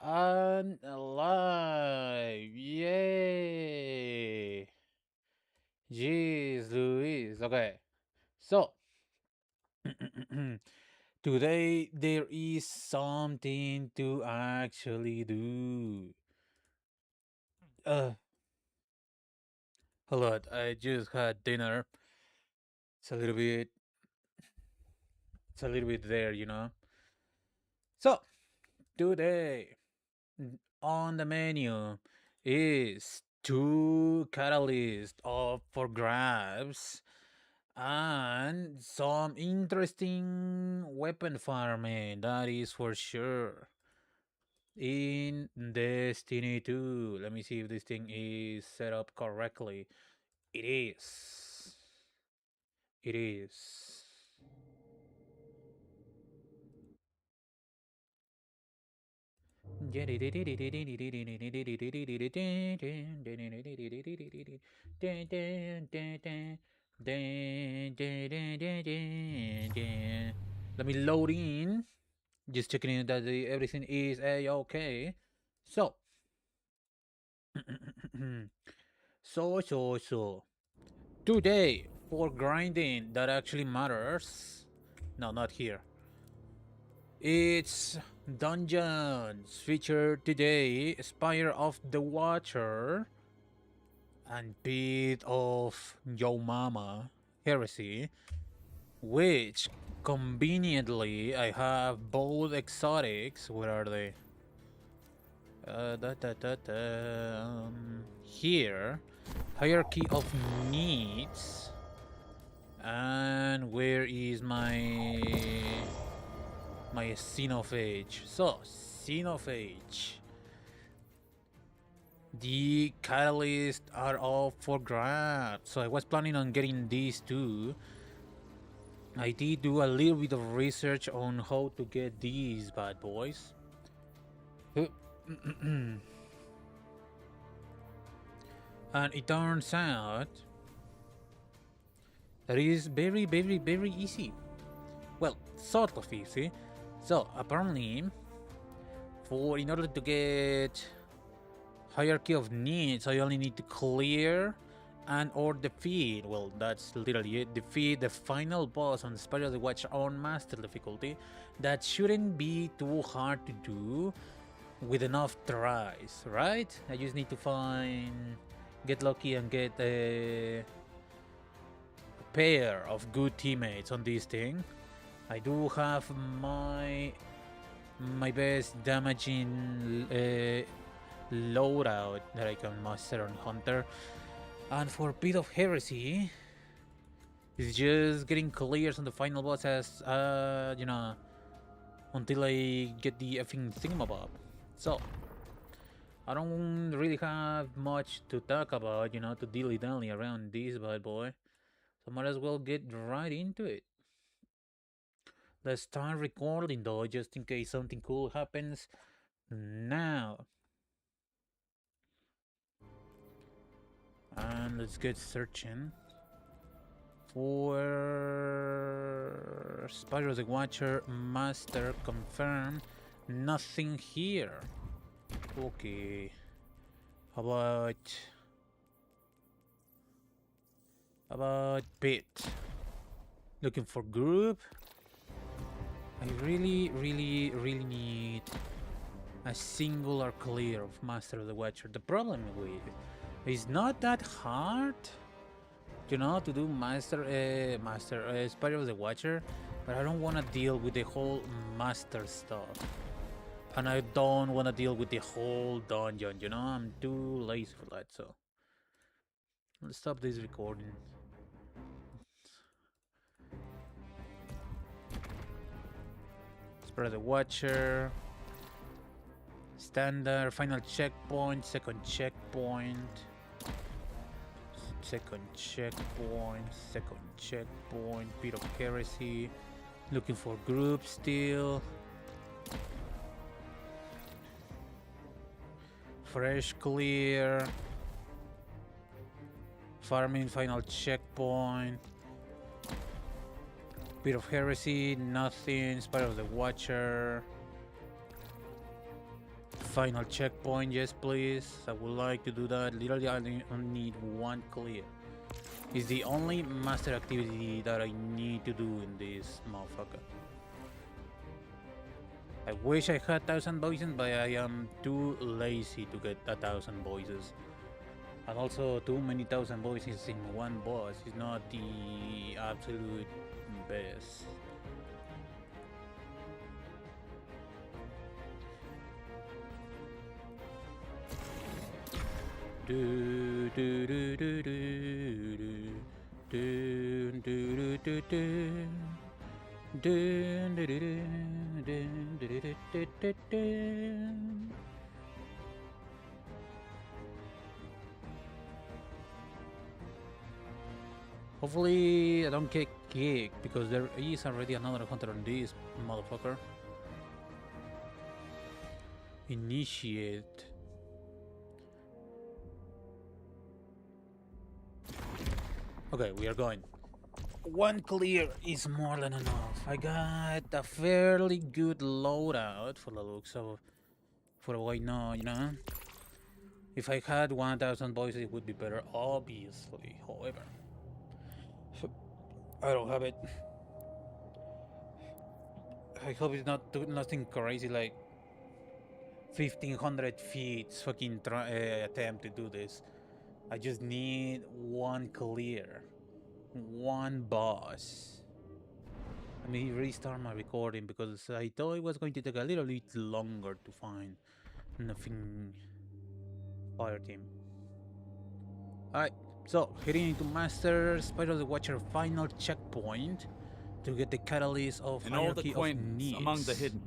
Alive! Yay! Jeez, Luis. Okay, so today there is something to actually do. Uh, Hold on, I just had dinner. It's a little bit, it's a little bit there, you know. So today on the menu is two catalysts up for grabs and some interesting weapon farming, that is for sure. In Destiny 2, let me see if this thing is set up correctly. It is. It is. Let me load in. Just checking in that everything is a-okay. So, so. Today, for grinding that actually matters. No, not here. It's Dungeons featured today, Spire of the Watcher, and bit of Yo Mama Heresy, which conveniently I have both exotics. Where are they? Here, Hierarchy of Needs. And where is my Xenophage? So, Xenophage. The catalysts are all for grabs. So I was planning on getting these two. I did do a little bit of research on how to get these bad boys. And it turns out that it is very easy. Well, sort of easy. So apparently, in order to get Hierarchy of Needs, I only need to clear and or defeat, well, that's literally it, defeat the final boss on the Spire of the Watch on Master difficulty. That shouldn't be too hard to do with enough tries, right? I just need to get lucky and get a pair of good teammates on this thing. I do have my best damaging loadout that I can master on Hunter. And for Bit of Heresy, it's just getting clears on the final boss as, until I get the effing thingamabob. So, I don't really have much to talk about, to dilly-dally around this bad boy. So might as well get right into it. Let's start recording though, just in case something cool happens now. And let's get searching for Spire of the Watcher Master confirmed. Nothing here. Okay. How about Bit? Looking for group. I really need a singular clear of Master of the Watcher. The problem with it is not that hard, to do Spire of the Watcher, but I don't want to deal with the whole Master stuff. And I don't want to deal with the whole dungeon, I'm too lazy for that, so let's stop this recording. Spare the Watcher. Standard, final checkpoint, second checkpoint. Second checkpoint, Bit of Heresy. Looking for groups still. Fresh clear. Farming, final checkpoint. Bit of Heresy, nothing. Spire of the Watcher. final checkpoint, yes please. I would like to do that. Literally I only need one clear. It's the only master activity that I need to do in this motherfucker. I wish I had 1,000 voices, but I am too lazy to get 1,000 voices. And also too many 1,000 voices in one boss is not the absolute best. Do do do do do do do do do do. Hopefully I don't get kicked because there is already another hunter on this motherfucker. Initiate. Okay, we are going. One clear is more than enough. I got a fairly good loadout for the looks of, for why not, you know? If I had 1,000 voices, it would be better, obviously. However, I don't have it. I hope it's not nothing crazy like 1,500 feet fucking attempt to do this. I just need one clear. One boss. Let me restart my recording because I thought it was going to take a little bit longer to find nothing fire team. Alright, so heading into Master Spiral the Watcher final checkpoint to get the catalyst of Hierarchy of Needs. Among the hidden.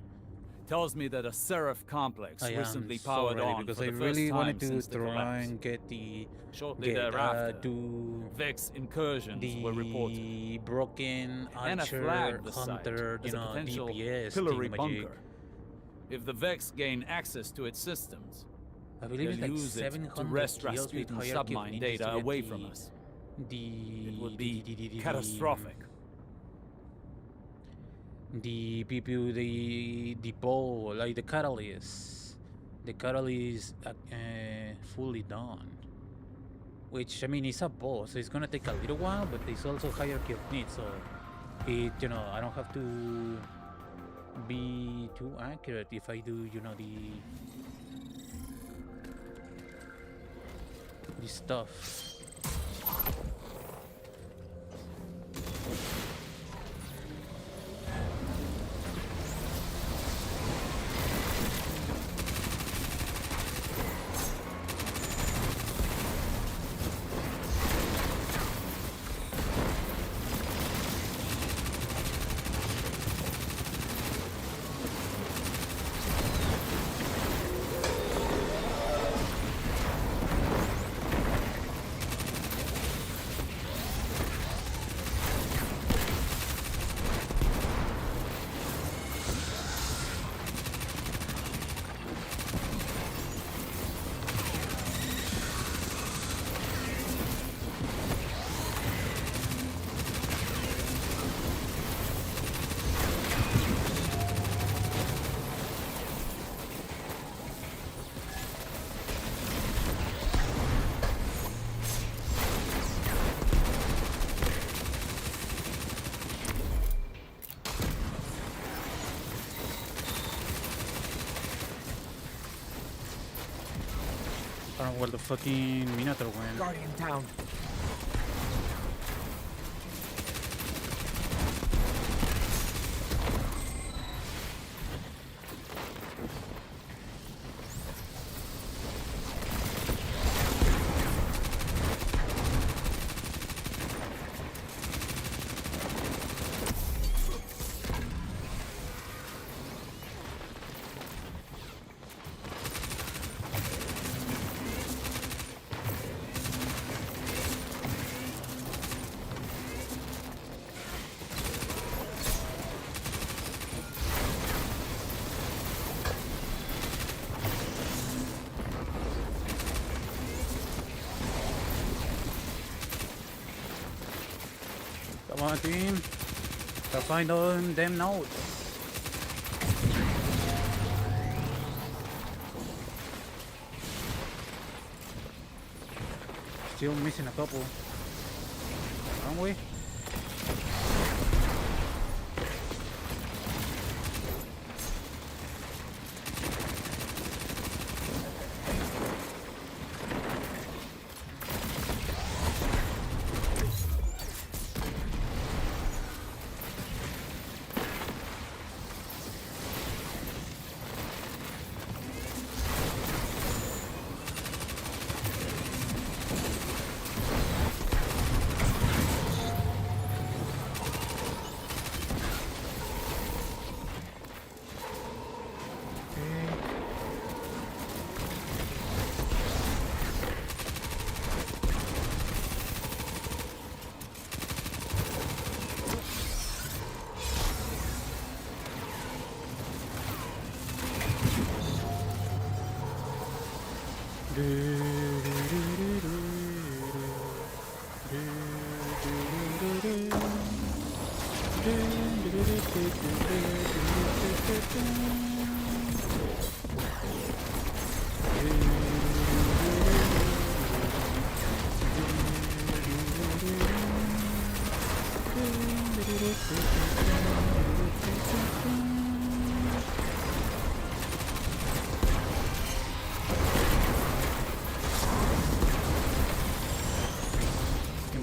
Tells me that a Seraph complex recently so powered ready on because for I the really first wanted time to since the try collapse. and get the Shortly thereafter, Vex incursions the were reported. broken Anna archer flagged the hunter, site you as a know, potential DPS pillory thingamajig. bunker. If the Vex gain access to its systems, I believe it's they'll like use it to 700 wrest kills with Rasputin's Hierarchy of submine Needs data to get away from us. It would be catastrophic. The people, the bow, like the catalyst fully done. Which I mean, it's a boss, so it's gonna take a little while, but it's also Hierarchy of Needs, so it, you know, I don't have to be too accurate if I do, you know, the stuff. I don't know where the fucking Minotaur went. Guardian down. Come on, team. Go find all them notes. Still missing a couple. Aren't we?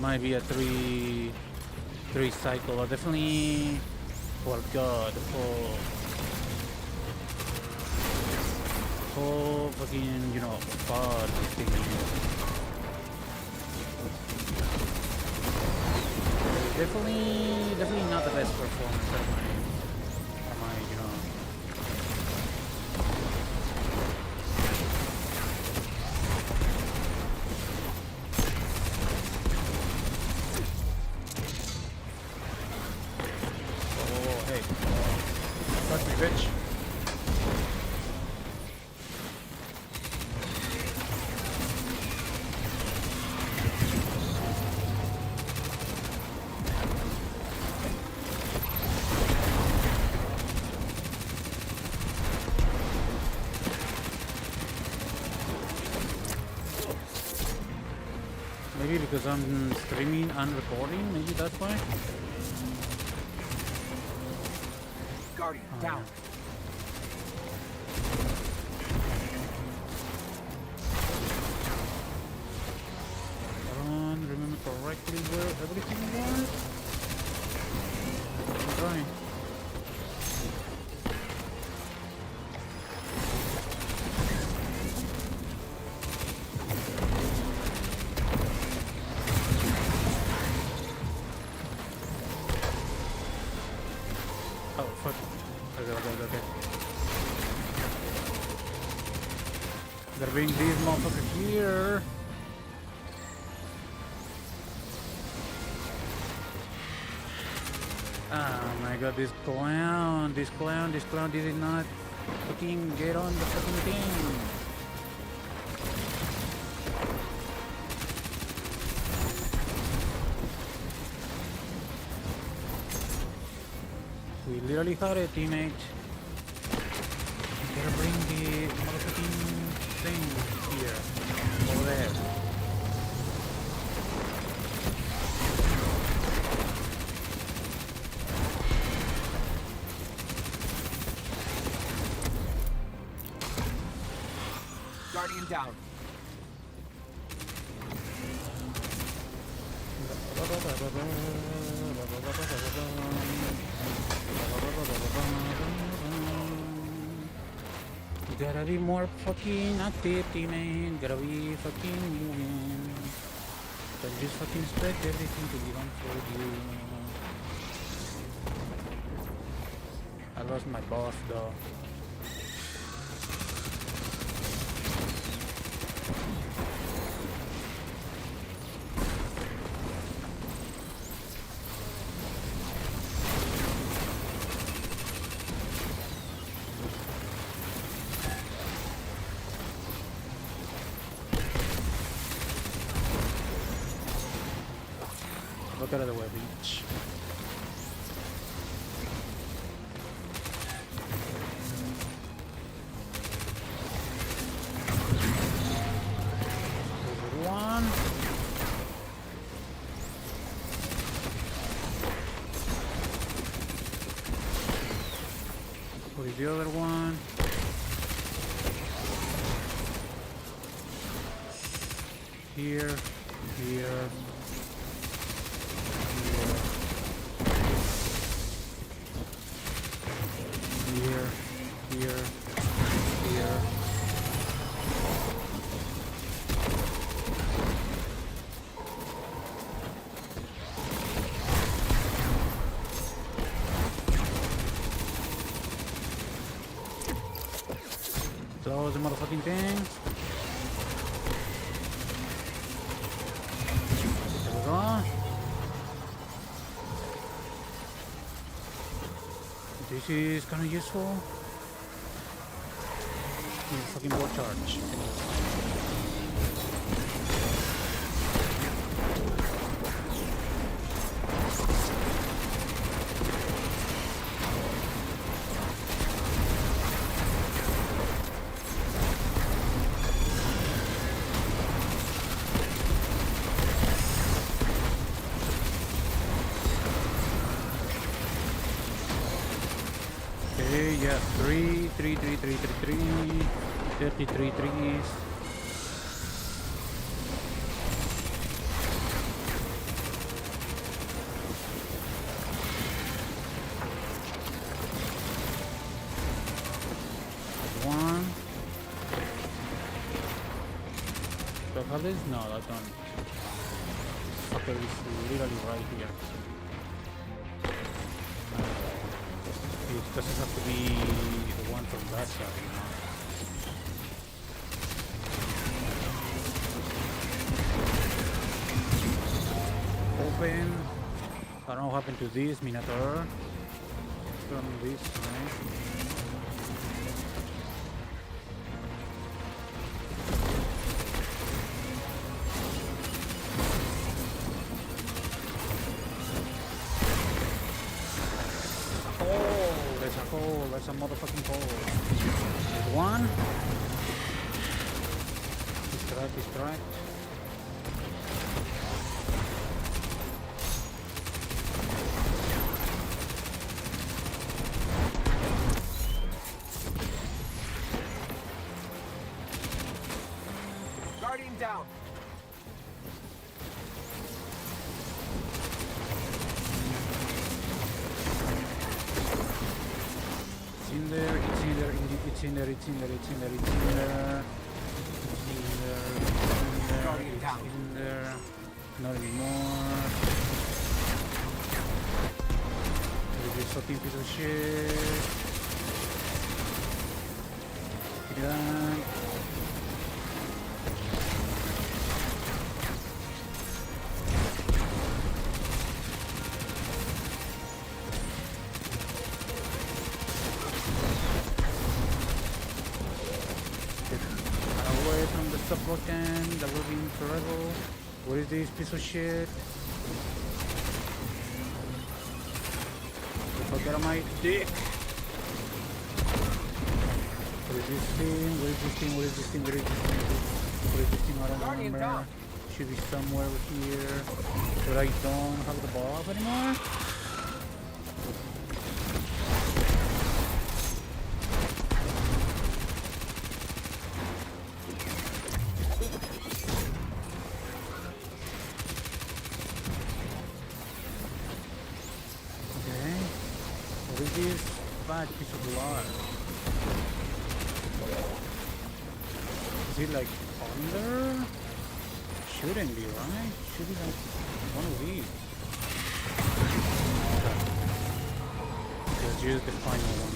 Might be a three cycle, or definitely for God, for fucking, you know, far definitely not the best performance of my, you know. Bitch. Maybe because I'm streaming and recording, maybe that's why. Guardian, down. I don't remember correctly where everything was. I'm trying. Oh, fuck. Okay. Gotta bring these motherfuckers here. Oh my god, this clown did not fucking get on the fucking thing. We literally had it, teammate. Gotta bring the motherfucking thing here. Over there. Guardian down. You gotta be more fucking active, teammate. Gotta be fucking moving. Don't just fucking expect everything to be done for you. I lost my boss though. Look out of the way, bitch. One. Here's the other one. Here, here, here, here, here. Close the motherfucking thing. There we go. This is kind of useful. Fucking board charge. Okay, yeah, 33 trees. One. Do I have this? No, I don't. Fucker is literally right here. It doesn't have to be the one from that side, you know. Open. I don't know what happened to this Minotaur. From this side. There's a hole, there's a motherfucking hole. There's one. Distract. Guardian down. It's in there. Not anymore. This fucking piece of shit. Done. Away from the stop button, that will be forever. What is this piece of shit? Get out of my dick! What is this thing? I don't remember. Should be somewhere over here. But I don't have the bulb anymore. This bad piece of lard. Is it like under? Shouldn't be, right? Should be like one of these. Okay. Let's use the final one.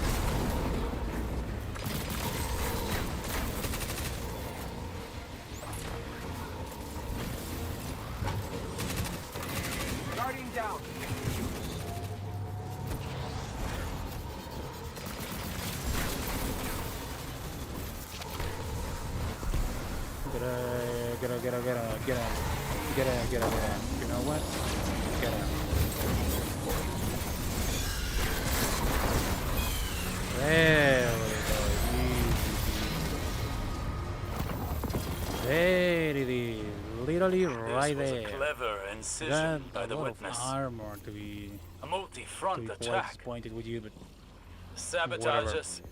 Guardian down. Get out. You know what? Get out. There we go. There it is. Literally right This was there. a clever incision by Got the a lot witness. of armor to be A multi-front quite attack. disappointed with you, but Sabotage Whatever. us,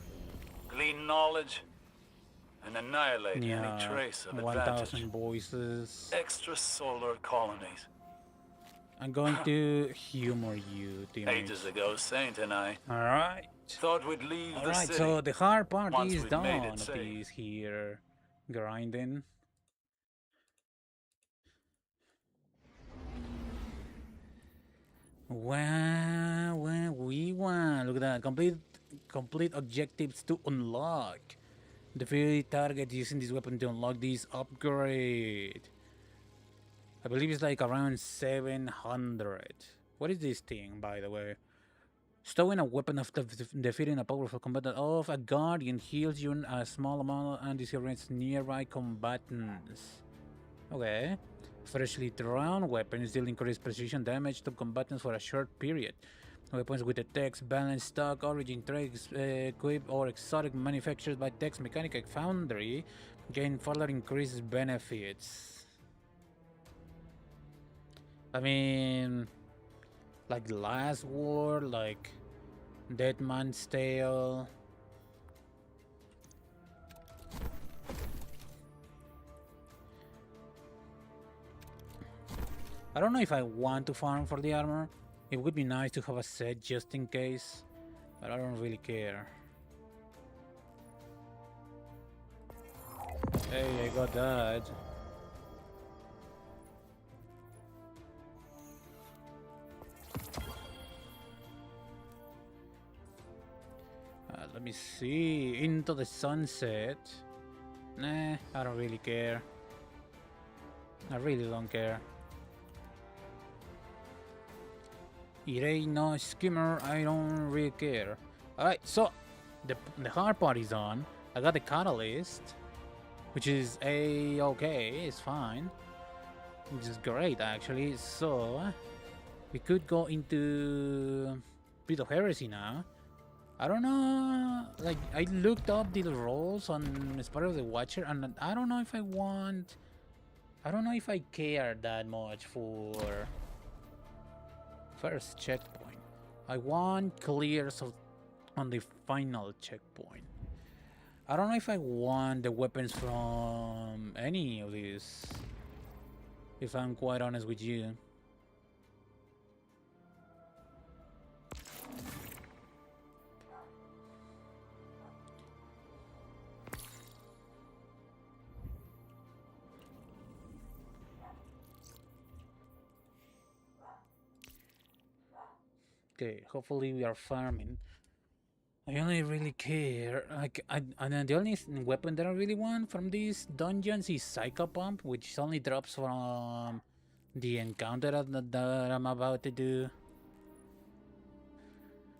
glean knowledge, and annihilate any Yeah, trace of 1,000 advantage. voices. Extrasolar colonies. I'm going to humor you, teammates. Ages ago, Saint and I Alright. thought we'd leave the Alright, city. so the hard part once is we've made done it of safe. this here. Grinding. Wow, we want. Look at that. Complete objectives to unlock. Defeat target using this weapon to unlock this upgrade. I believe it's like around 700. What is this thing, by the way? Stowing a weapon after defeating a powerful combatant of a guardian heals you a small amount and disarms nearby combatants. Okay. Freshly drawn weapons deal increased precision damage to combatants for a short period. Weapons with a text, balance, stock, origin, traits, equipped or exotic manufactured by Tex Mechanical Foundry gain further increased benefits. I mean, like Last War, like Dead Man's Tale. I don't know if I want to farm for the armor. It would be nice to have a set just in case, but I don't really care. Hey, I got that. Let me see. Into the Sunset. Nah, I don't really care. I really don't care. It ain't no skimmer, I don't really care. Alright, so the hard part is on. I got the catalyst, which is okay, it's fine. Which is great actually. So we could go into bit of heresy now. I don't know, like I looked up the roles on Spire of the Watcher and I don't know if I care that much for first checkpoint. I want clears on the final checkpoint. I don't know if I want the weapons from any of these, if I'm quite honest with you. Okay, hopefully we are farming. I only really care, like, and the only weapon that I really want from these dungeons is Psycho Pump, which only drops from the encounter that I'm about to do.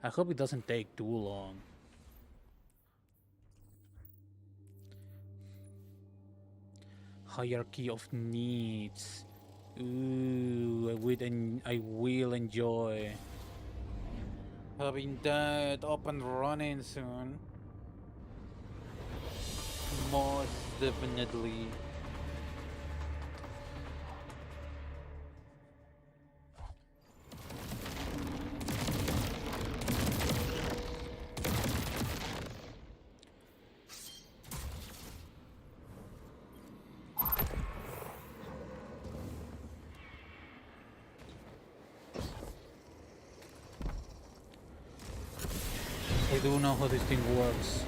I hope it doesn't take too long. Hierarchy of needs. Ooh, I will enjoy having that up and running soon. Most definitely. I do know how this thing works.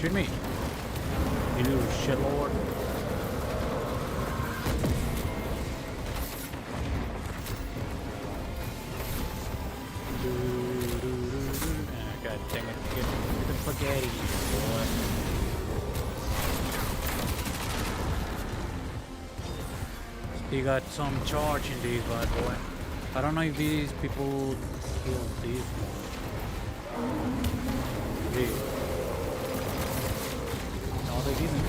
Shoot me, you little shitlord. God dang it, get the spaghetti, boy. He got some charge in these bad boy. I don't know if these people kill these ones. No, they didn't.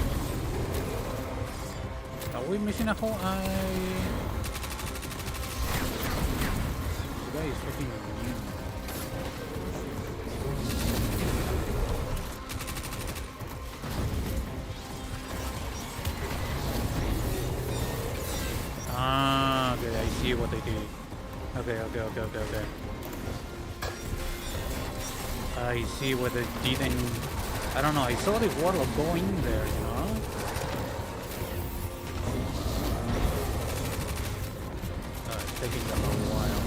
Are we missing a whole eye? guy is fucking new. Ah, okay, I see what they did. Okay. I see what they didn't. I don't know. I saw the warlock go in there, you know. It's taking them a while.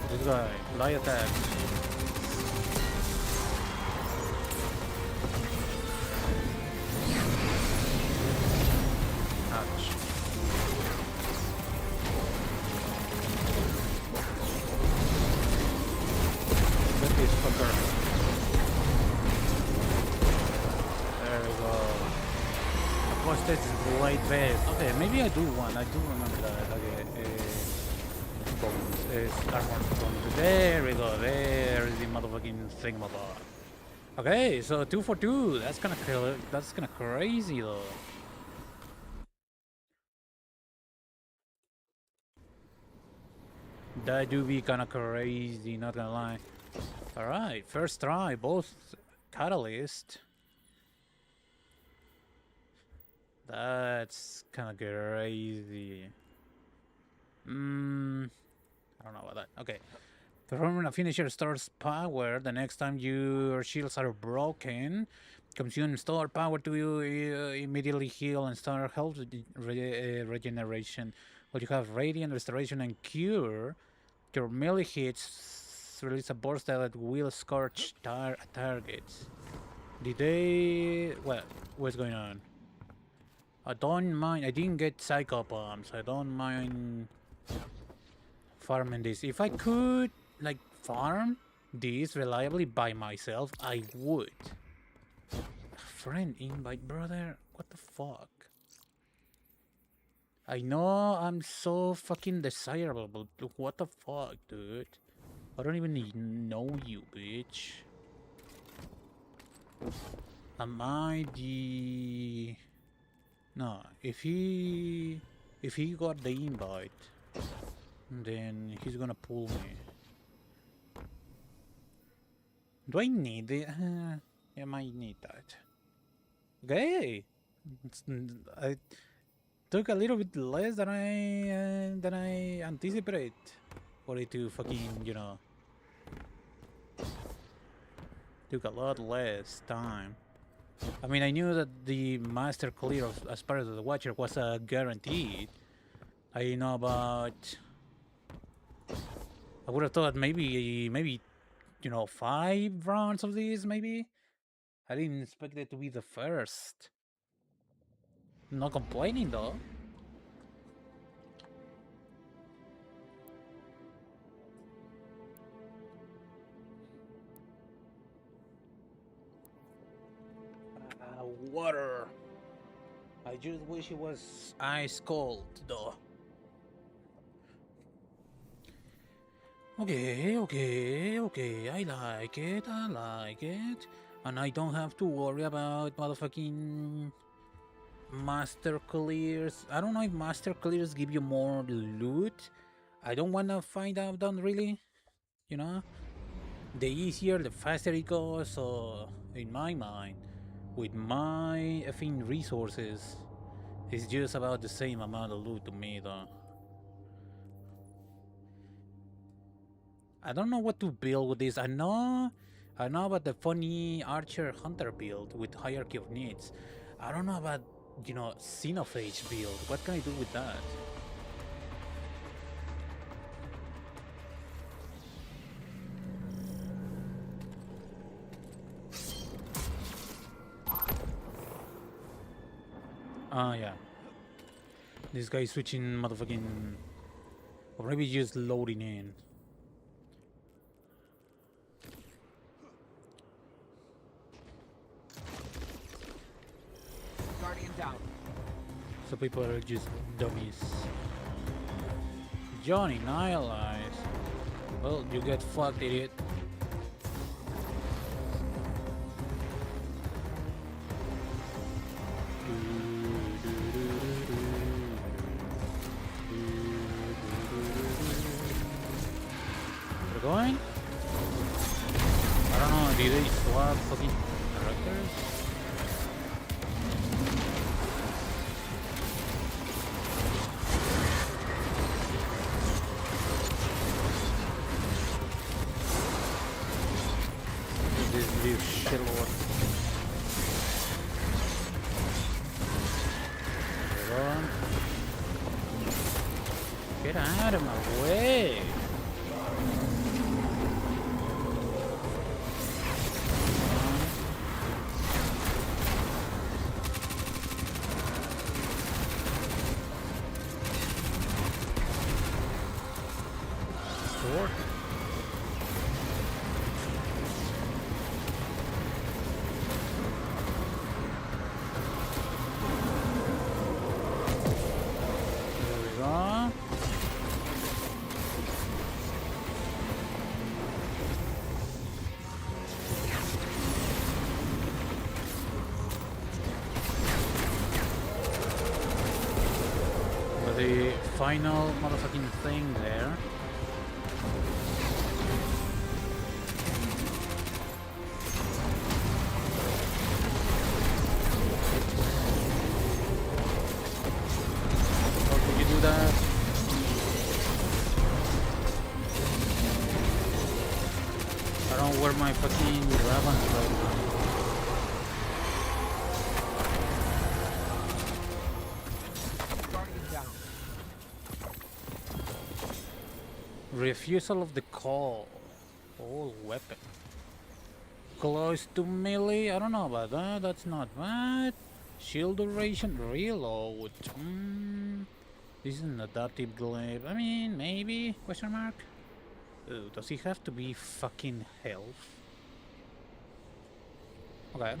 This guy, light attack. Ouch. Get this fucker. There we go. Posted light vest. Okay, maybe I do one. I do remember that. Okay. Bones. Armor bones. There we go. There is the motherfucking thingamabob. Okay, so 2 for 2. That's kind of crazy though. That do be kind of crazy, not gonna lie. All right, first try, both catalyst. That's kind of crazy. I don't know about that. Okay. Performing a finisher stores power the next time your shields are broken. Consume store power to you immediately heal and start health regeneration. While you have Radiant, Restoration, and Cure, your melee hits release a burst that will scorch targets. Did they... What? What's going on? I don't mind. I didn't get Psycho Bombs. I don't mind farming this. If I could, like, farm this reliably by myself, I would. Friend invite, brother? What the fuck? I know I'm so fucking desirable, but what the fuck, dude? I don't even know you, bitch. Am I the... No, if he got the invite, then he's gonna pull me. Do I need it? I might need that. Okay, I took a little bit less than I anticipate for it to fucking, you know, took a lot less time. I mean, I knew that the master clear as part of the Watcher was guaranteed. I know about... I would have thought maybe, you know, 5 rounds of this, maybe? I didn't expect it to be the first. Not complaining, though. Water. I just wish it was ice cold, though. Okay. I like it. And I don't have to worry about motherfucking master clears. I don't know if master clears give you more loot. I don't want to find out, don't really. You know? The easier, the faster it goes, so in my mind, with my effing resources, it's just about the same amount of loot to me, though. I don't know what to build with this. I know about the funny Archer Hunter build with Hierarchy of Needs. I don't know about, you know, Xenophage build. What can I do with that? Yeah. This guy is switching motherfucking... Or maybe just loading in. Guardian down. So people are just dummies. Johnny Nihilize. Well, you get fucked, idiot. going? I don't know, did they swap fucking characters? This little shitlord. Get out of my way! Sword. There we go. With the final motherfucking thing there. How could you do that? I don't wear my fucking weapons right now. Guardian down. Refusal of the call. All weapon. Close to melee. I don't know about that. That's not bad. Shield duration. Reload. This is an adaptive glaive. I mean, maybe? Question mark? Ooh, does he have to be fucking health? Okay.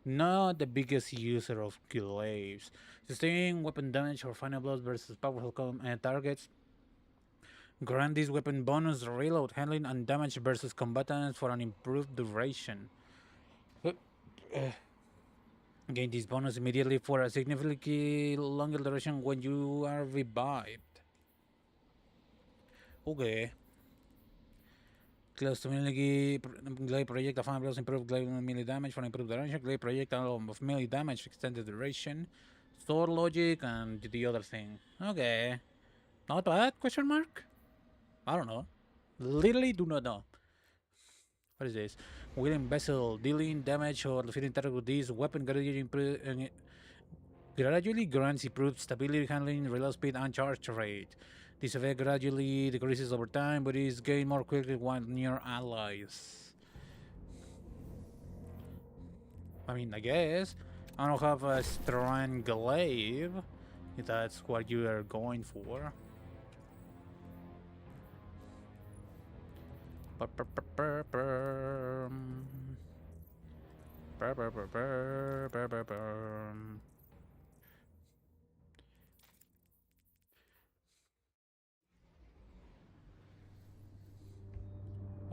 Not the biggest user of glaives. Sustaining weapon damage or final blows versus powerful targets. Grant this weapon bonus reload, handling, and damage versus combatants for an improved duration. Gain this bonus immediately for a significantly longer duration when you are revived. Okay. Close to melee glaive projectile final blows improve glaive melee damage for improved duration. Glaive projectile of melee damage extended duration. Sword logic and the other thing. Okay. Not bad? Question mark? I don't know. Literally do not know. What is this? Wheeling vessel, dealing damage or defeating target with this weapon gradually grants improved stability, handling, reload speed, and charge rate. This effect gradually decreases over time, but is gained more quickly while near allies. I mean, I guess I don't have a strong glaive, if that's what you are going for. I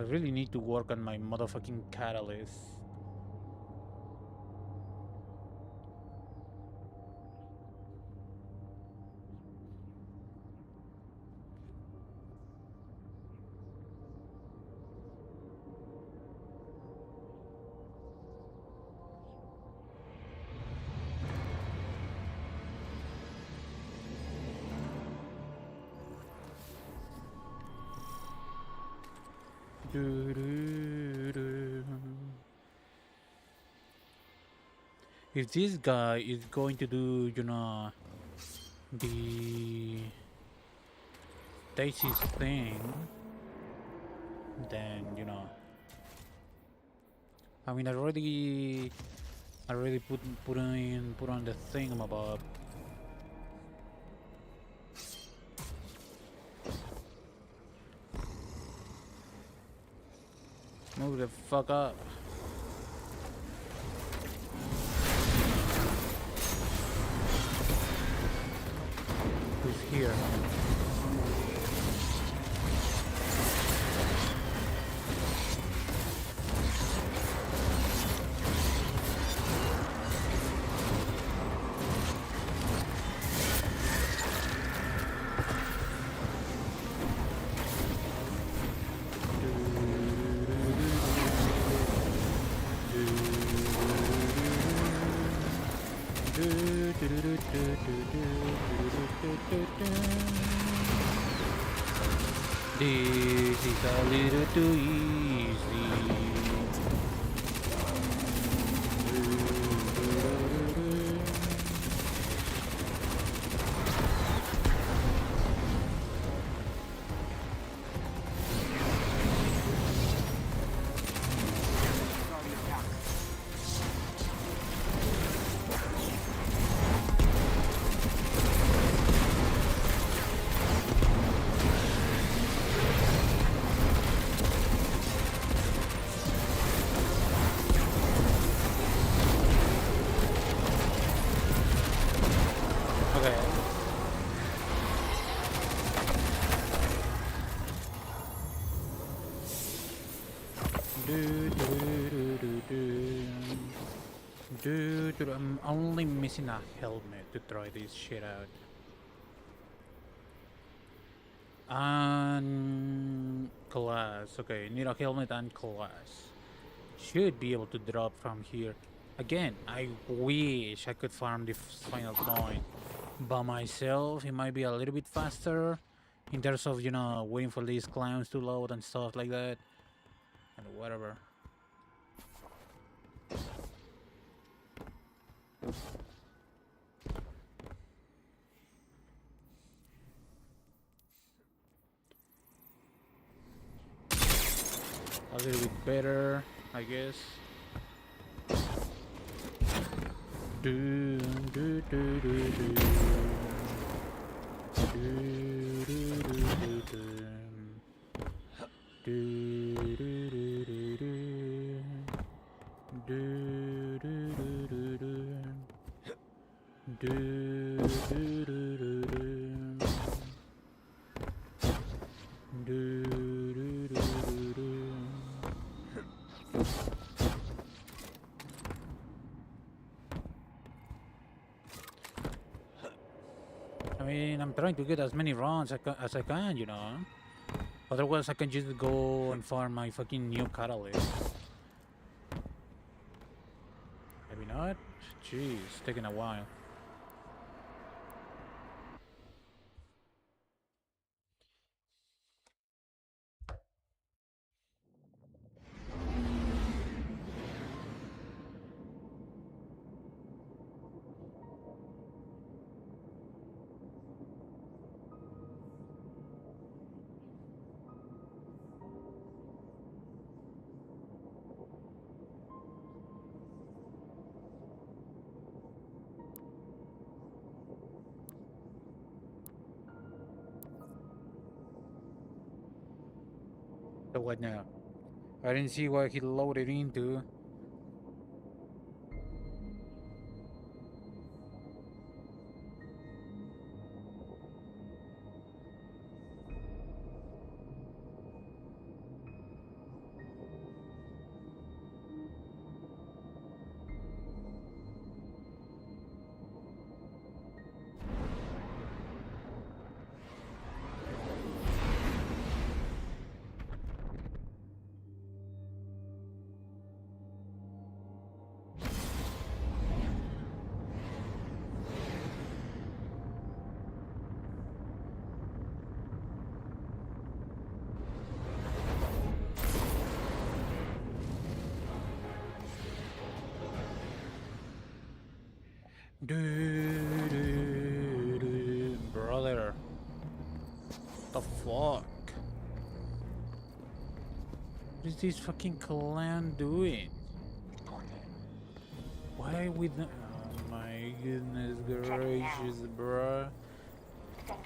really need to work on my motherfucking catalyst. If this guy is going to do, you know, the Daisy's thing, then, you know, I mean, I already put on the thingamabob. Move the fuck up. Who's here? This is a little too easy. Guardian down. Okay. Dude, I'm only missing a helmet to try this shit out. And class. Okay, need a helmet and class. Should be able to drop from here. Again, I wish I could farm the final point by myself. It might be a little bit faster in terms of, you know, waiting for these clowns to load and stuff like that. And whatever. A little bit better, I guess. Do do do do do. Do do do do do. Do do do do do. Do do do do do. Do do do do do. Do do do do do. I mean, I'm trying to get as many rounds as I can, you know. Otherwise, I can just go and farm my fucking new catalyst. Maybe not? Jeez, it's taking a while. So what now? I didn't see what he loaded into. Brother. The fuck? What is this fucking clan doing? Why with the... Oh my goodness gracious, bruh. What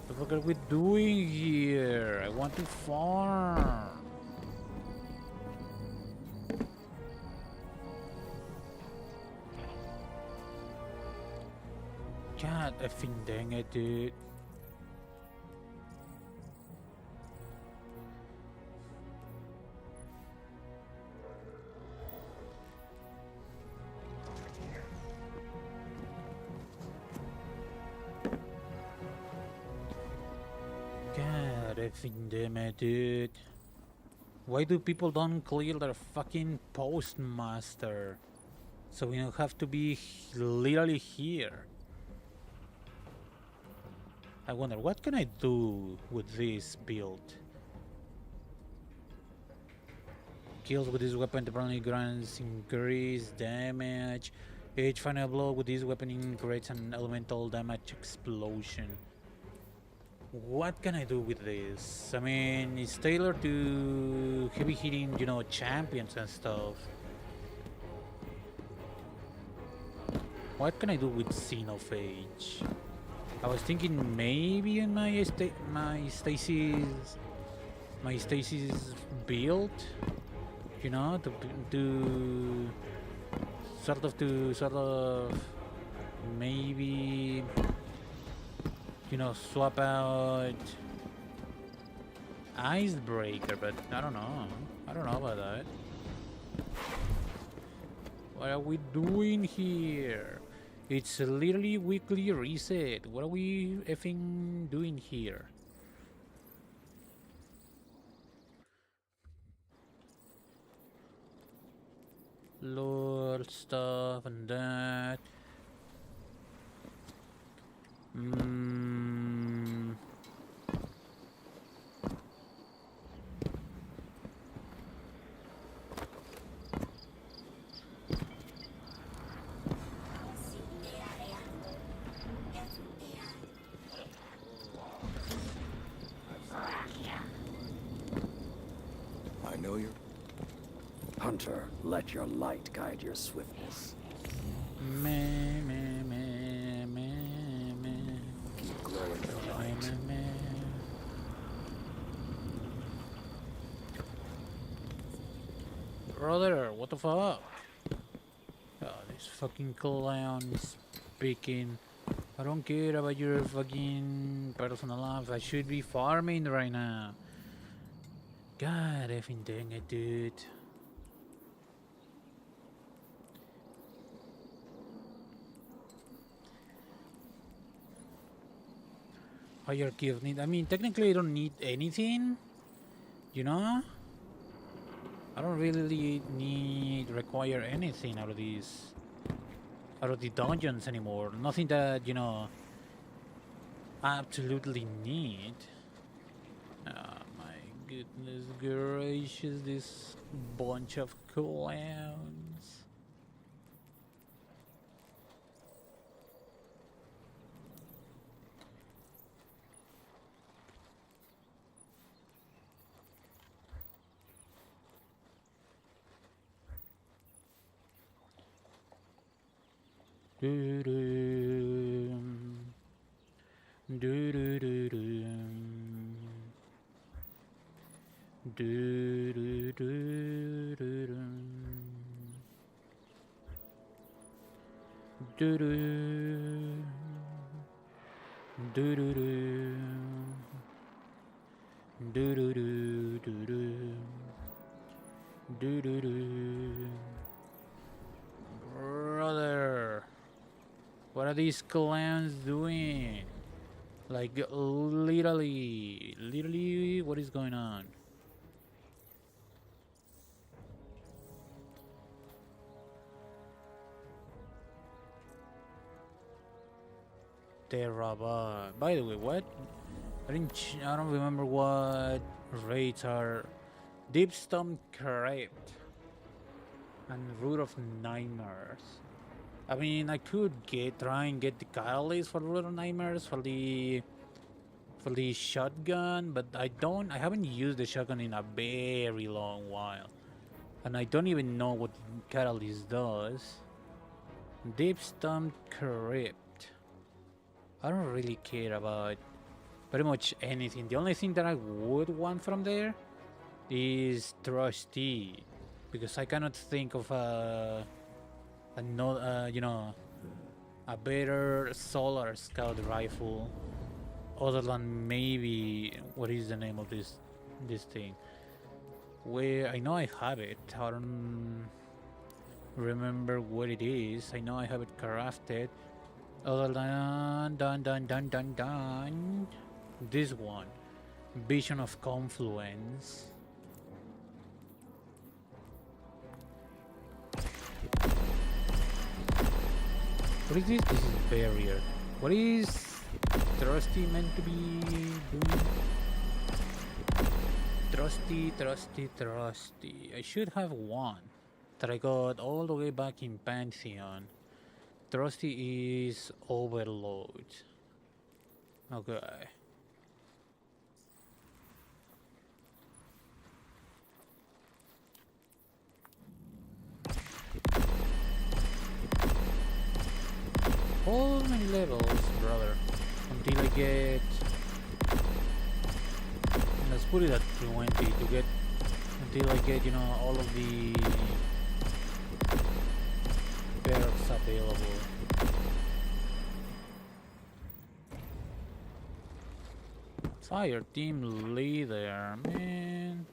the fuck are we doing here? I want to farm. God effing dang it, dude. God effing damn it, dude. Why do people don't clear their fucking postmaster? So we don't have to be literally here. I wonder, what can I do with this build? Kills with this weapon temporarily grants increased damage. Each final blow with this weapon creates an elemental damage explosion. What can I do with this? I mean, it's tailored to heavy hitting, you know, champions and stuff. What can I do with Xenophage? I was thinking maybe in my stasis build, you know, to sort of maybe, you know, swap out Icebreaker, but I don't know about that. What are we doing here? It's literally weekly reset. What are we effing doing here? Lore stuff and that. I know you. Hunter, let your light guide your swiftness. Meh, meh, meh, meh, meh. Keep growing the light. Meh, meh, meh. Brother, what the fuck? Oh, this fucking clown speaking. I don't care about your fucking personal life. I should be farming right now. God effing dang it, dude. Hierarchy of need. I mean, technically, I don't need anything. You know? I don't really require anything out of these. Out of the dungeons anymore. Nothing that, you know, I absolutely need. Oh my goodness gracious, this bunch of clowns. Doo-doo-doo. Doo-doo-doo-doo. Doo-doo-doo-doo-doo. Doo-doo. Doo-doo-doo. Doo-doo-doo-doo-doo. Doo-doo-doo. Brother, what are these clowns doing? Like, literally, what is going on? Terraba. By the way, what? I don't remember what raids are. Deep Storm Crypt and Root of Nightmares. I mean, I could try and get the catalyst for Root of Nightmares for the shotgun, but I haven't used the shotgun in a very long while, and I don't even know what catalyst does. Deep Storm Crypt. I don't really care about pretty much anything. The only thing that I would want from there is Trusty, because I cannot think of you know, a better Solar Scout rifle other than maybe, what is the name of this thing? Where I know I have it, I don't remember what it is. I know I have it crafted. Other than this one, Vision of Confluence. What is this? This is barrier. What is Trusty meant to be doing? Trusty. I should have one that I got all the way back in Pantheon. Trusty is Overload. Okay. How many levels, brother? Until I get... Let's put it at 20 to get... Until I get, you know, all of the... perks available. Fire team leader, man.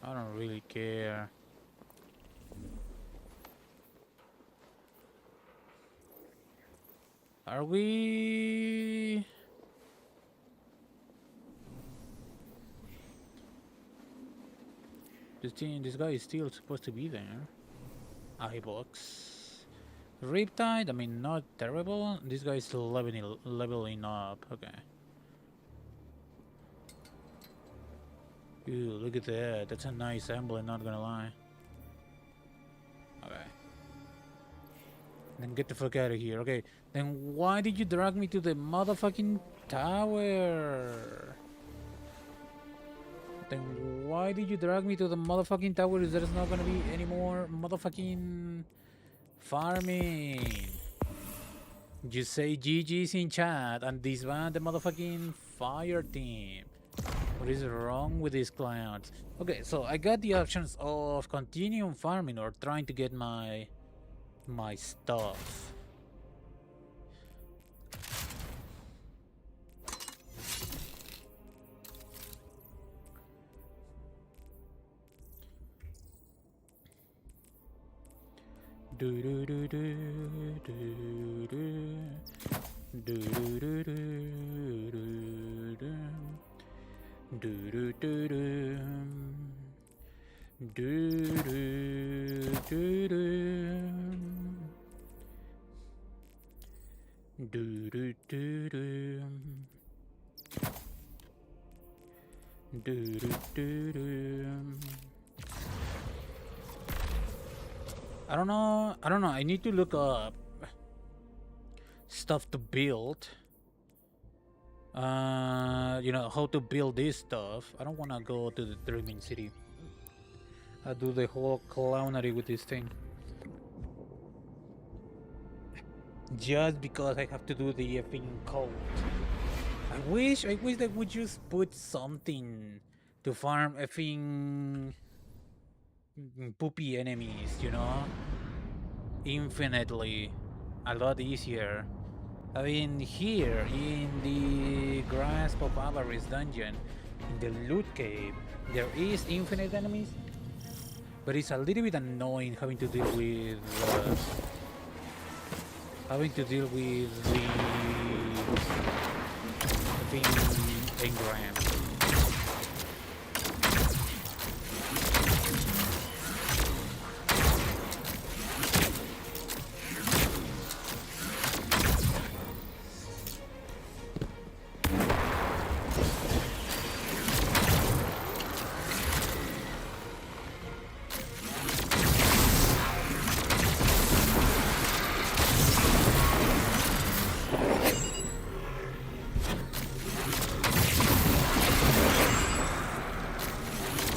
I don't really care. Are we? This guy is still supposed to be there. iBox. Riptide, I mean, not terrible. This guy is still leveling up. Okay. Ooh, look at that. That's a nice emblem, not gonna lie. Okay. Then get the fuck out of here. Okay. Then why did you drag me to the motherfucking tower? Then why did you drag me to the motherfucking tower if there's not gonna be any more motherfucking farming? You say GG's in chat and disband the motherfucking fire team. What is wrong with these clowns? Okay, so I got the options of continuing farming or trying to get my stuff. Do do do do do do do do do do do do do I don't know. I need to look up stuff to build. You know, how to build this stuff. I don't want to go to the Dreaming City. I do the whole clownery with this thing. Just because I have to do the effing code. I wish they would just put something to farm effing poopy enemies, you know? Infinitely. A lot easier. I mean, here in the Grasp of Avarice dungeon, in the loot cave, there is infinite enemies, but it's a little bit annoying having to deal with the engrams.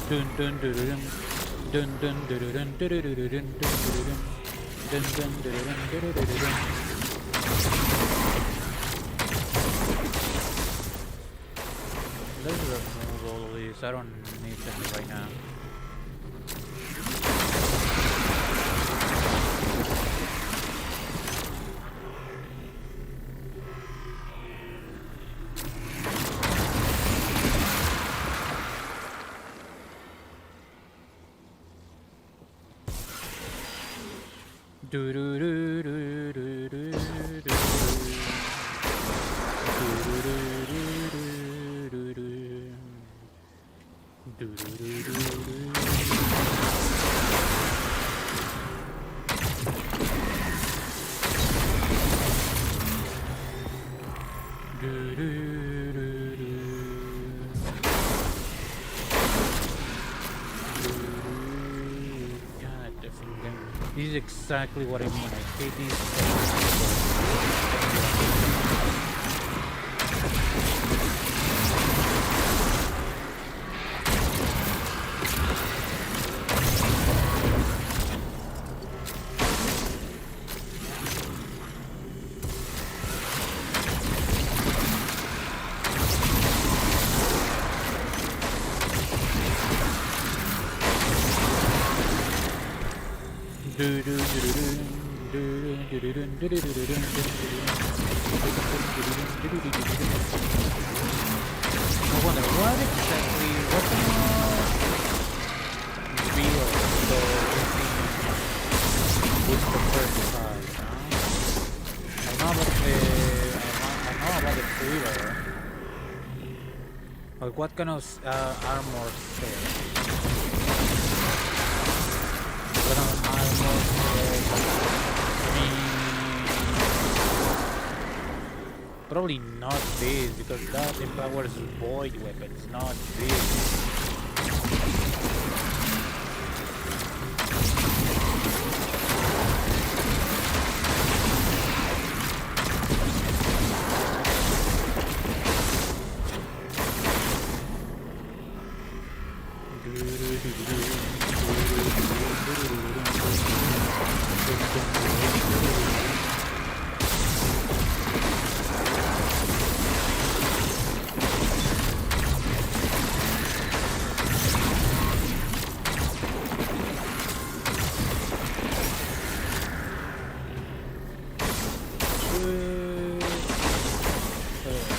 Dun dun dun dun dun dun dun dun dun dun dun dun dun dun. Let's remove all of these. I don't need them right now. Do do do do do do do Do, do, do, do. God, the thing. This is exactly what I mean. I hate these. I wonder what exactly what kind of real the with the first side, I know about the thriller. But what kind of armor set? What kind of armor set? I mean, probably not this, because that empowers void weapons, not this.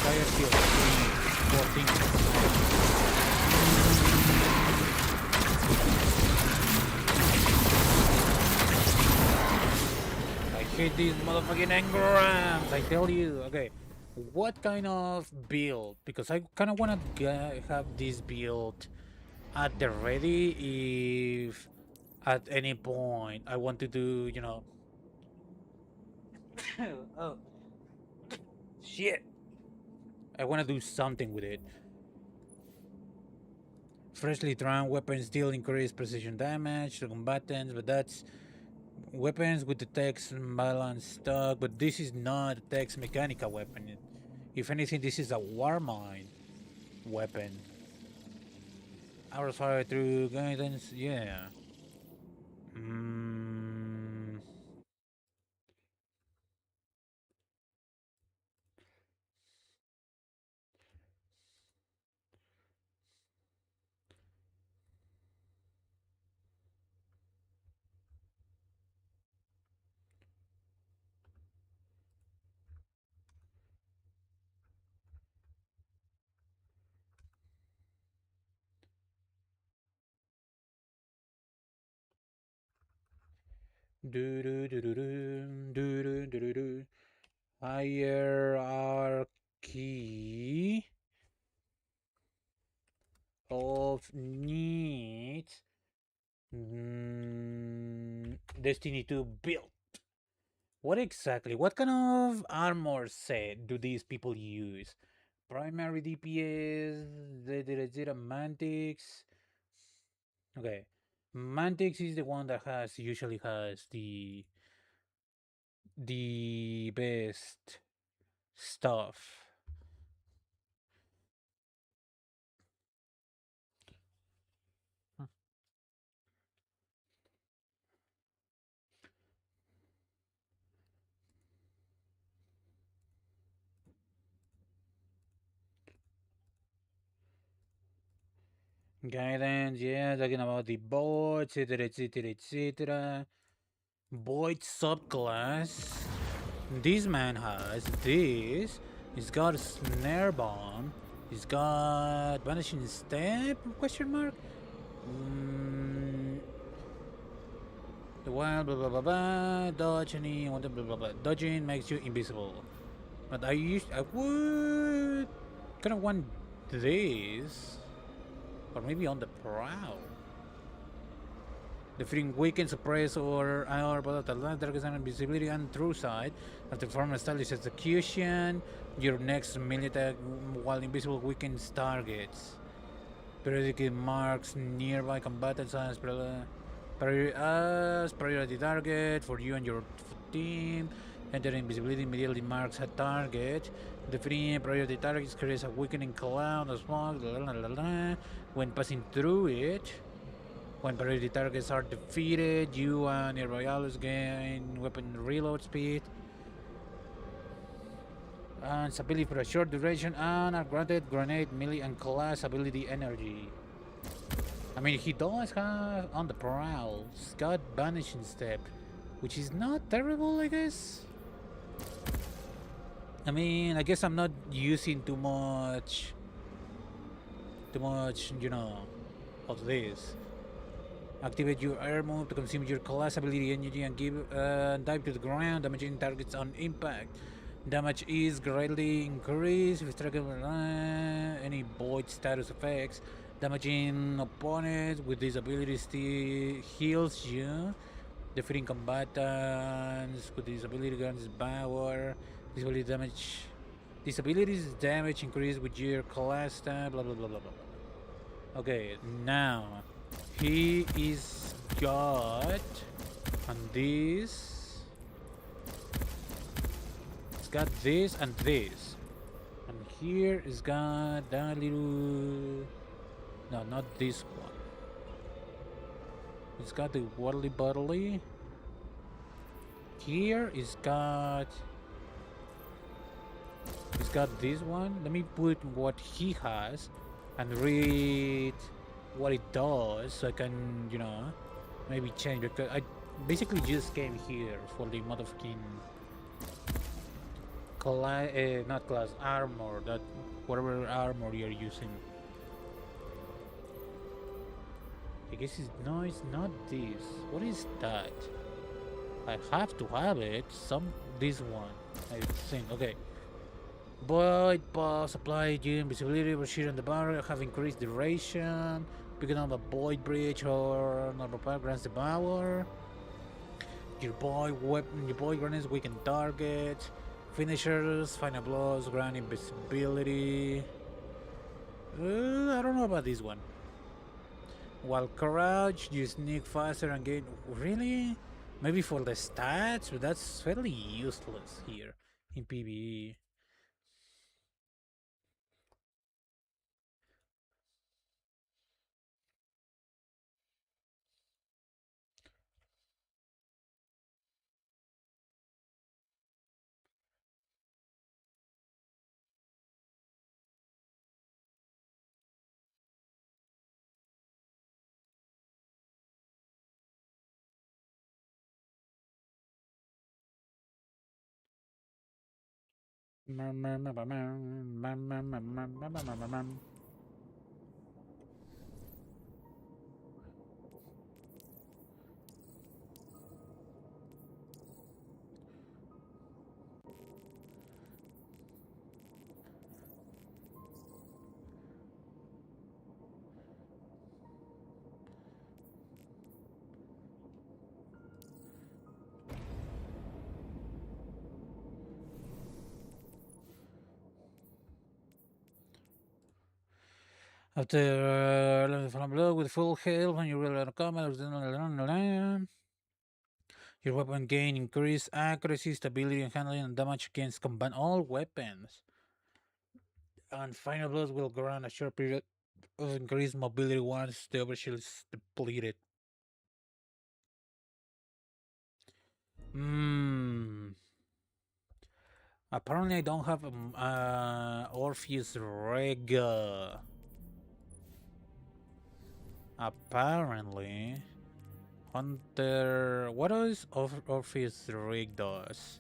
Fire shield 14. I hate these motherfucking engrams, I tell you. Okay, what kind of build? Because I kind of want to have this build at the ready if at any point I want to do, you know. Oh, shit. I want to do something with it. Freshly drawn weapons deal increased precision damage to combatants, but that's weapons with the text balance stock. But this is not a text mechanica weapon. If anything, this is a war mine weapon. Arrows fire through guidance, yeah. Do do do do do do do do do do. Hierarchy of needs. Destiny 2 build. What exactly? What kind of armor set do these people use? Primary DPS, zero Mantix. Okay, Mantix is the one that usually has the best stuff. Guidance, yeah, talking about the board, etc, etc, etc. Void subclass. This man has this. He's got a snare bomb. He's got vanishing step? Question mark. The wild blah blah blah blah. Dodge any blah blah blah. Dodging makes you invisible. But I would kind of want this, or maybe on the prowl. Defeating weaken, suppress, or volatile targets and invisibility and true sight. After performing stylish execution, your next melee attack while invisible weakens targets. Periodically marks nearby combatants as priority target for you and your team. Enter invisibility immediately marks a target. Defeating priority targets creates a weakening cloud of smoke. When passing through it, when priority targets are defeated, you and nearby allies gain weapon reload speed and stability for a short duration, and are granted grenade, melee, and class ability energy. I mean, he does have on the prowl Scott Vanishing Step, which is not terrible, I guess. I mean, I guess I'm not using too much, you know, of this. Activate your air move to consume your class ability energy and give dive to the ground, damaging targets on impact. Damage is greatly increased if striking any void status effects. Damaging opponents with this ability still heals you. Defeating combatants with this ability grants power. This ability damage. This ability's damage increased with your class stat. Blah blah blah blah blah. Okay, now he is got on this. It's got this and this, and here is got that little. No, not this one. It's got the waddly buddly. Here is got. It's got this one. Let me put what he has and read what it does so I can, you know, maybe change, because I basically just came here for the motherfucking not class armor, that whatever armor you're using. I guess it's no, it's not this. What is that? I have to have it. This one, I think. Okay. Void Pass, apply you invisibility, shield on the barrier, have increased duration, picking up a void bridge or normal power grants the power. Your void grenades weaken targets. Finishers, final blows, grant invisibility. I don't know about this one. While crouch, you sneak faster and gain. Really? Maybe for the stats, but that's fairly useless here in PvE. After from blow with full health when you roll out of combat, your weapon gain increased accuracy, stability, and handling and damage against combat all weapons. And final blows will grant a short period of increased mobility once the overshield is depleted. Apparently I don't have Orpheus Rega. Apparently. Hunter. What does Orpheus Rig does?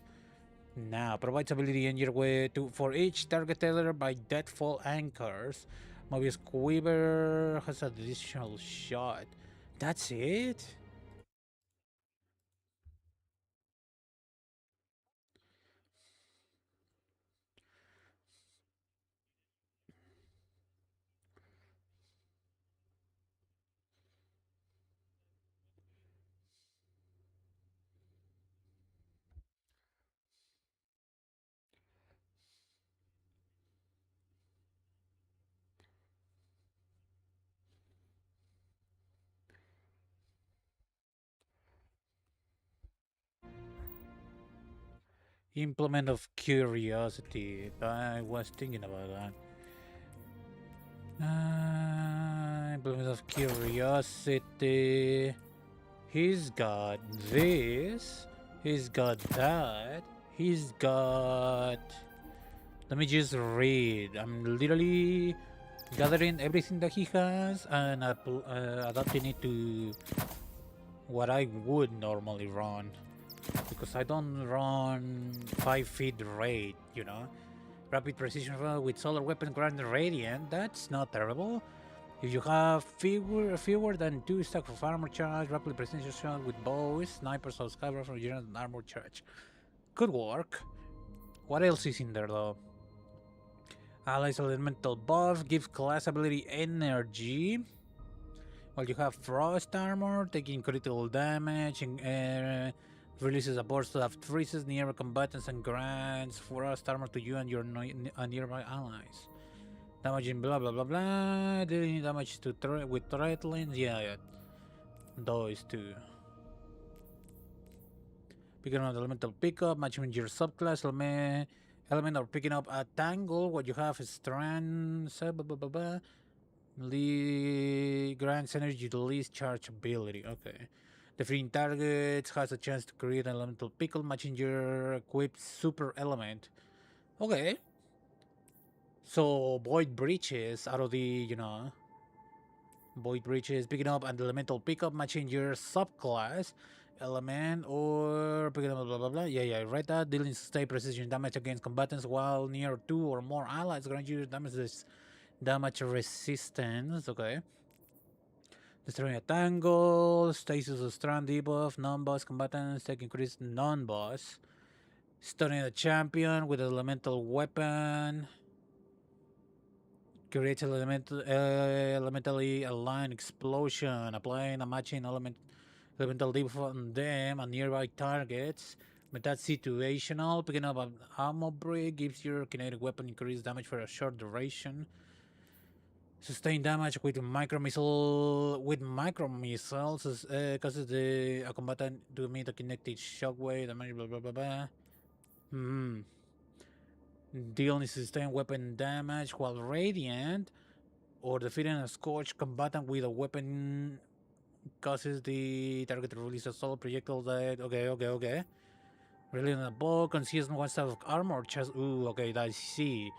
Now, provides ability in your way to for each target tethered by deathfall anchors. Mobius Quiver has an additional shot. That's it? Implement of curiosity. I was thinking about that. Implement of curiosity. He's got this. He's got that. He's got. Let me just read. I'm literally gathering everything that he has and adapting it to what I would normally run. Because I don't run 5 feet raid, you know? Rapid precision run with solar weapon grand radiant, that's not terrible. If you have fewer than 2 stacks of armor charge, rapid precision shot with bows, snipers or skyber from general armor charge. Could work. What else is in there though? Allies elemental buff, gives class ability energy. While you have frost armor, taking critical damage, and releases a burst of freezes near combatants and grants frost armor to you and your nearby allies. Damaging blah blah blah blah. Dealing damage to with threatlings. Yeah, those two. Picking up elemental pickup, matching your subclass element or picking up a tangle. What you have is strand. Blah blah blah blah. Grants energy to least charge ability. Okay. The freeing target has a chance to create an elemental pickle matching your equipped super element. Okay. So void breaches out of the, you know, void breaches picking up an elemental pickup matching your subclass element or picking up blah blah blah. Yeah, right. That dealing sustained precision damage against combatants while near 2 or more allies. Grant you damage resistance. Okay. Destroying a tangle, stasis of strand debuff, non-boss combatants take increased non-boss. Stunning a champion with an elemental weapon. Creates an elementally aligned explosion, applying a matching elemental debuff on them and nearby targets. But that's situational. Picking up an ammo brick gives your kinetic weapon increased damage for a short duration. Sustain damage with micro missiles causes a combatant to emit a kinetic shockwave. Damage blah blah blah blah. Dealing sustained weapon damage while radiant, or defeating a scorched combatant with a weapon causes the target to release a solid projectile that. Okay. Releasing a bow conceals one stack of armor. Ooh, okay, I see.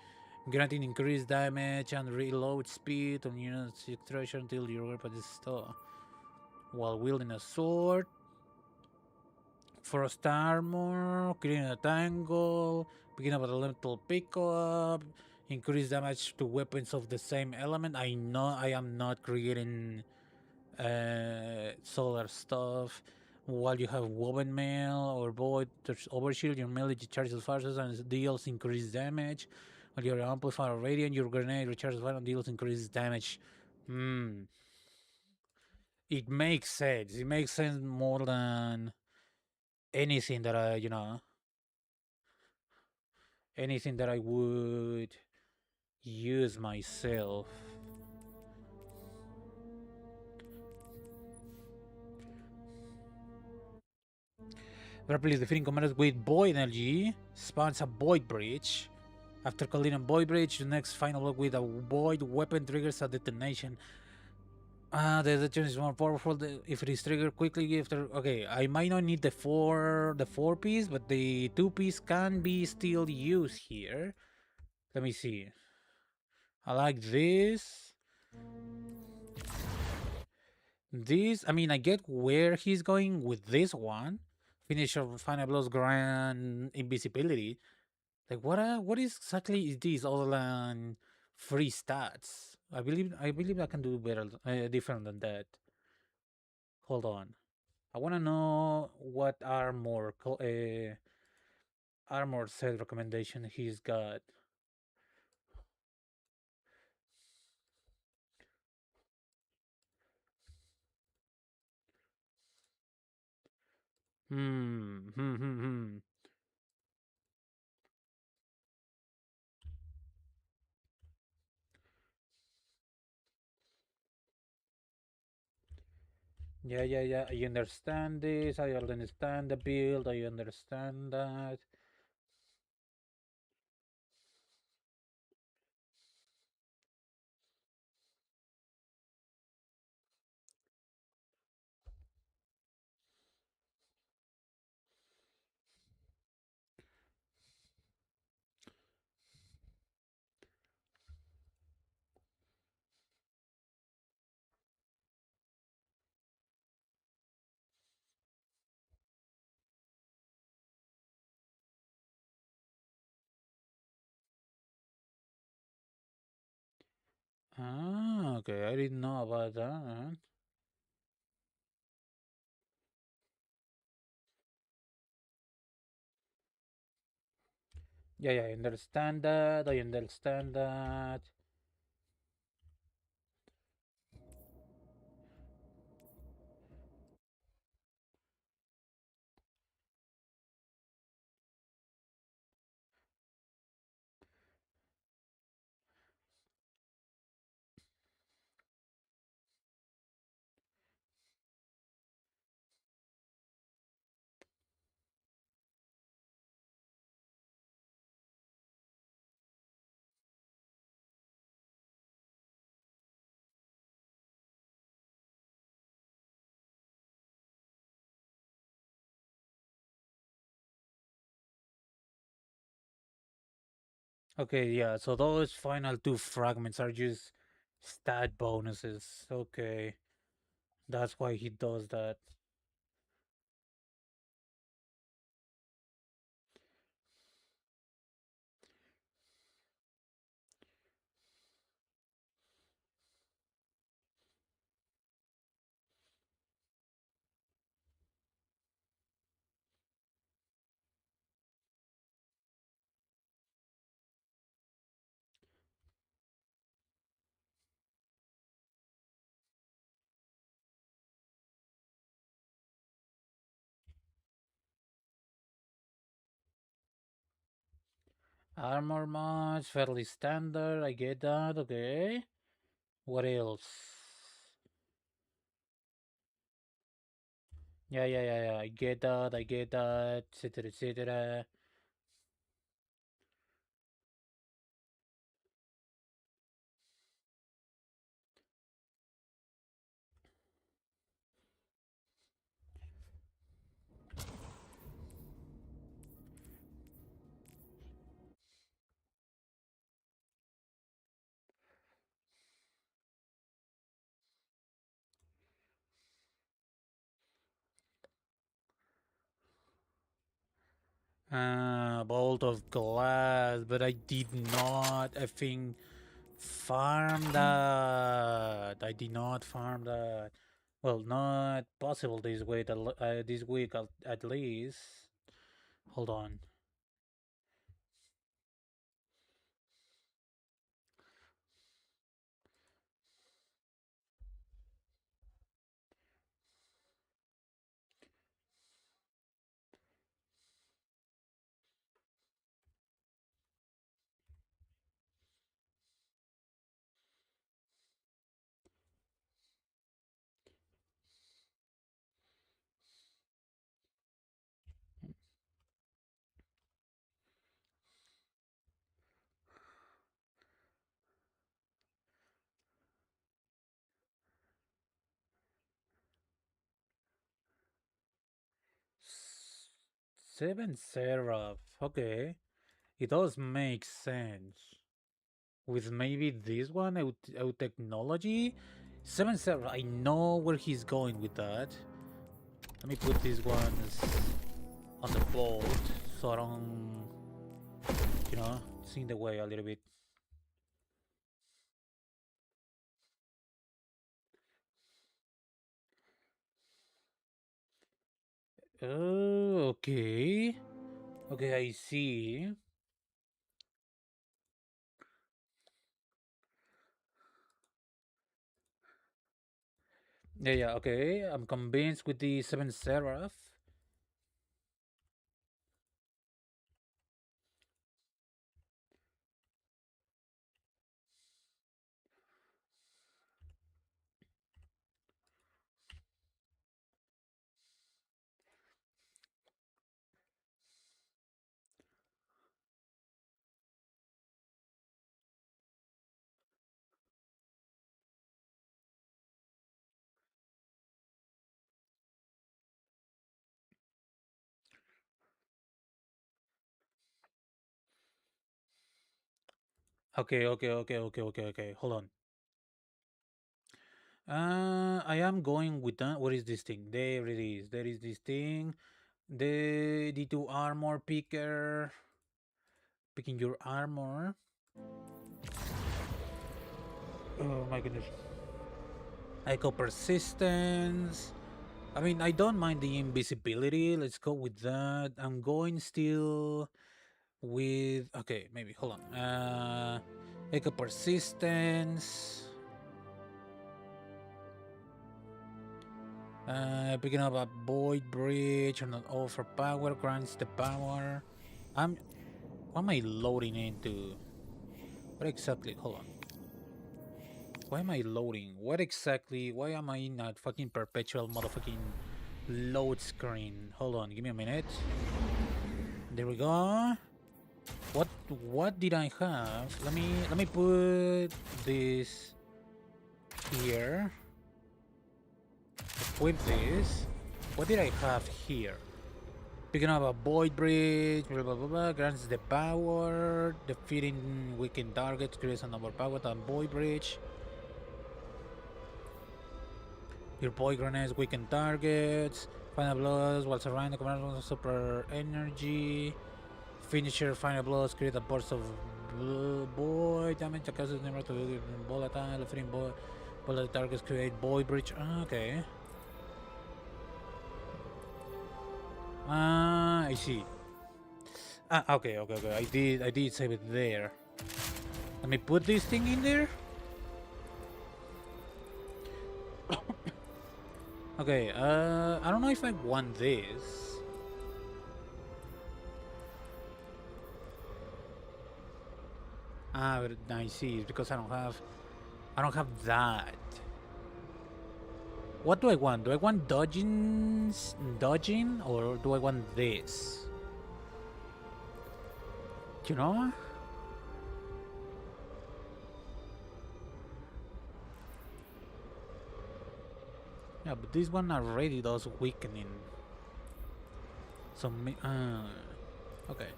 Granting increased damage and reload speed on units extraction until your weapon is stopped. While wielding a sword. Frost armor, creating a tangle, picking up an elemental pickup, increased damage to weapons of the same element. I know I am not creating solar stuff. While you have woven mail or void overshield, your melee charges faster and deals increased damage. While your amplifier radiant, your grenade recharges fire and deals increased damage. It makes sense. It makes sense more than anything that I, anything that I would use myself. Rapidly defeating commanders with void energy spawns a void breach. After completing a void breach, the next final block with a void weapon triggers a detonation. The detonation is more powerful if it is triggered quickly after. Okay, I might not need the four piece, but the 2 piece can be still used here. Let me see. I like this. I mean, I get where he's going with this one. Finish of final blows grand invisibility. Like what exactly is this other than free stats? I believe I can do better, different than that. Hold on, I want to know what armor set recommendation he's got. Hmm. Yeah. I understand this. I understand the build. I understand that. Ah, okay. I didn't know about that. Yeah, I understand that. I understand that. Okay, yeah. So those final two fragments are just stat bonuses. Okay, that's why he does that. Armor match, fairly standard. I get that. Okay. What else? Yeah. I get that. I get that. Etc. Etc. 'Bolt of Glass, but I did not, I think, farm that. I did not farm that. Well, not possible this week, this week at least. Hold on. Seven Seraph. Okay. It does make sense. With maybe this one out technology. Seven Seraph. I know where he's going with that. Let me put these ones on the boat so I don't, it's in the way a little bit. Oh, okay. Okay, I see. Yeah, okay. I'm convinced with the Seven Seraph. Okay. Hold on. I am going with that. What is this thing? There it is. There is this thing. The D2 armor picker. Picking your armor. Oh my goodness. Echo persistence. I mean, I don't mind the invisibility. Let's go with that. I'm going still with... Okay, maybe. Hold on. Echo persistence. Picking up a void bridge or not overpower grants the power. What am I loading into? What exactly? Hold on. Why am I loading? What exactly? Why am I in a fucking perpetual motherfucking load screen? Hold on, give me a minute. There we go. What did I have? Let me put this here. Equip this. What did I have here? Picking up a void bridge, blah blah blah, blah grants the power, defeating weakened targets, creates an overpowered void bridge. Your void grenades weaken targets. Final blows while surrounding the commander with super energy. Finisher final blows create a burst of void damage that causes never to be volatile. Defeating volatile targets create void bridge. Okay. I see. Okay. I did save it there. Let me put this thing in there. Okay, I don't know if I want this. But I see, it's because I don't have that. What do I want? Do I want dodging, or do I want this? You know? Yeah, but this one already does weakening. So, okay.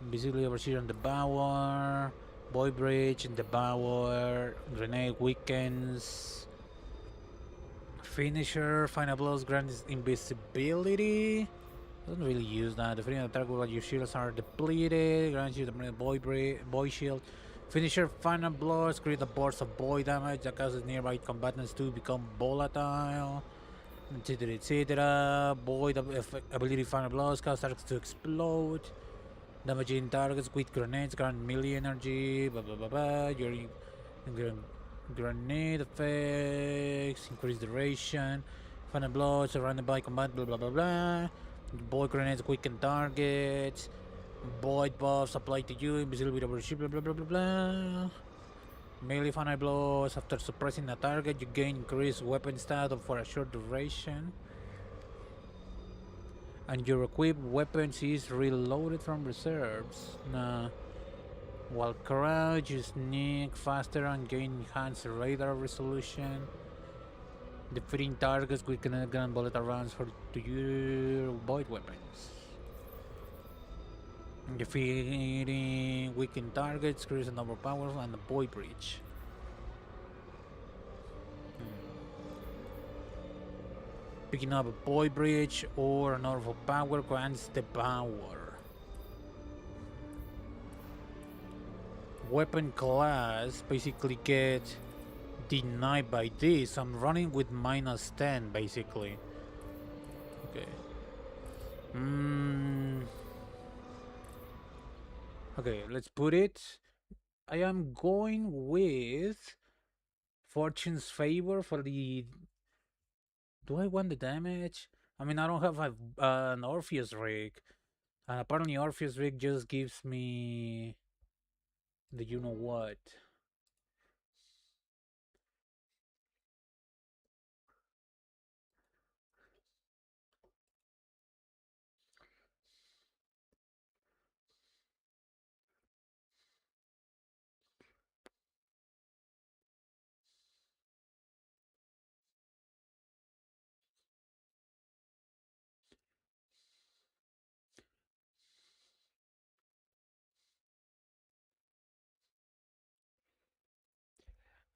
Visibly overshield on the Bower. Void Bridge in the Bower. Grenade weakens. Finisher. Final blows grants invisibility. Doesn't really use that. The freedom attack while your shields are depleted. Grants you the void shield. Finisher final blows create a burst of void damage that causes nearby combatants to become volatile, etc. etc. Void ability final blows cause targets to explode. Damaging targets with grenades grant melee energy. Blah blah blah blah. Your grenade effects increase duration. Final blows surrounded by combat. Blah blah blah blah. Void grenades quicken targets. Void buffs applied to you, invisibility overshield, blah blah blah blah blah. Melee final blows after suppressing a target, you gain increased weapon stat for a short duration. And your equipped weapons is reloaded from reserves. While crouch, you sneak faster and gain enhanced radar resolution. Defeating targets with gun bullet rounds to your void weapons. Defeating weakened targets creates an overpower and a void breach. Picking up a void breach or an overpower grants the power. Weapon class basically get denied by this. I'm running with -10 basically. Okay. Okay, let's put it. I am going with Fortune's Favor for the... Do I want the damage? I mean, I don't have an Orpheus rig. And apparently Orpheus rig just gives me the you-know-what.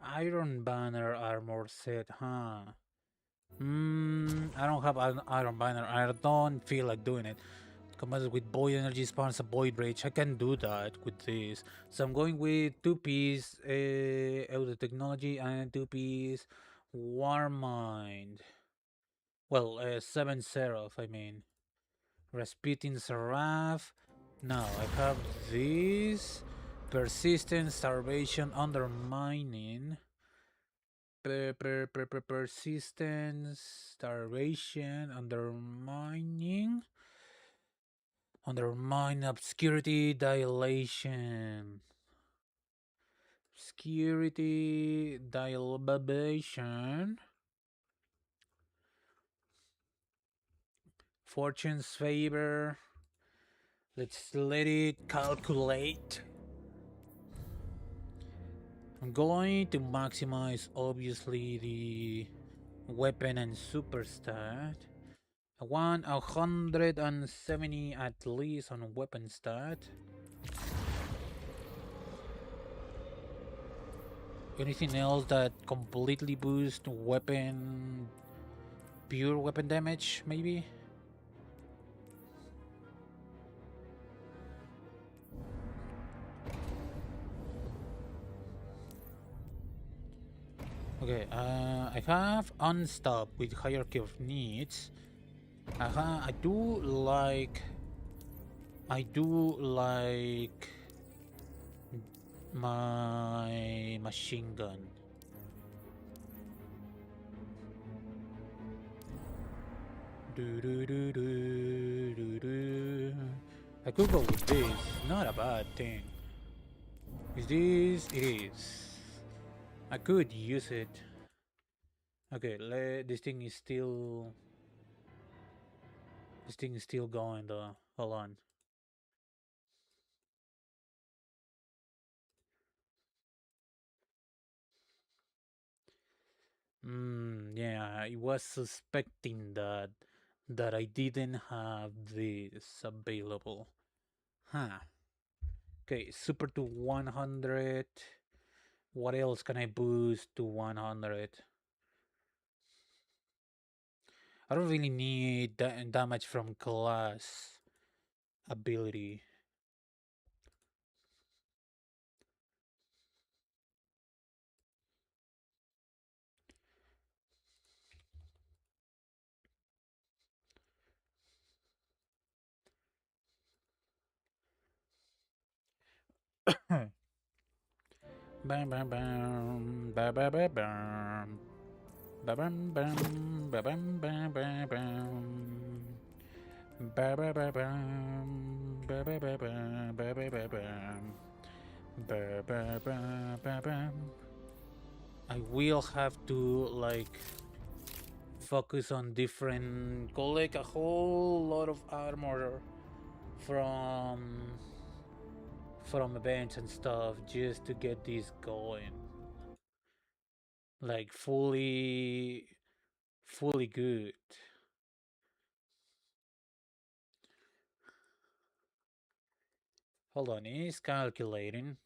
Iron Banner armor set, huh? I don't have an Iron Banner. I don't feel like doing it. Combats with void energy spawns a void rage. I can do that with this. So I'm going with 2-piece auto technology and 2-piece Warmind. Well, 7 Seraph, I mean. Rasputin Seraph. Now I have this. Persistent, Starvation, Undermining. Persistence, Starvation, Undermining. Undermine, Obscurity, Dilation. Obscurity, Dilation. Fortune's Favor. Let's let it calculate. I'm going to maximize, obviously, the weapon and super stat. I want 170 at least on weapon stat. Anything else that completely boosts weapon, pure weapon damage, maybe? Okay, I have Unstop with Hierarchy of Needs. I do like my machine gun. I could go with this. Not a bad thing. Is this? It is. I could use it. Okay, this thing is still. This thing is still going though. Hold on. Yeah, I was suspecting that I didn't have this available. Huh. Okay, super to 100. What else can I boost to 100? I don't really need damage from class ability. Bam bam bam bam bam bam bam bam bam bam bam bam bam bam bam bam bam. I will have to like focus on different, collect a whole lot of armor from events and stuff just to get this going, like fully good. Hold on, it's calculating.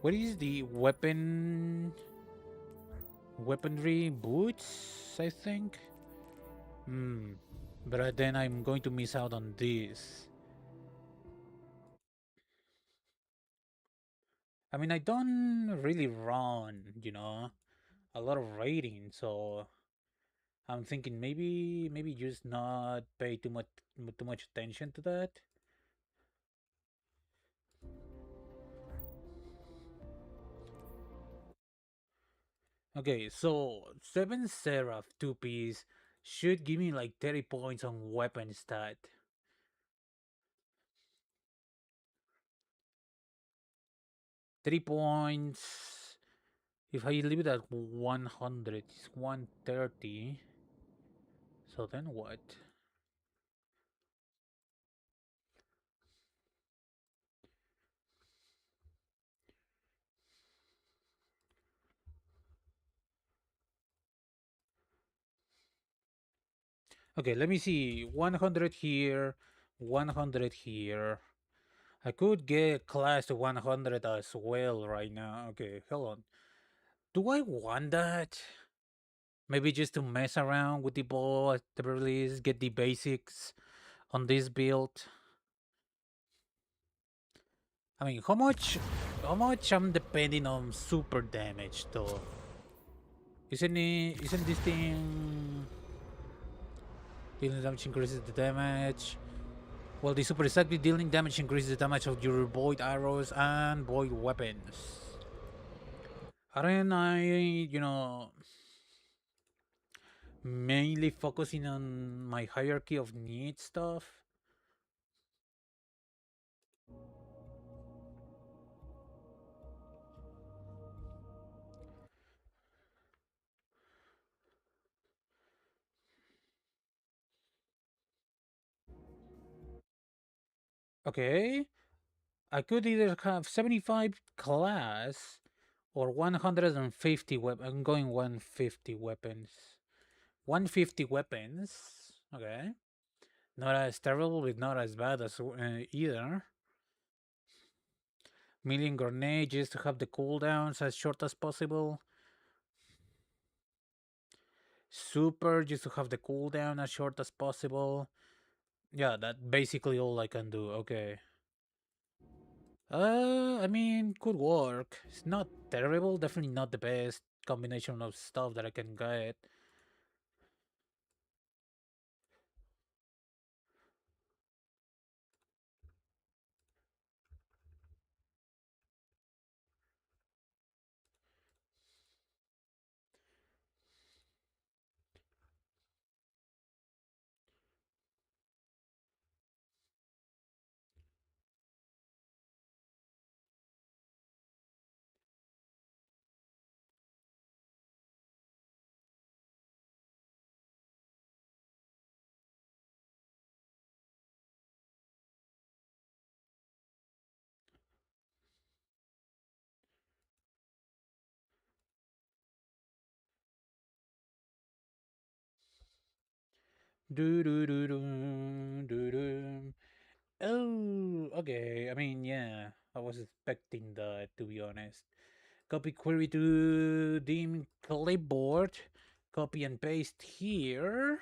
What is the weaponry boots, I think? But then I'm going to miss out on this. I mean, I don't really run, a lot of raiding, so I'm thinking maybe just not pay too much attention to that. Okay, so 7 Seraph 2-piece should give me like 30 points on weapon stat. £3. If I leave it at 100, it's 130. So then what? Okay, let me see. 100 here, 100 here. I could get class to 100 as well right now. Okay, hold on. Do I want that? Maybe just to mess around with the ball at the very least, get the basics on this build. I mean, how much I'm depending on super damage though? Isn't this thing dealing damage increases the damage? Well, the super exactly dealing damage increases the damage of your void arrows and void weapons. Aren't I, mainly focusing on my hierarchy of needs stuff? Okay. I could either have 75 class or 150 weapons. I'm going 150 weapons. 150 weapons. Okay. Not as terrible, but not as bad as either. Million grenade just to have the cooldowns as short as possible. Super just to have the cooldown as short as possible. Yeah, that's basically all I can do. Okay. I mean, could work. It's not terrible, definitely not the best combination of stuff that I can get. Do do do do do do. Oh, okay. I mean, yeah, I was expecting that, to be honest. Copy query to dim clipboard. Copy and paste here.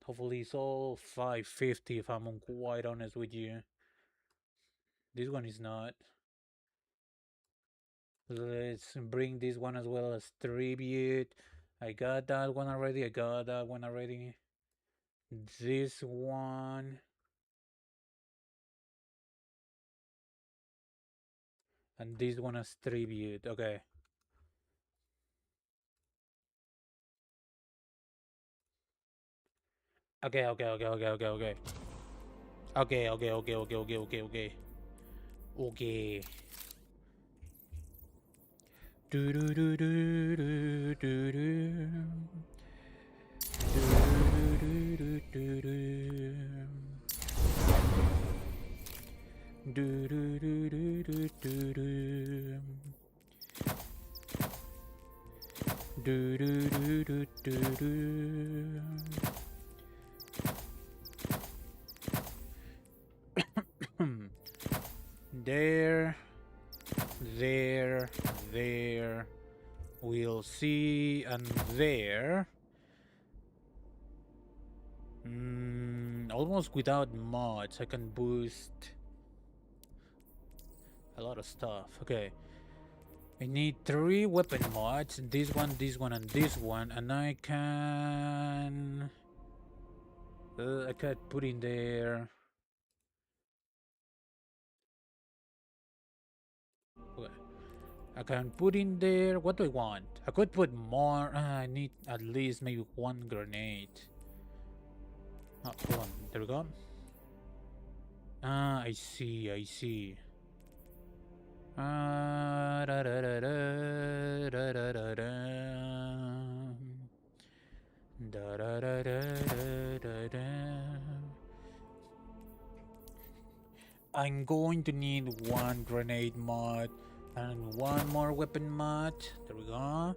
Hopefully it's all 550 if I'm quite honest with you. This one is not. Let's bring this one as well as tribute. I got that one already. This one. And this one as tribute. Okay. Okay. Okay. Do do do do do do do. Do do do do. Do do do do do do do. Do do do do do do. There. We'll see, and there. Almost without mods, I can boost a lot of stuff. Okay. I need 3 weapon mods. This one, and this one. And I can... I can put in there... Okay. I can put in there... What do I want? I could put more... I need at least maybe 1 grenade. Oh, hold on. There we go. I see. Da, da, da, da, da, da, da, da. Da, da, da, da, da, da. I'm going to need 1 grenade mod and 1 more weapon mod. There we go.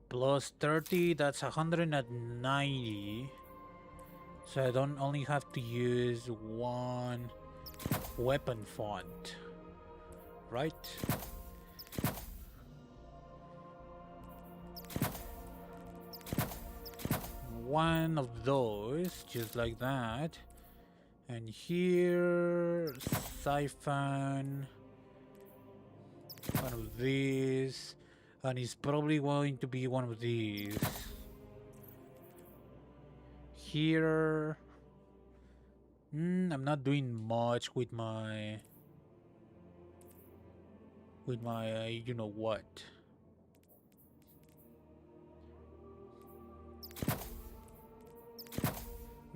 Plus 30, that's 190. So I don't only have to use one weapon font, right? One of those, just like that. And here, siphon. One of these. And it's probably going to be one of these. Here. I'm not doing much with my you know what.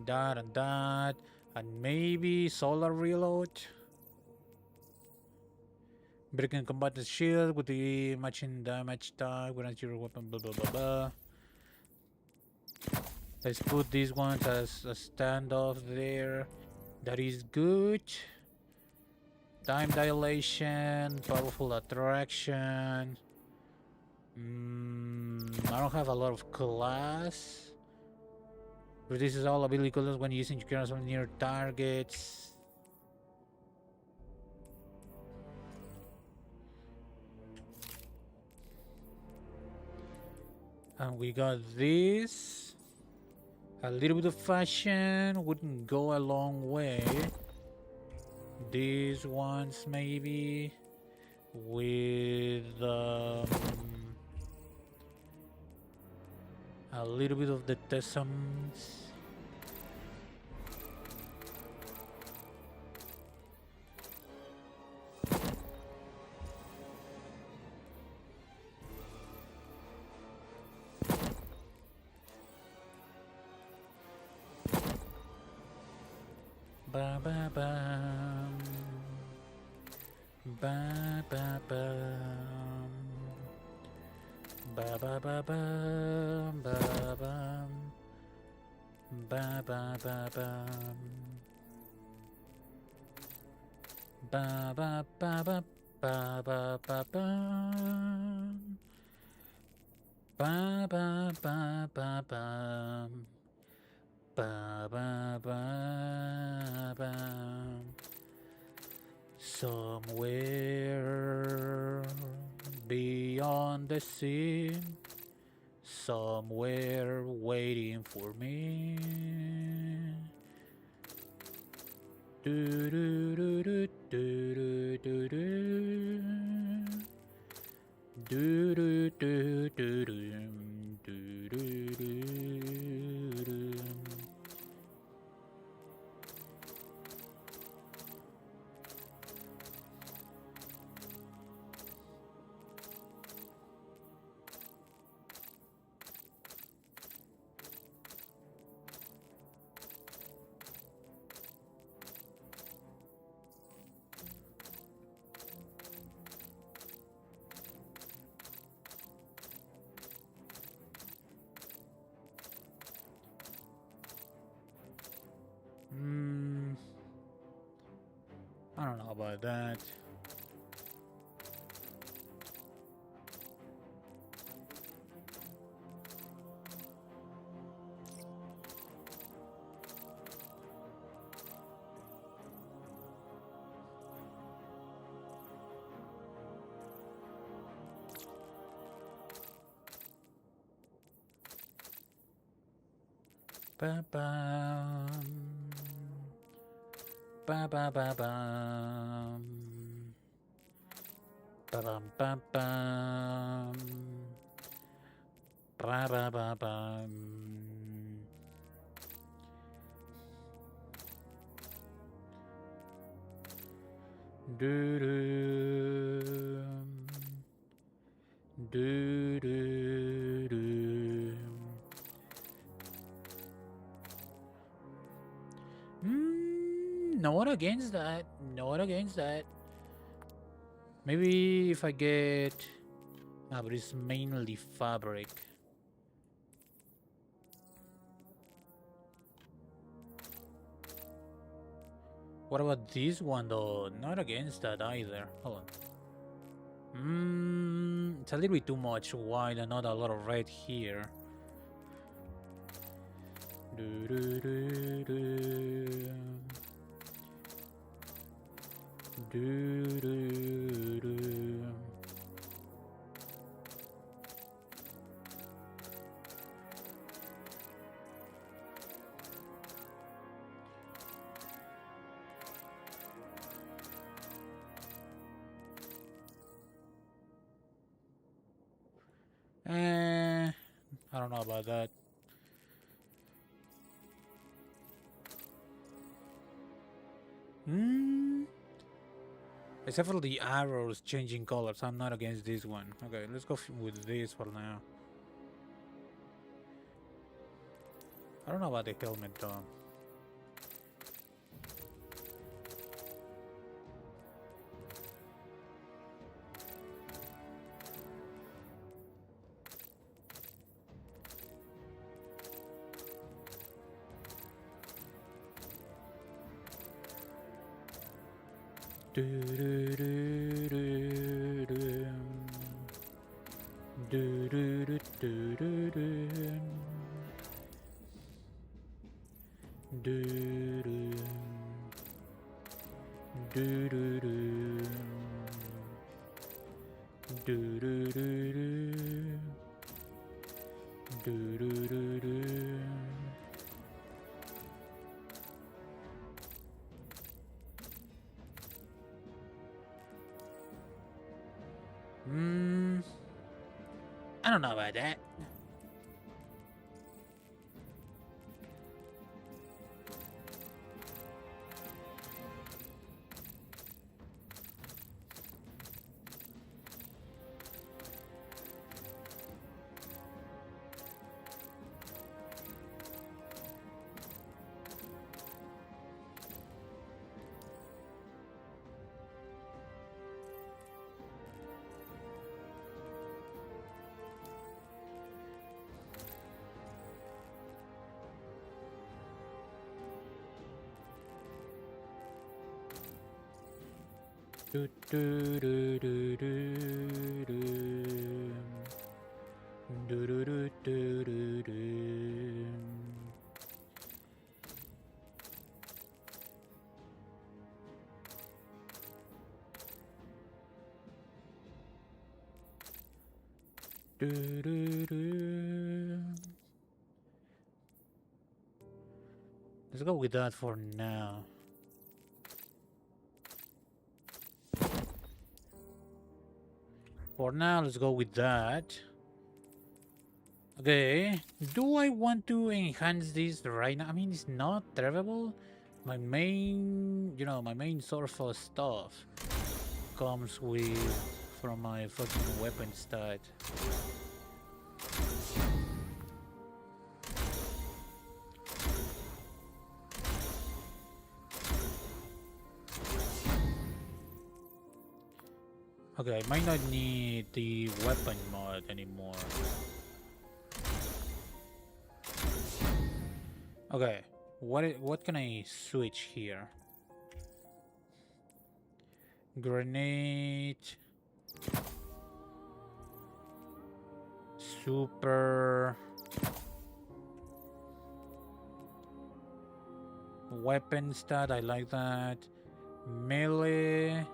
That and that, and maybe solar reload. Breaking combatant shield with the matching damage tag when your weapon, blah blah blah blah. Let's put these ones as a standoff there. That is good. Time dilation, powerful attraction. I don't have a lot of class. Reduces all ability coolers when using your currency near targets. And we got this. A little bit of fashion wouldn't go a long way. These ones maybe with a little bit of the Tessums. Ba ba bam. Ba ba bam. Ba ba ba bam. Ba bam. Ba ba ba bam. Ba ba ba ba ba ba ba bam. Ba ba ba ba bam. Ba ba ba ba. Somewhere beyond the sea, somewhere waiting for me. Do do do do do do do do do do do do do do. I don't know about that. Ba bam. Ba ba ba bam. Ba bam bam bam. Ba ba ba bam. Do do do do do. Not against that. Not against that. Maybe if I get... but it's mainly fabric. What about this one though? Not against that either. Hold on. It's a little bit too much white and not a lot of red here. Do do do do. Do do do. I don't know about that. Except for the arrows changing colors, I'm not against this one. Okay, let's go with this for now. I don't know about the helmet though. Do do do do do. Do do do do do do. Do do. Do do do. Do do do do. Do do do do. I don't know about that. Do do do do do do. Do do do do do do. Do do do. Let's go with that for now. For now, let's go with that. Okay, do I want to enhance this right now? I mean, it's not terrible. My main, my main source of stuff comes from my fucking weapon stat. Okay, I might not need the weapon mod anymore. Okay, what can I switch here? Grenade, super, weapon stat, I like that. Melee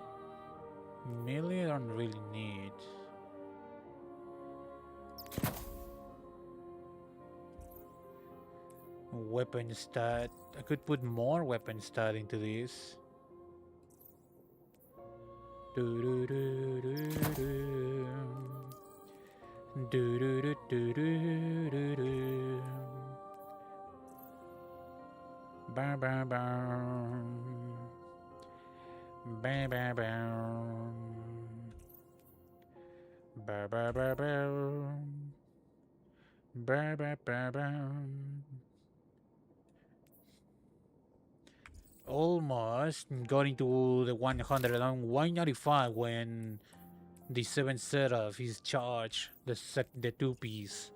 I don't really need. Weapon stat, I could put more weapon stat into this. Do do do do do. Do do do do do do do. Bam bam bam. Bam bam bam. Bam bam bam bam. Bam bam bam bam. Almost got into the 100 and 195 when the 7th setup is charged, the 2-piece.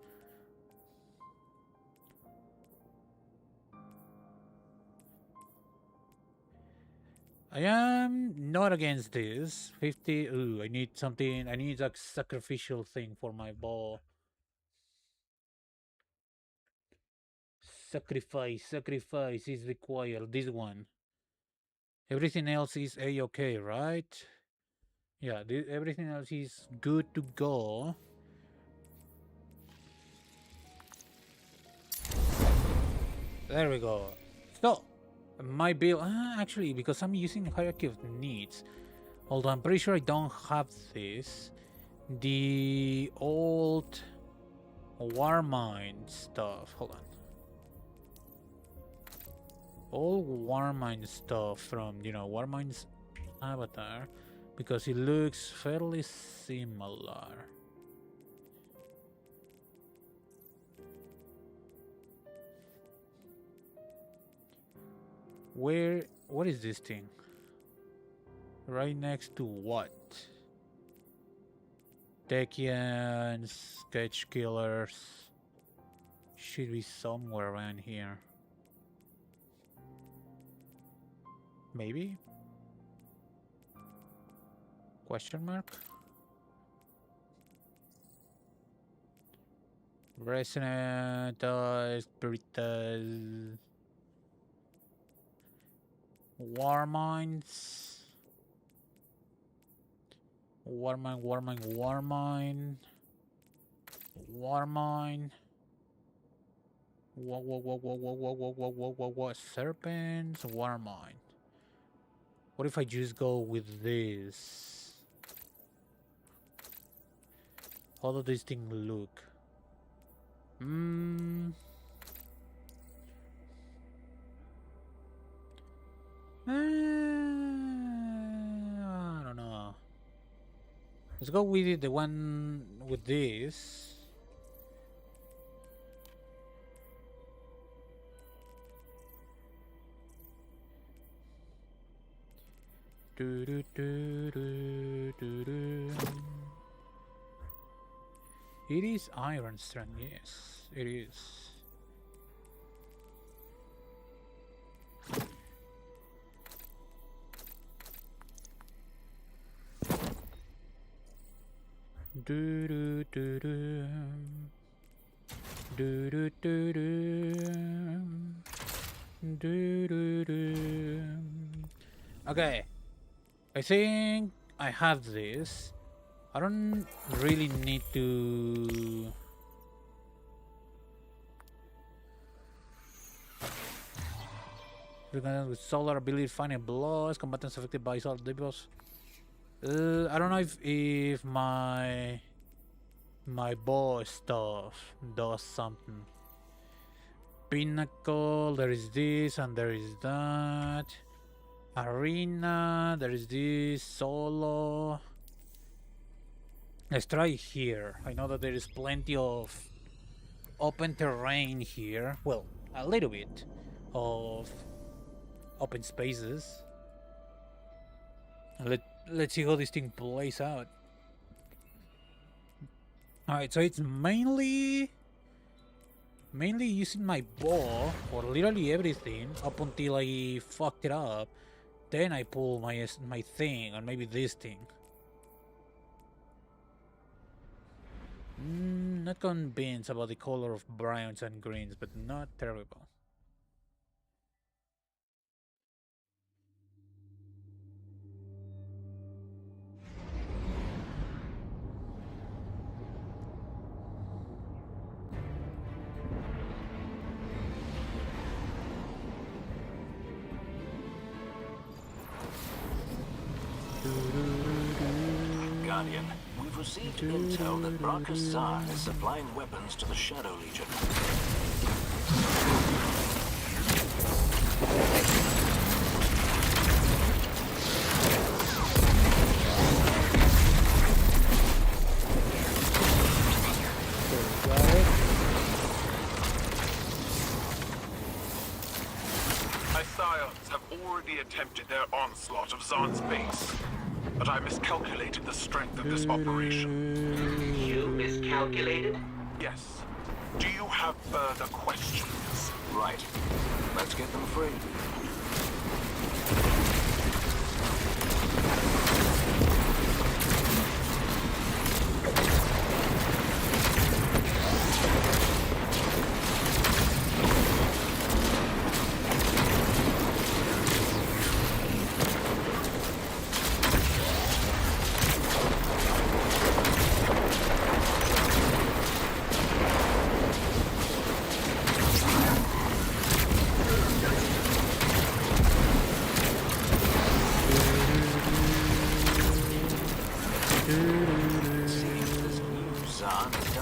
I am not against this. 50. Ooh, I need something. I need a sacrificial thing for my ball. Sacrifice is required. This one. Everything else is a-okay, right? Yeah, everything else is good to go. There we go. So, my build... actually, because I'm using hierarchy of needs. Although I'm pretty sure I don't have this. The old Warmind stuff. Hold on. Old Warmind stuff from, Warmind's avatar. Because it looks fairly similar. What is this thing? Right next to what? Techians, sketch killers. Should be somewhere around here. Maybe? Question mark? Resonant, Spiritus. Warminds. Warmind. What? Serpents, Warmind. What if I just go with this? How does this thing look? I don't know. Let's go with the one with this. It is Iron Strand, yes, it is. Okay, I think I have this. I don't really need to... With solar ability, finding blows, combatants affected by solar debuffs. I don't know if my bow stuff does something. Pinnacle, there is this and there is that. Arena, there is this. Solo. Let's try here. I know that there is plenty of open terrain here. Well, a little bit of open spaces. Let's see how this thing plays out. Alright, so it's mainly using my bow for literally everything up until I fucked it up. Then I pull my thing, or maybe this thing. Not convinced about the color of browns and greens, but not terrible. Guardian, we've received intel that Bracus Zar is supplying weapons to the Shadow Legion. My scions have already attempted their onslaught of Zahn's base, but I miscalculated the strength of this operation. You miscalculated? Yes. Do you have further questions? Right. Let's get them free.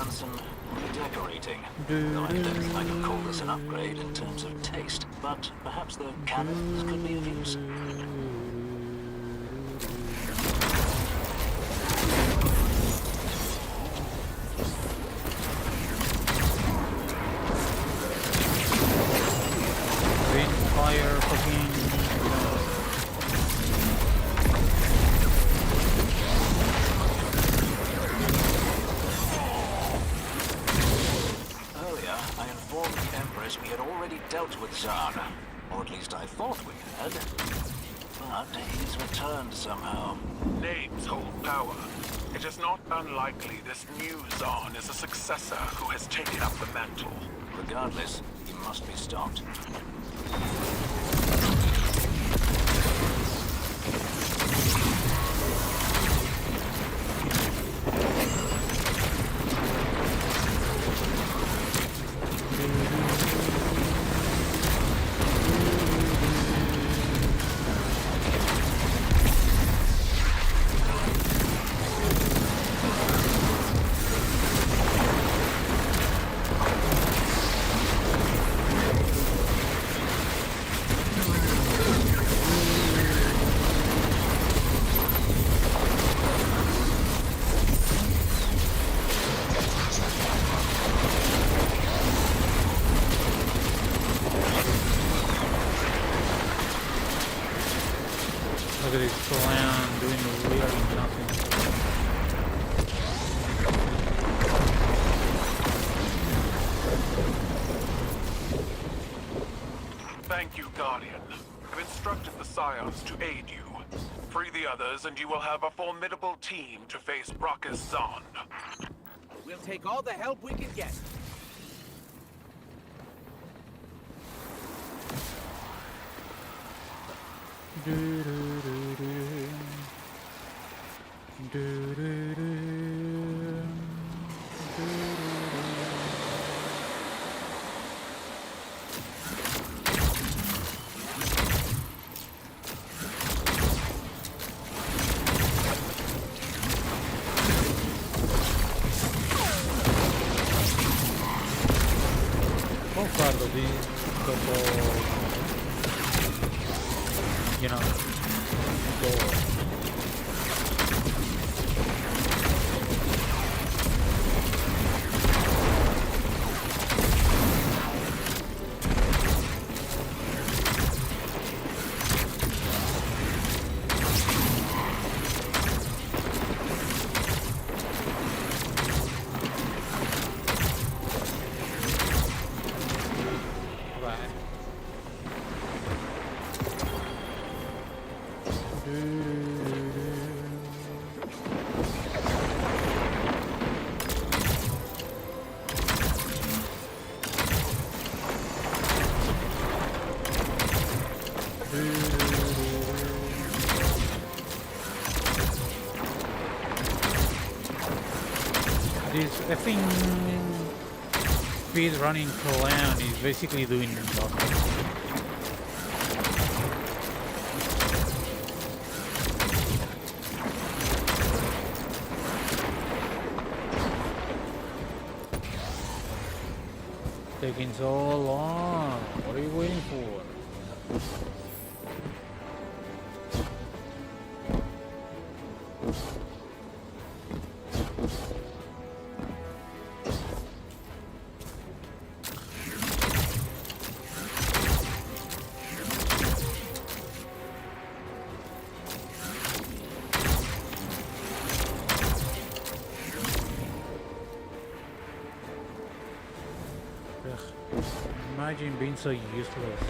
done some redecorating. Though I don't think I could call this an upgrade in terms of taste, but perhaps the cannons could be of use. Wind, fire, fucking. Earlier, I informed the Empress we had already dealt with Zahn. Or at least I thought we had. But he's returned somehow. Names hold power. It is not unlikely this new Zahn is a successor who has taken up the mantle. Regardless, he must be stopped. Look at this clown doing weird nothing. Thank you, Guardian. I've instructed the Scions to aid you. Free the others, and you will have a formidable team to face Bracchus Zahn. We'll take all the help we can get. Concordo di dopo you know dopo this effing speed running clown is basically doing nothing. Taking so long. What are you waiting for? Imagine being so useless.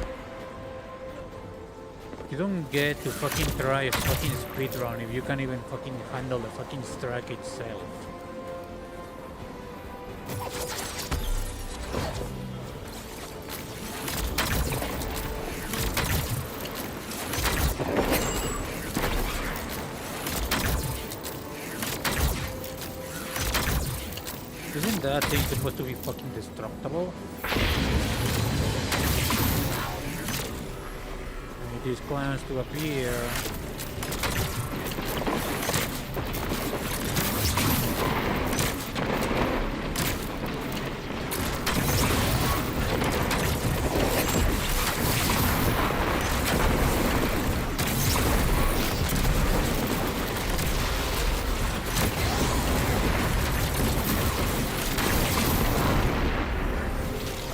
You don't get to fucking try a fucking speedrun if you can't even fucking handle the fucking strike itself. Isn't that thing supposed to be fucking destructible? I need these clowns to appear.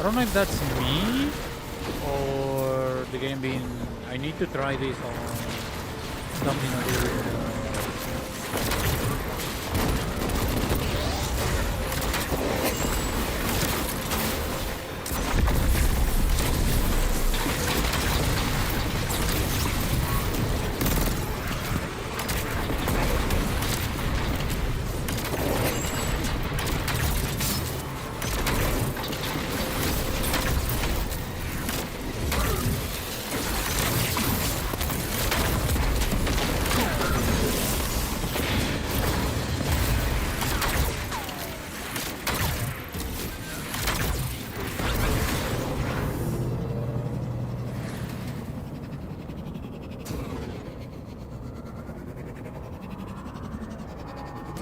don't know if that's me or the game being. I need to try this on something a little bit.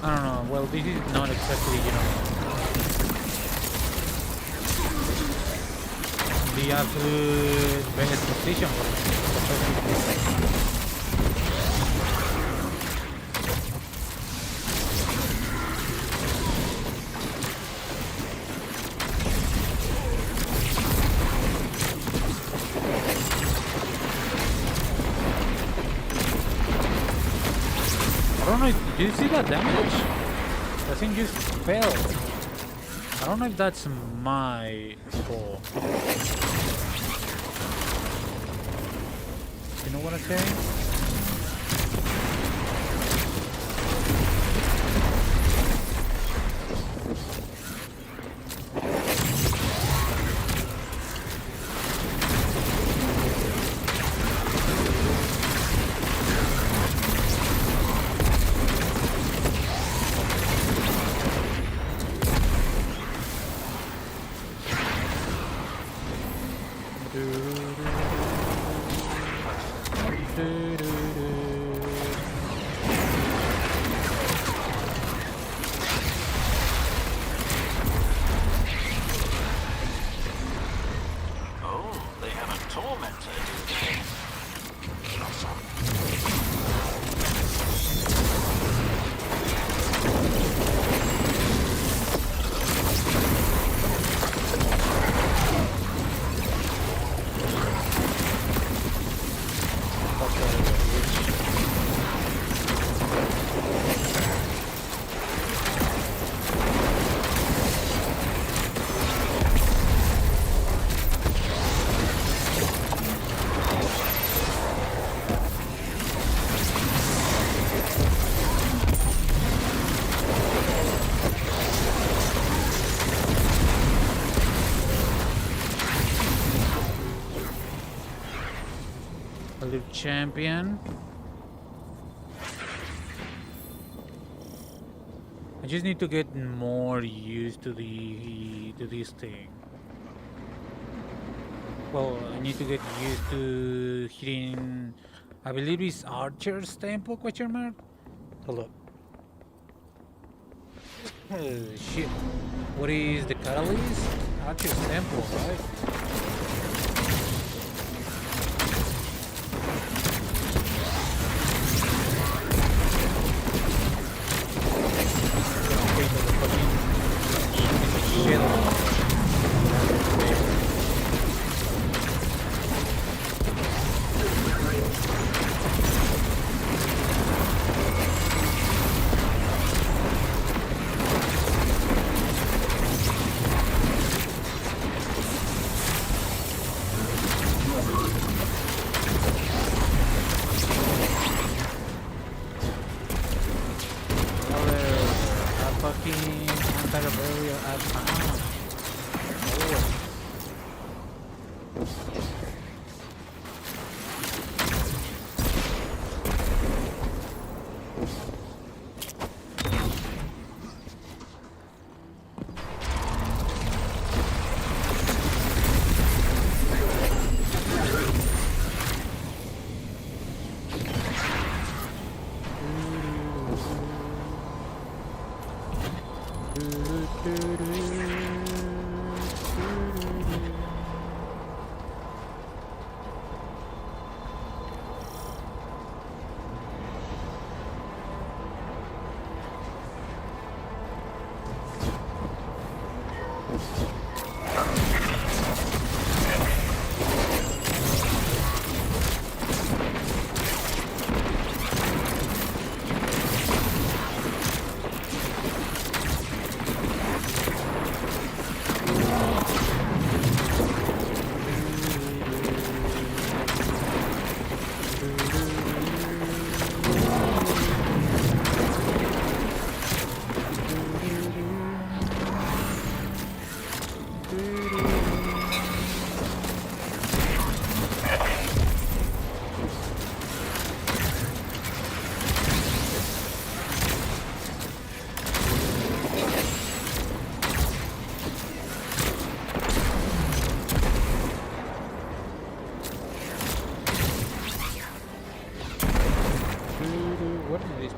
I don't know. Well, this is not exactly, the absolute best position for it. I don't know. Did you see that damage? That thing just fell. I don't know if that's my fault. You know what I'm saying? Oh, they have a tormentor, do they? A little champion. I just need to get more used to this thing. Well, I need to get used to hitting. I believe it's Archer's Temple? Question mark. Hold up. Oh shit! What is the catalyst? Archer's Temple, right?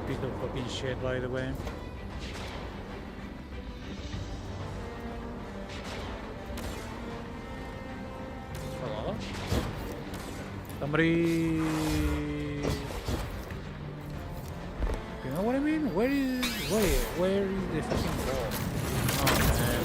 piece of fucking shit, by the way. Hello? Somebody... You know what I mean? Where is the fucking ball? Oh man.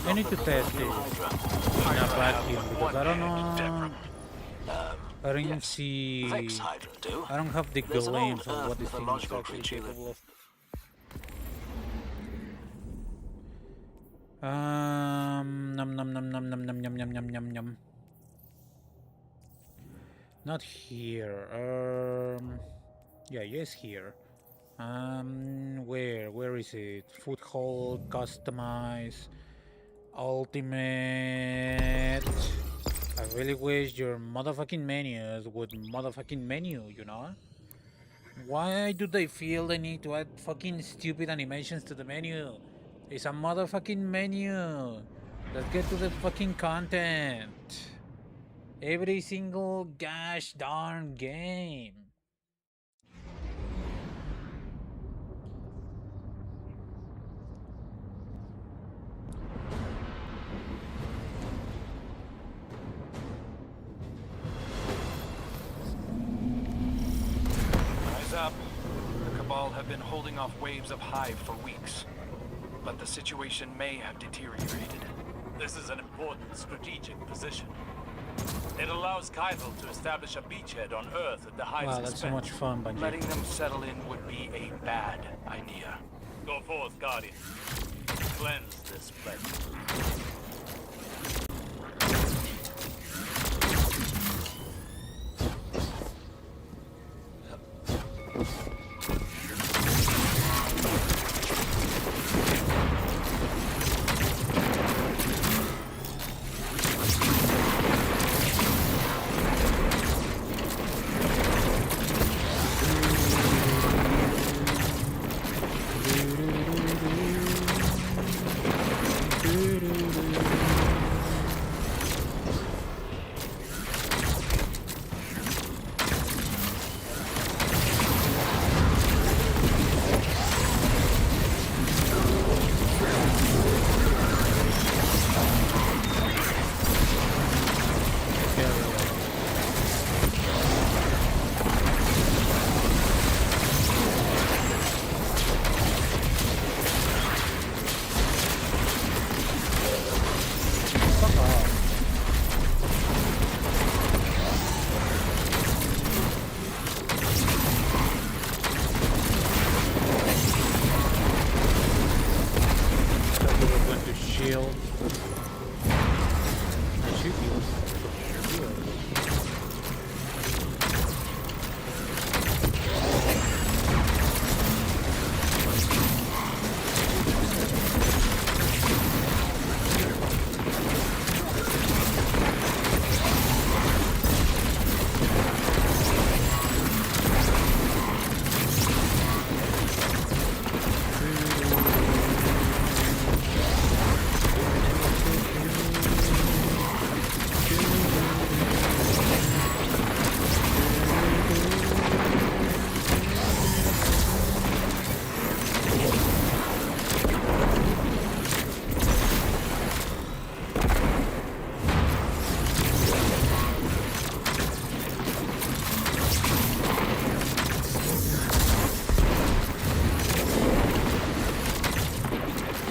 I need to test it in a vacuum because I don't know. I don't see. I don't have the glimpse of what this thing is actually capable of. Num num num num num num num num num num num. Not here. Yeah, yes, here. Where is it? Foothold, customize, ultimate. I really wish your motherfucking menus would motherfucking menu, you know? Why do they feel the need to add fucking stupid animations to the menu? It's a motherfucking menu. Let's get to the fucking content. Every single gosh darn game. Rise up. The Cabal have been holding off waves of Hive for weeks, but the situation may have deteriorated. This is an important strategic position. It allows Keitel to establish a beachhead on Earth at the Hive's Wow, that's so much fun, Bungie. Letting them settle in would be a bad idea. Go forth, Guardian. Cleanse this place.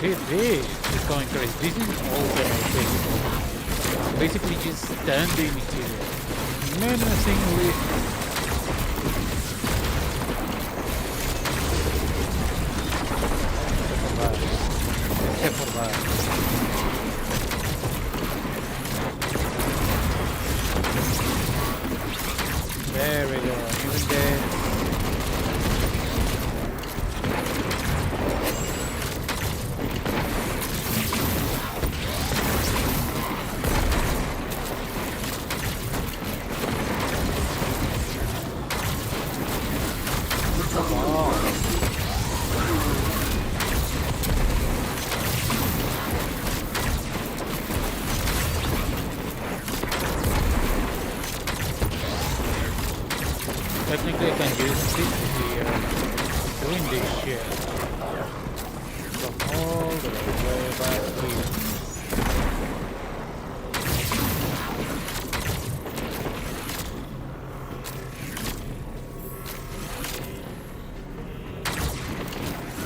See, this is going crazy. This is all basically just standing here, menacingly. Except for that. There we go. Even dead. Technically, I can use this here, doing this shit from all the way back here.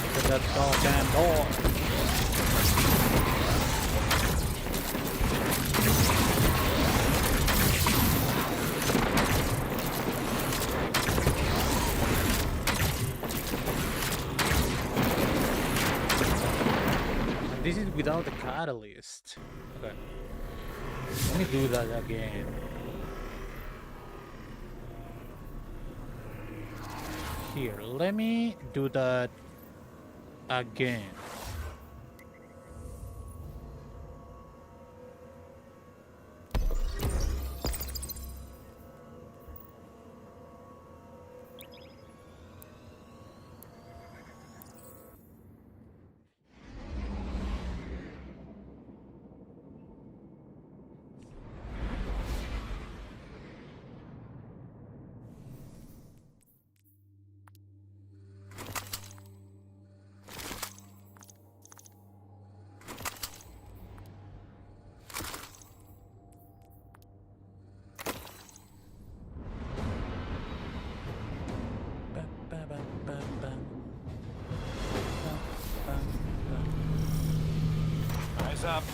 Look at that goddamn door. This is without the catalyst. Okay. Let me do that again. Here, let me do that again. Eyes up.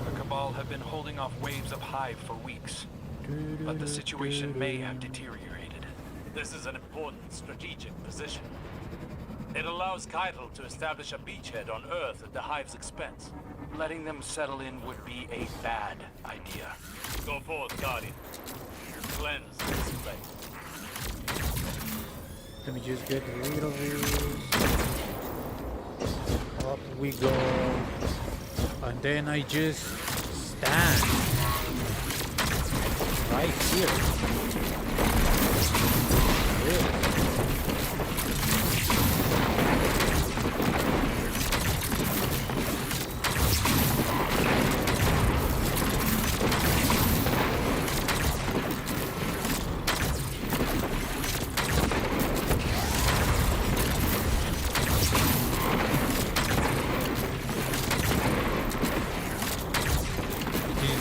The Cabal have been holding off waves of Hive for weeks, but the situation may have deteriorated. This is an important strategic position. It allows Keitel to establish a beachhead on Earth at the Hive's expense. Letting them settle in would be a bad idea. Go forth, Guardian. Cleanse this place. Let me just get rid of this. Up we go. And then I just stand right here. Yeah.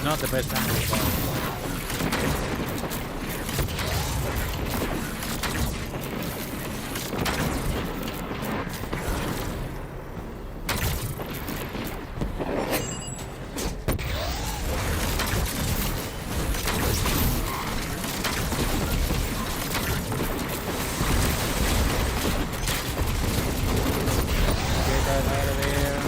Not the best angle. Get that out of there.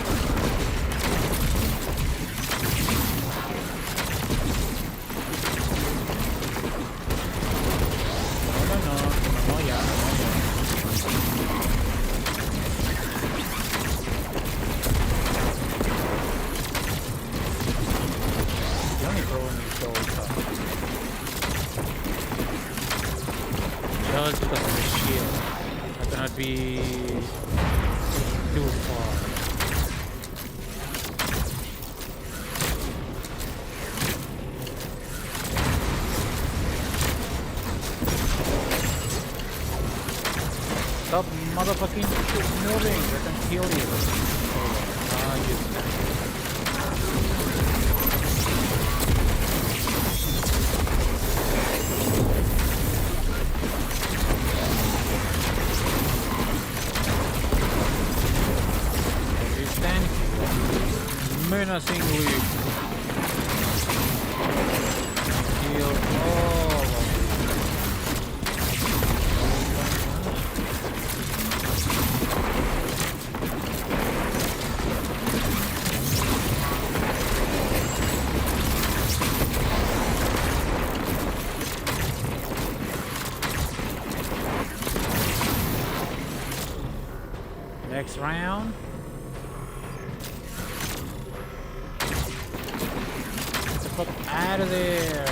Just because of the shield, I cannot be too far. Stop motherfucking moving, I can kill you. You stand menacingly kill all of it. Next round. Get the fuck out of there.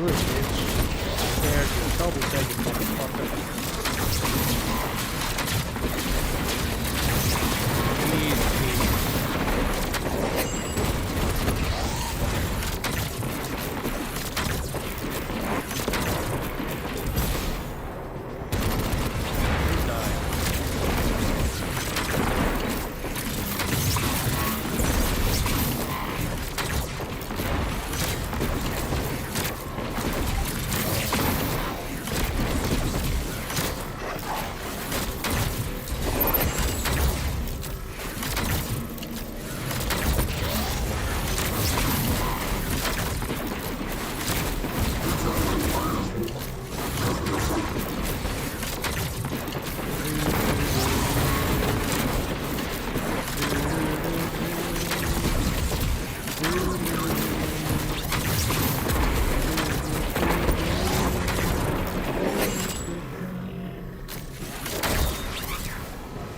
Good bitch. There's your double tag, you motherfucker.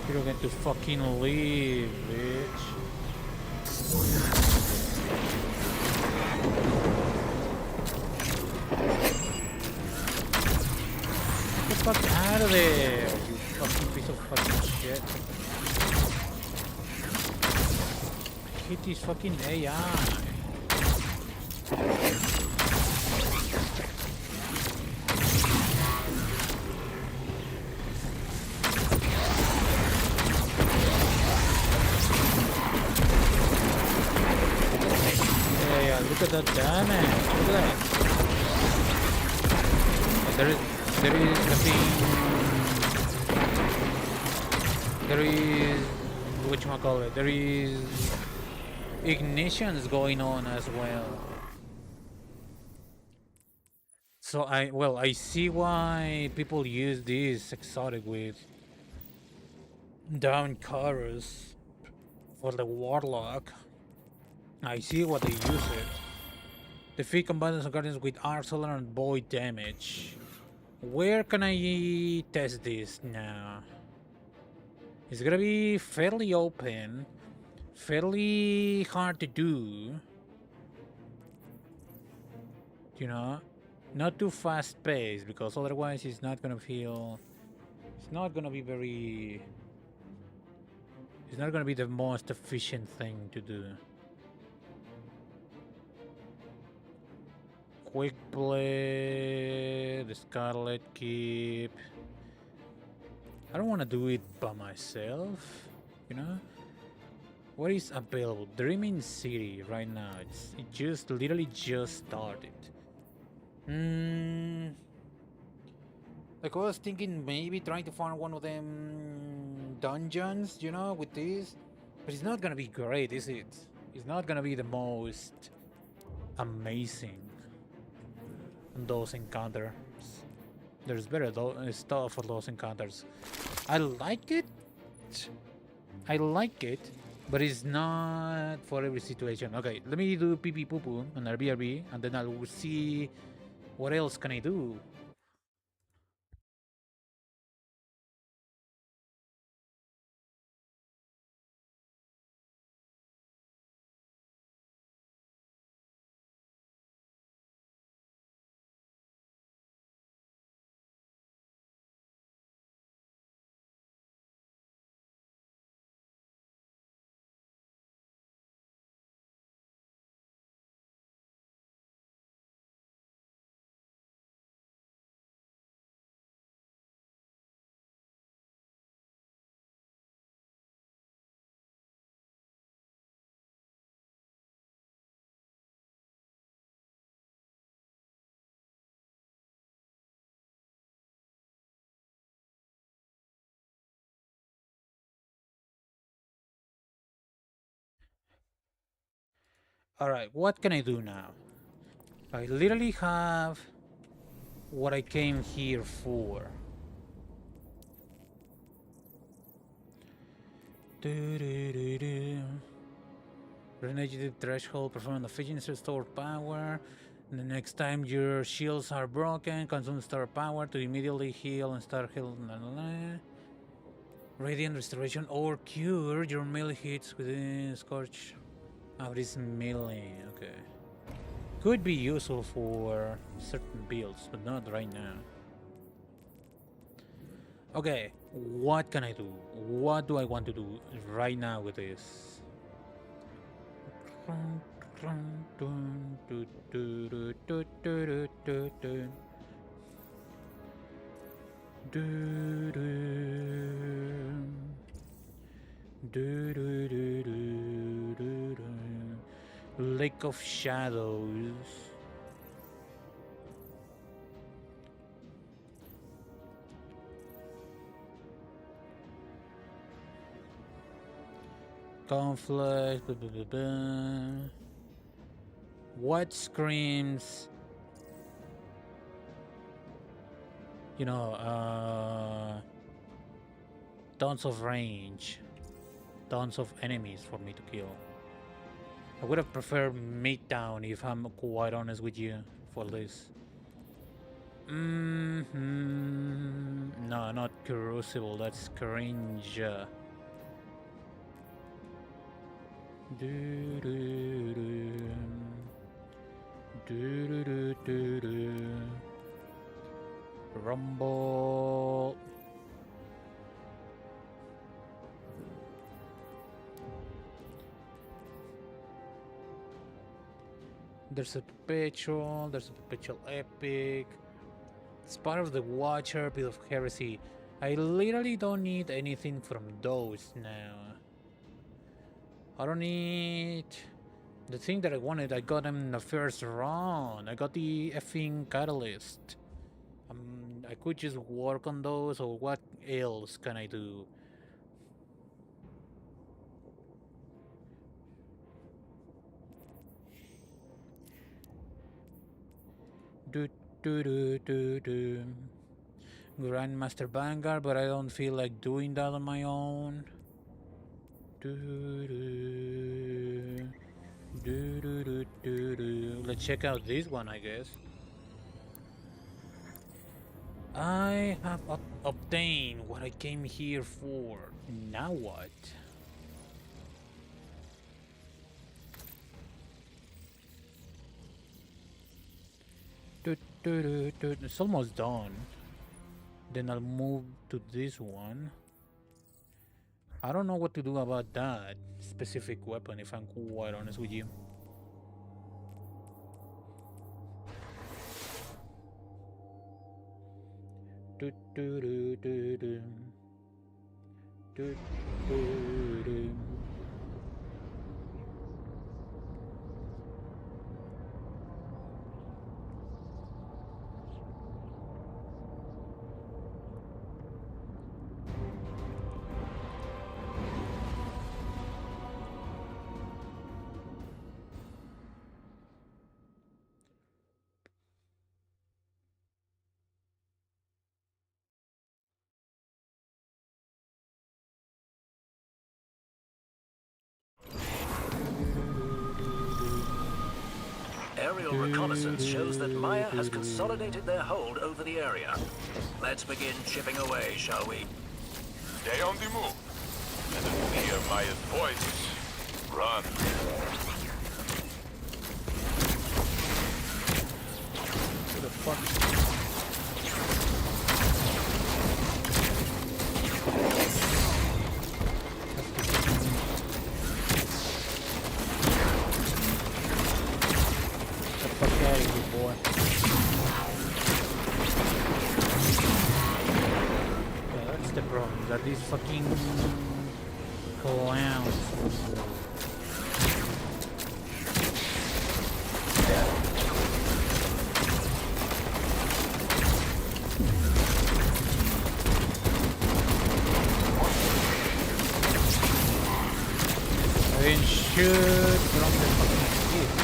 You don't get to fucking leave, bitch. Get the fuck out of there, you fucking piece of fucking shit. I hate this fucking AI. Look at that damage. Look at that. There is nothing. There is whatchamacallit. There is ignitions going on as well. So I see why people use this exotic with down chorus for the warlock. I see what they use it. Defeat combatants and guardians with arsenal and void damage. Where can I test this now? It's gonna be fairly open, fairly hard to do. You know, not too fast paced because otherwise it's not gonna feel. It's not gonna be very. It's not gonna be the most efficient thing to do. Quick play, the Scarlet Keep. I don't want to do it by myself, you know. What is available? Dreaming City right now. It just literally just started. Like I was thinking maybe trying to find one of them dungeons, you know, with this. But it's not gonna be great, is it? It's not gonna be the most amazing. Those encounters. There's better stuff for those encounters. I like it, but it's not for every situation. Okay, let me do pee pee poo poo on RBRB, and then I'll see what else can I do. Alright, what can I do now? I literally have what I came here for. Renegade threshold, perform efficiency, restore power. The next time your shields are broken, consume star power to immediately heal and start healing. Radiant restoration or cure your melee hits within Scorch. Oh, this melee, okay. Could be useful for certain builds, but not right now. Okay, what can I do? What do I want to do right now with this? Lake of Shadows. Conflict. Blah, blah, blah, blah. What screams? You know, tons of range, tons of enemies for me to kill. I would have preferred Midtown if I'm quite honest with you for this. No, not Crucible, that's cringe. Rumble. There's a perpetual, there's a perpetual epic. It's part of the Watcher, bit of heresy. I literally don't need anything from those now. I don't need the thing that I wanted. I got them in the first round. I got the effing catalyst. I could just work on those, or what else can I do? Grandmaster Vanguard, but I don't feel like doing that on my own. Let's check out this one, I guess. I have obtained what I came here for. Now what? It's almost done. Then I'll move to this one. I don't know what to do about that specific weapon, if I'm quite honest with you. Aerial reconnaissance shows that Maya has consolidated their hold over the area. Let's begin chipping away, shall we? Stay on the move. And if you hear Maya's voice, run. What the fuck? That these fucking clowns. I didn't shoot from the fucking skip.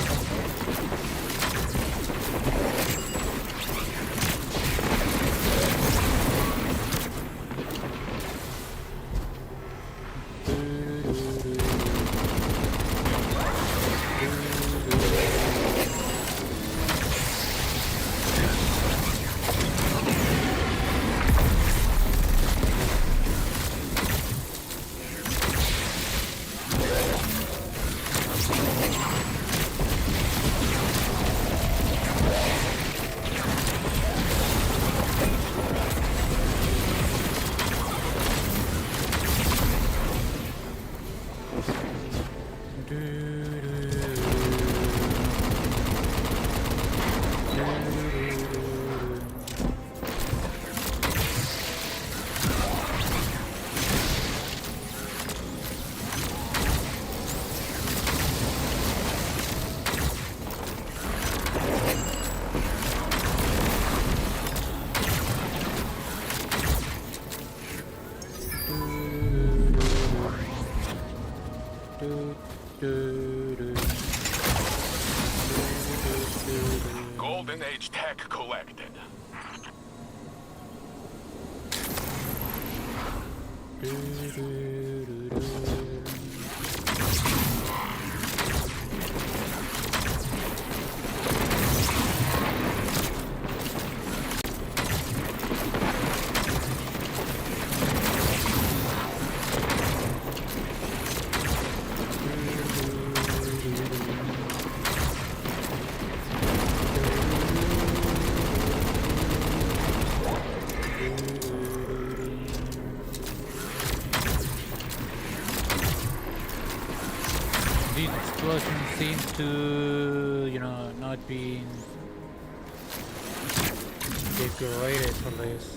Golden Age tech collected. These explosions seem to, not being decorated for this.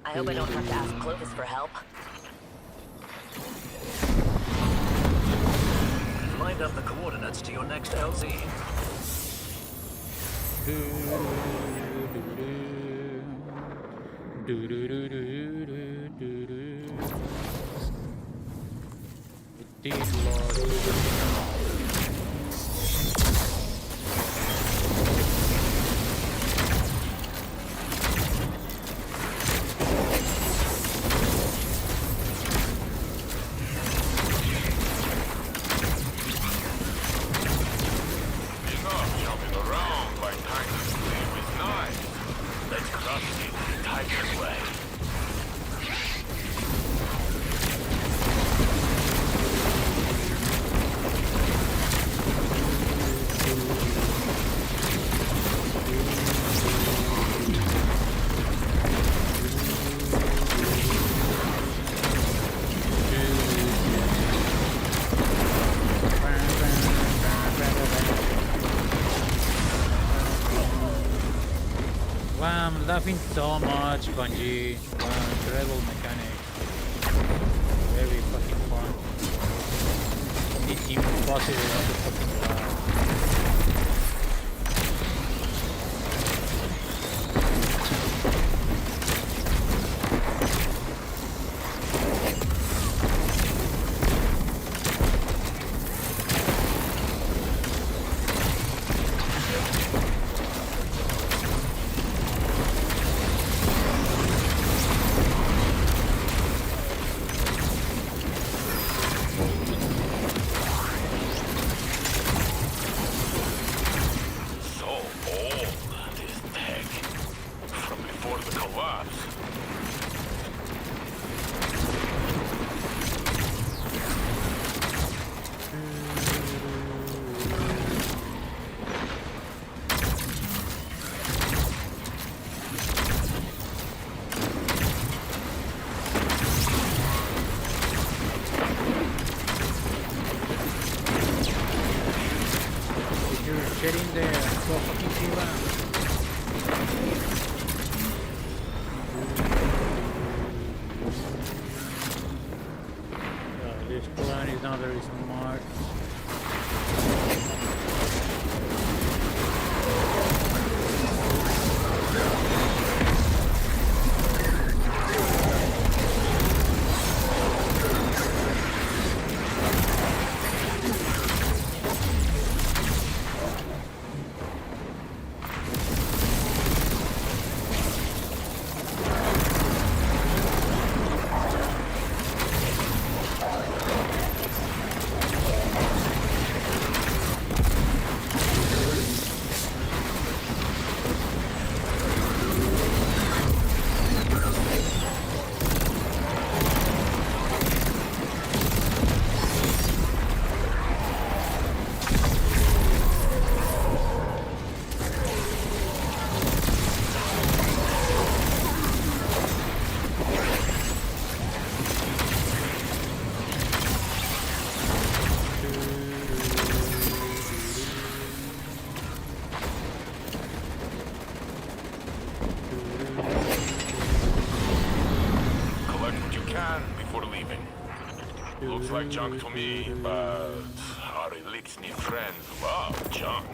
I hope I don't have to ask Clovis for help. Find out the coordinates to your next LZ. Wow, I'm laughing so much, Bungie. Incredible mechanic. Very fucking fun. It's impossible not to fucking laugh. Get in there, go fucking kill him. This plan is not very smart. like junk to me, but our Elixni friends love junk.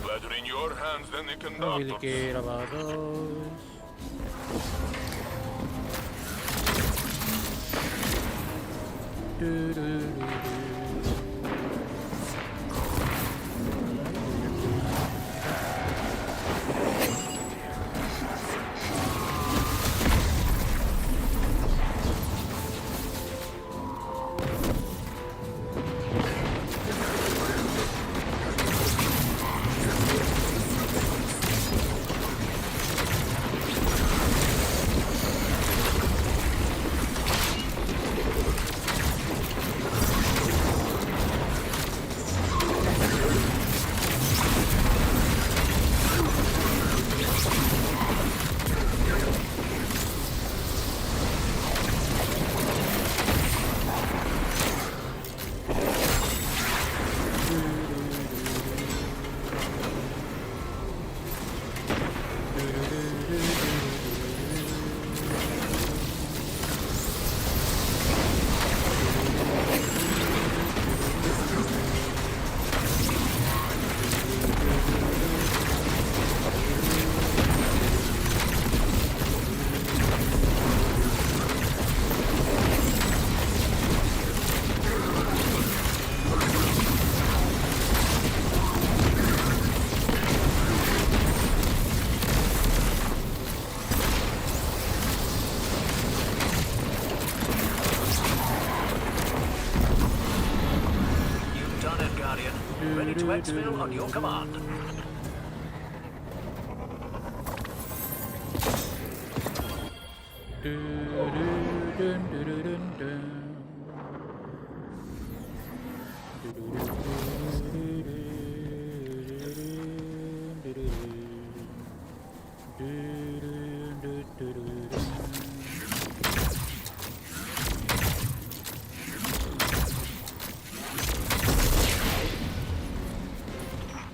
Better in your hands than the Don't really conductor. care about those. You've done it, Guardian. Ready to exfil on your command.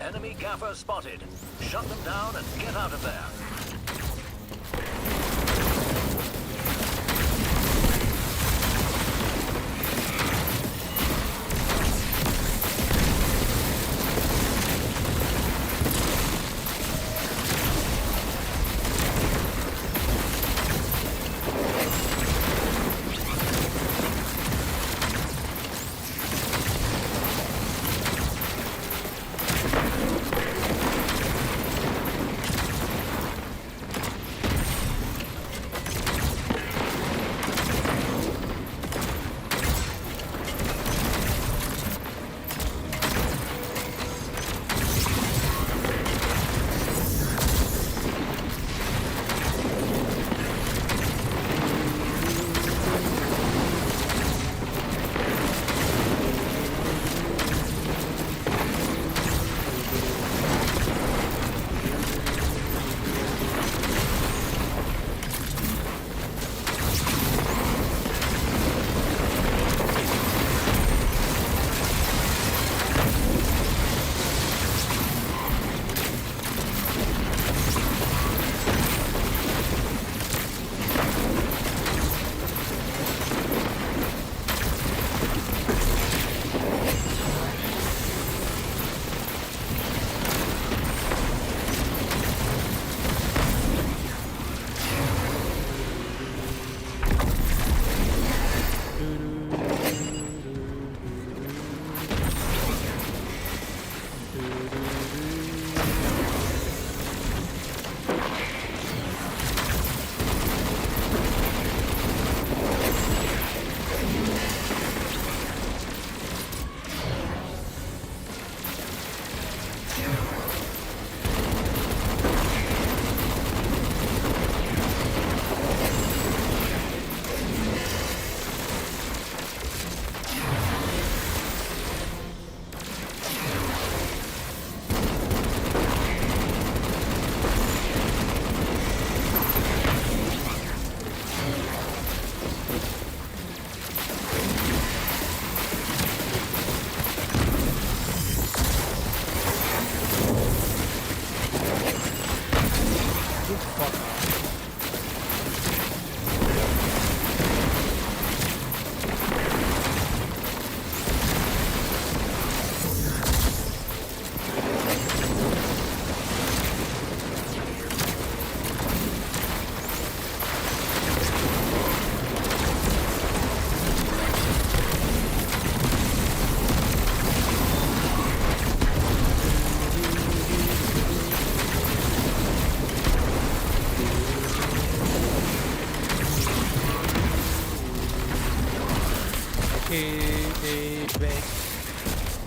Enemy gaffer spotted. Shut them down and get out of there.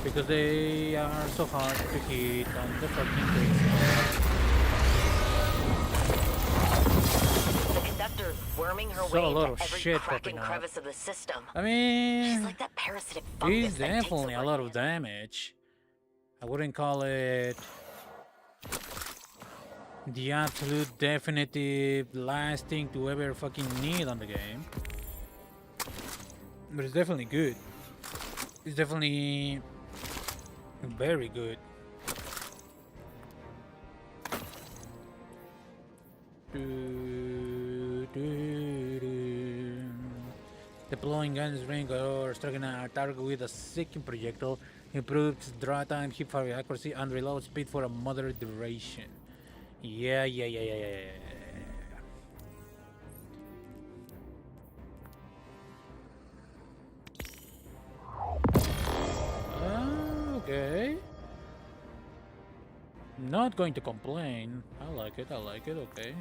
because they are so hard to hit on the fucking base. The conductor's worming her So a way lot into of every shit crack popping and up. crevice of the system. I She's mean, like that parasitic fungus it's that takes definitely a over lot of you. damage. I wouldn't call it the absolute definitive last thing to ever fucking need on the game. But it's definitely good. It's definitely very good. Deploying guns range or striking a target with a seeking projectile improves draw time, hip fire accuracy, and reload speed for a moderate duration. Yeah. Okay. Not going to complain. I like it, okay.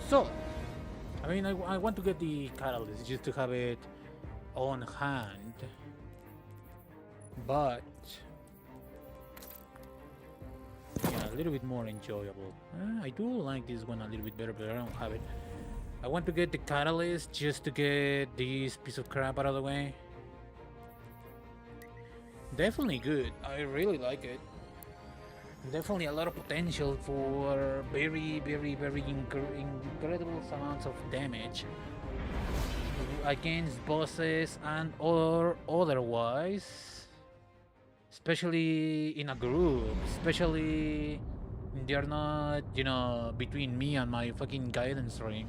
So, I mean, I want to get the catalyst just to have it on hand. But, yeah, a little bit more enjoyable. I do like this one a little bit better, but I don't have it. I want to get the catalyst just to get this piece of crap out of the way. Definitely good. I really like it. Definitely a lot of potential for very incredible amounts of damage against bosses and or otherwise, especially in a group, especially they're not, you know, between me and my fucking guidance ring.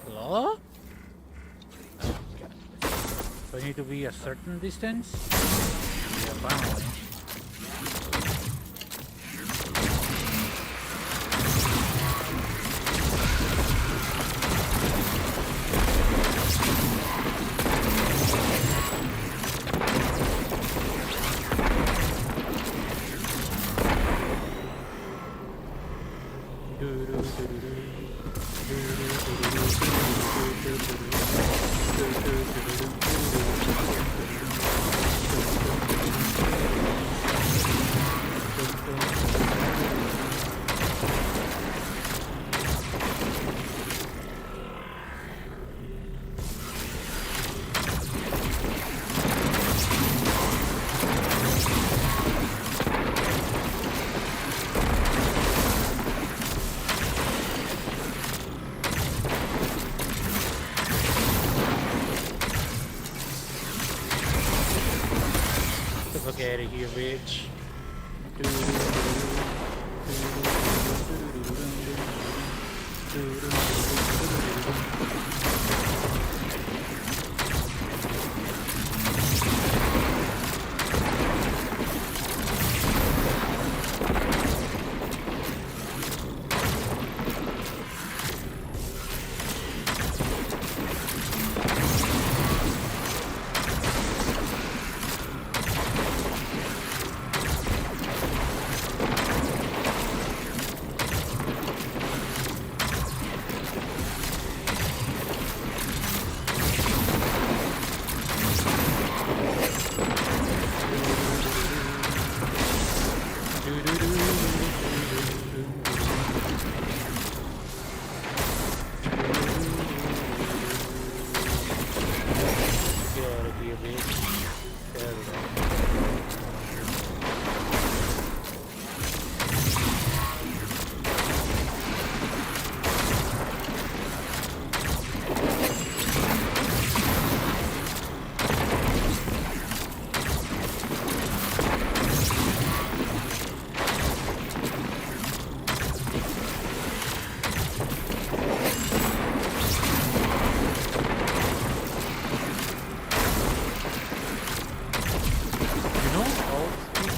Hello? Do I need to be a certain distance? Yeah, apparently. Get out of here, bitch.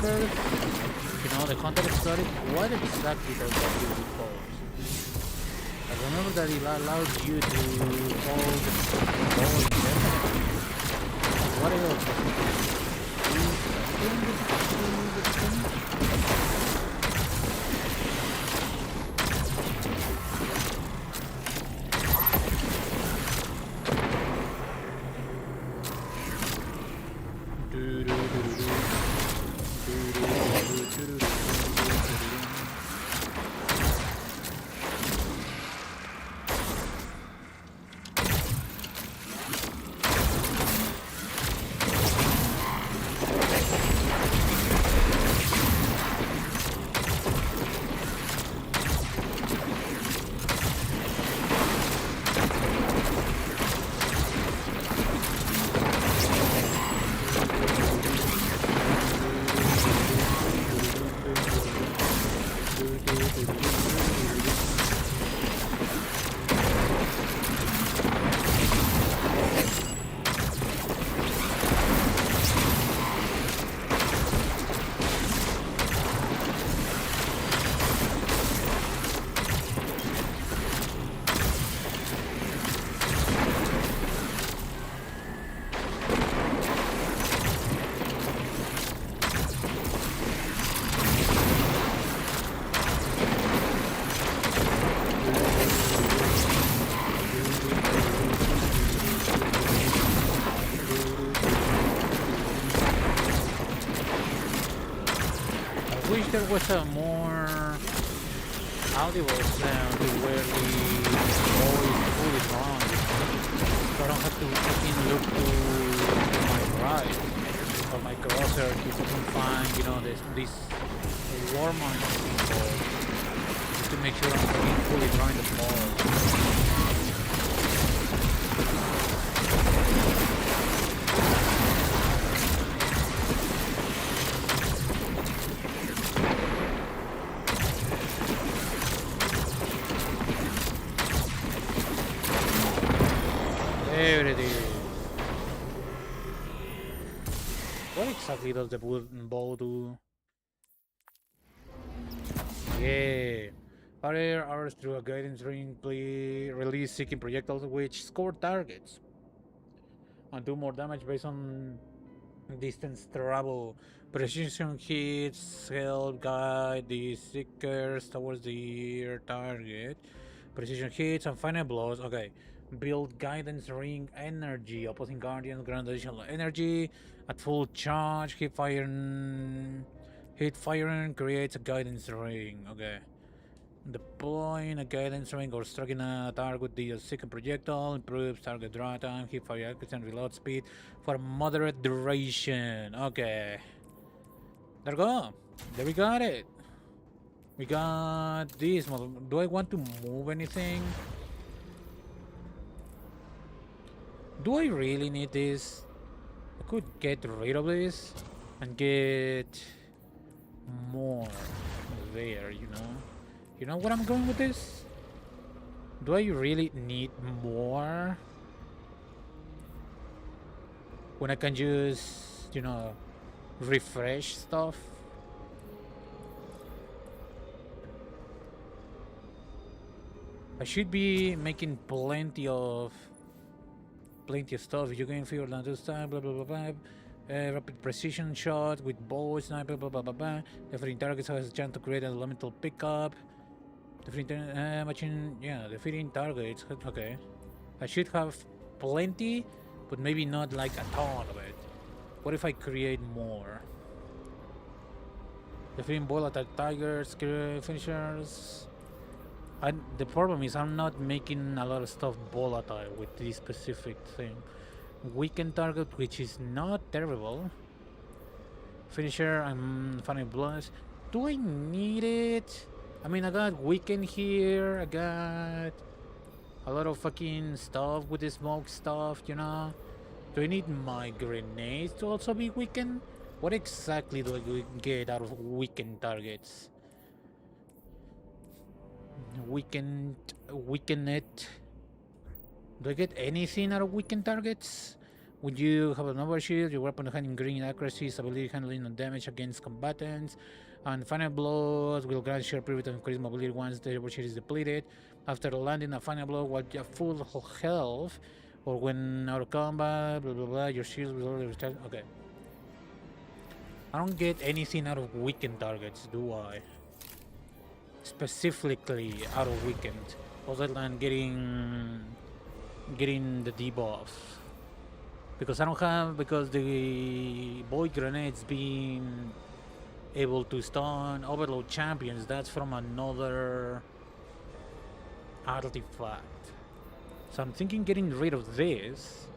first, the content exotic, what exactly does that do with balls? I remember that it allows you to hold the ball indefinitely. What else does it do? There was a more audible sound to where the ball is fully gone, so I don't have to fucking look to my right or my cursor to fucking find, this warm-on symbol just to make sure I'm fucking fully drawing the ball. There it is. What exactly does the ball do? Yeah. Fire arrows through a guidance ring, release seeking projectiles which score targets and do more damage based on distance travel. Precision hits help guide the seekers towards their target. Precision hits and final blows. Okay. Build guidance ring energy. Opposing guardians grant additional energy at full charge. Hit firing creates a guidance ring. Okay. Deploying a guidance ring or striking a target with the second projectile improves target draw time, hit fire accuracy, and reload speed for moderate duration. Okay. There we go. There we got it. We got this model. Do I want to move anything? Do I really need this? I could get rid of this and get more there, You know where I'm going with this? Do I really need more? When I can just, refresh stuff? I should be making plenty of stuff. You can feel that this time, blah blah blah blah. Rapid precision shot with bow, sniper, blah blah blah blah. Defeating targets has a chance to create an elemental pickup. Defeating targets. Okay, I should have plenty, but maybe not like a ton of it. What if I create more? Defeating volatile tigers, finishers. The problem is I'm not making a lot of stuff volatile with this specific thing. Weaken target, which is not terrible. Finisher, I'm finding blood. Do I need it? I mean, I got weaken here. I got a lot of fucking stuff with the smoke stuff, Do I need my grenades to also be weakened? What exactly do I get out of weakened targets? Weaken it. Do I get anything out of weakened targets? When you have an overshield, your weapon handling green accuracy, stability handling and damage against combatants, and final blows will grant sheer privilege and increase mobility once the overshield is depleted. After landing a final blow while you have full health, or when out of combat, blah blah blah, your shield will already restart. Okay. I don't get anything out of weakened targets, do I? Specifically out of weakened, other than getting the debuff. Because I don't have, because the void grenades being able to stun overload champions, that's from another artifact. So I'm thinking getting rid of this.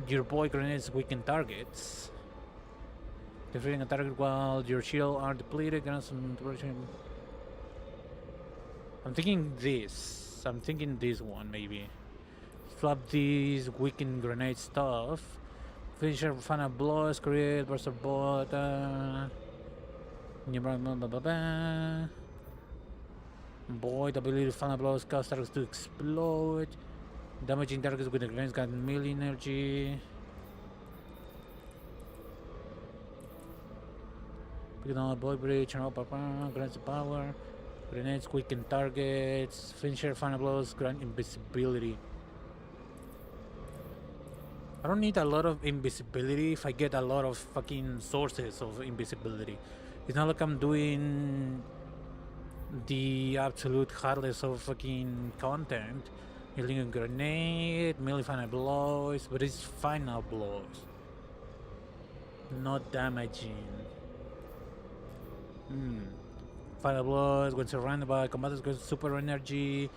Your void grenades weaken targets. Defeating a target while your shield are depleted. I'm thinking this. I'm thinking this one maybe. Flap these weakened grenade stuff. Finisher final blows, create burst of bot. Void ability final blows cause targets to explode. Damaging targets with the grenades got melee energy. Picking on void breach and grants power. Grenades weaken targets. Finisher final blows grant invisibility. I don't need a lot of invisibility if I get a lot of fucking sources of invisibility. It's not like I'm doing the absolute hardest of fucking content. Healing a grenade, melee final blows, but it's final blows. Not damaging. Final blows, when surrounded by combatants with super energy.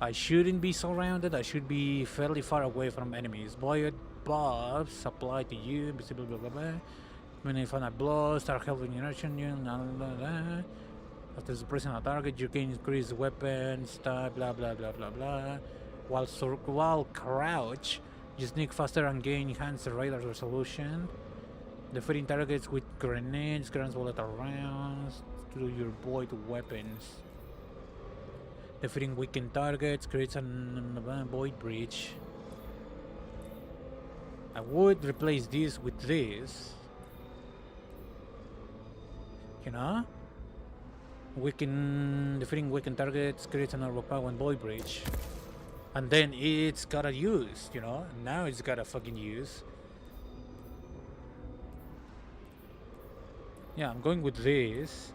I shouldn't be surrounded, I should be fairly far away from enemies. Void buffs apply to you, invisible blah blah blah. When you final blows, start helping inertion you, after suppressing a target, you can increase weapons, stab, blah blah blah blah blah. While crouch, you sneak faster and gain enhanced radar resolution. Defeating targets with grenades grants volatile rounds to your void weapons. Defeating weakened targets creates a void breach. I would replace this with this. You know? Defeating weakened targets creates an overpowered void breach. And then it's gotta use, you know? Now it's gotta fucking use. Yeah, I'm going with this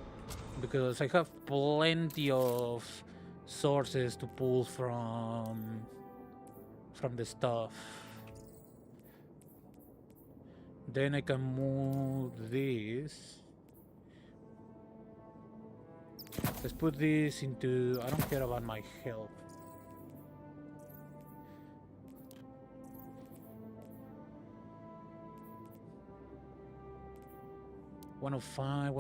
because I have plenty of sources to pull from the stuff. Then I can move this. Let's put this into, I don't care about my health. One of five.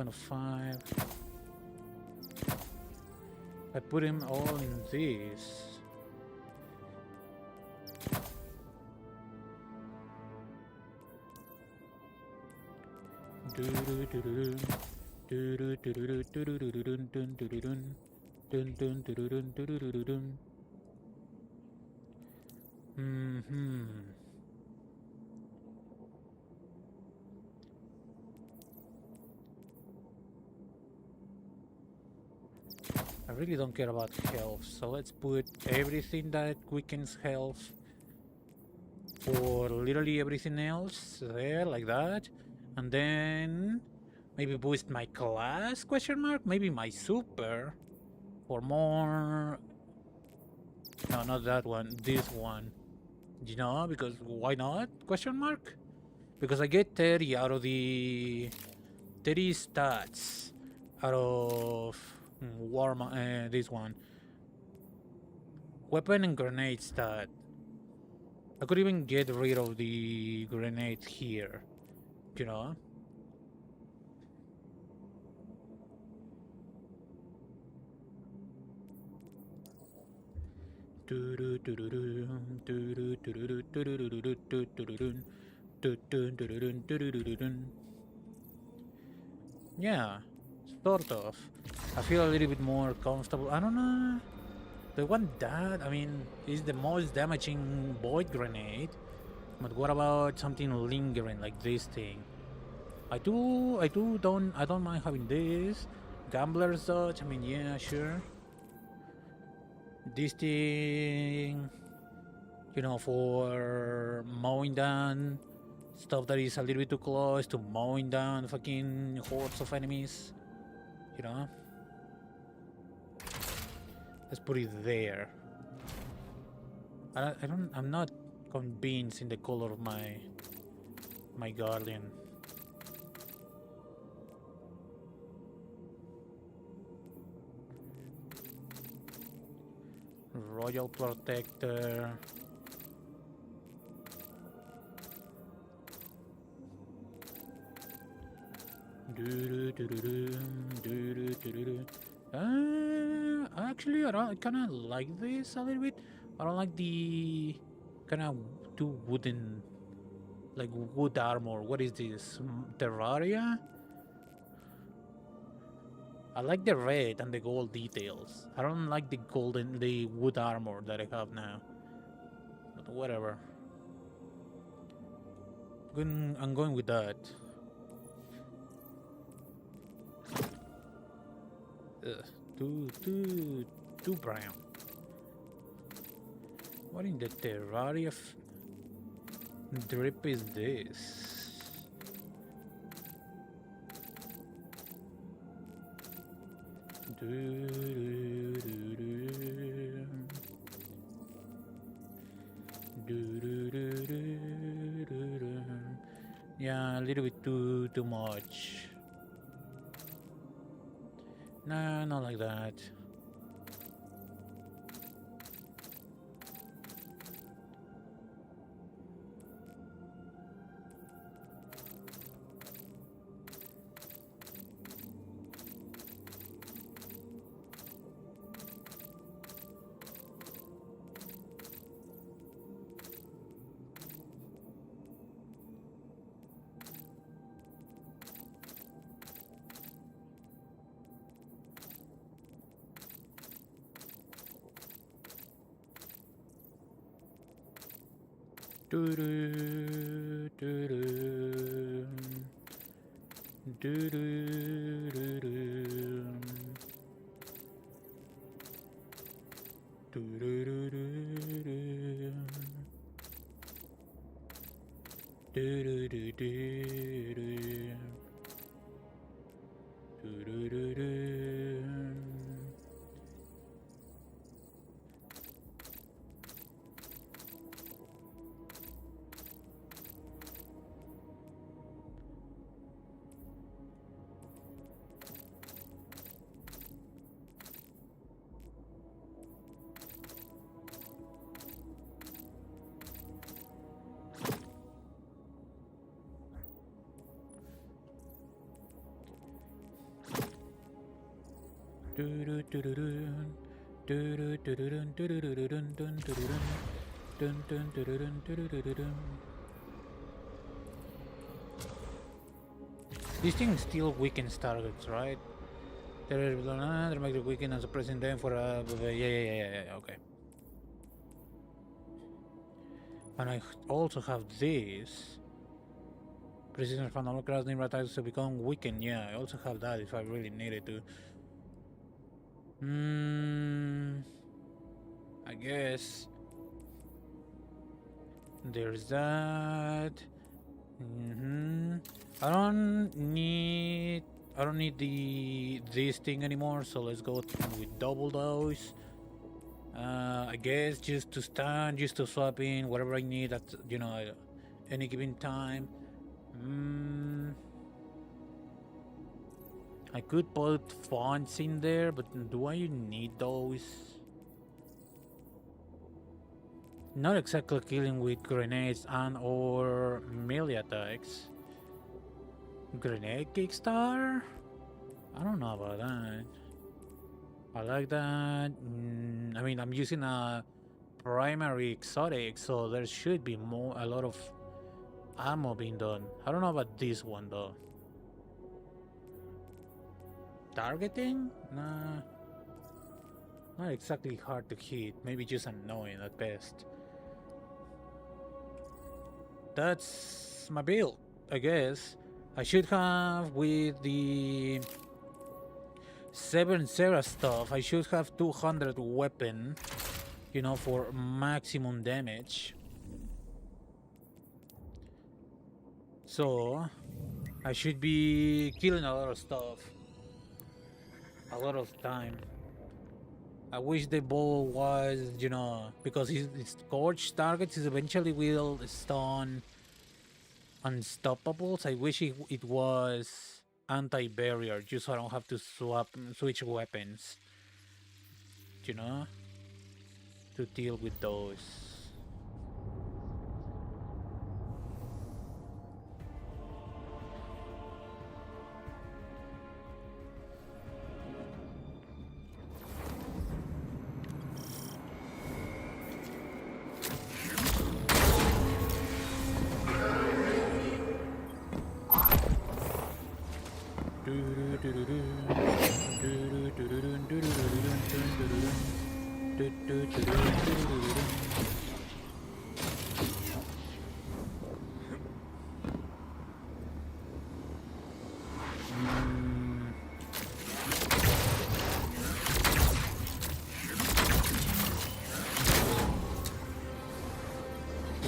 I put him all in this. I really don't care about health, so let's put everything that weakens health for literally everything else there, like that. And then maybe boost my class, question mark? Maybe my super for more. No, not that one, this one. You know, because why not, question mark? Because I get 30 out of the 30 stats out of this one. Weapon and grenade stat. I could even get rid of the grenade here, you know. Yeah, sort of. I feel a little bit more comfortable. I don't know. The one that, I mean, is the most damaging void grenade. But what about something lingering like this thing? I don't mind having this. Gambler's Dodge, I mean, yeah, sure. This thing, you know, for mowing down stuff that is a little bit too close to mowing down fucking hordes of enemies, you know. Let's put it there. I'm not convinced in the color of my Guardian. Royal Protector. Actually, I kind of like this a little bit. I don't like the kind of too wooden, like wood armor. What is this? Terraria? I like the red and the gold details. I don't like the wood armor that I have now. But whatever. I'm going with that. Ugh, too brown. What in the Terraria drip is this? Yeah, a little bit too much. Nah, not like that. These things still weakens targets, right? They're make it weaken as a present them for a yeah, okay. And I also have this. Precision from all class name attacks to become weakened. Yeah, I also have that if I really needed to. I guess there's that. I don't need this thing anymore, so let's go with double those. I guess just to stand, just to swap in whatever I need at any given time. I could put fonts in there, but do I need those? Not exactly killing with grenades and or melee attacks. Grenade Kickstarter? I don't know about that. I like that. I mean, I'm using a primary exotic, so there should be a lot of ammo being done. I don't know about this one though. Targeting? Nah. Not exactly hard to hit. Maybe just annoying at best. that's my build, I guess. I should have, with the Seven Serra stuff, I should have 200 weapon, you know, for maximum damage. So I should be killing a lot of stuff, a lot of time. I wish the ball was, you know, because his scorch targets is eventually will stun unstoppables. I wish it was anti-barrier, just so I don't have to switch weapons, you know, to deal with those.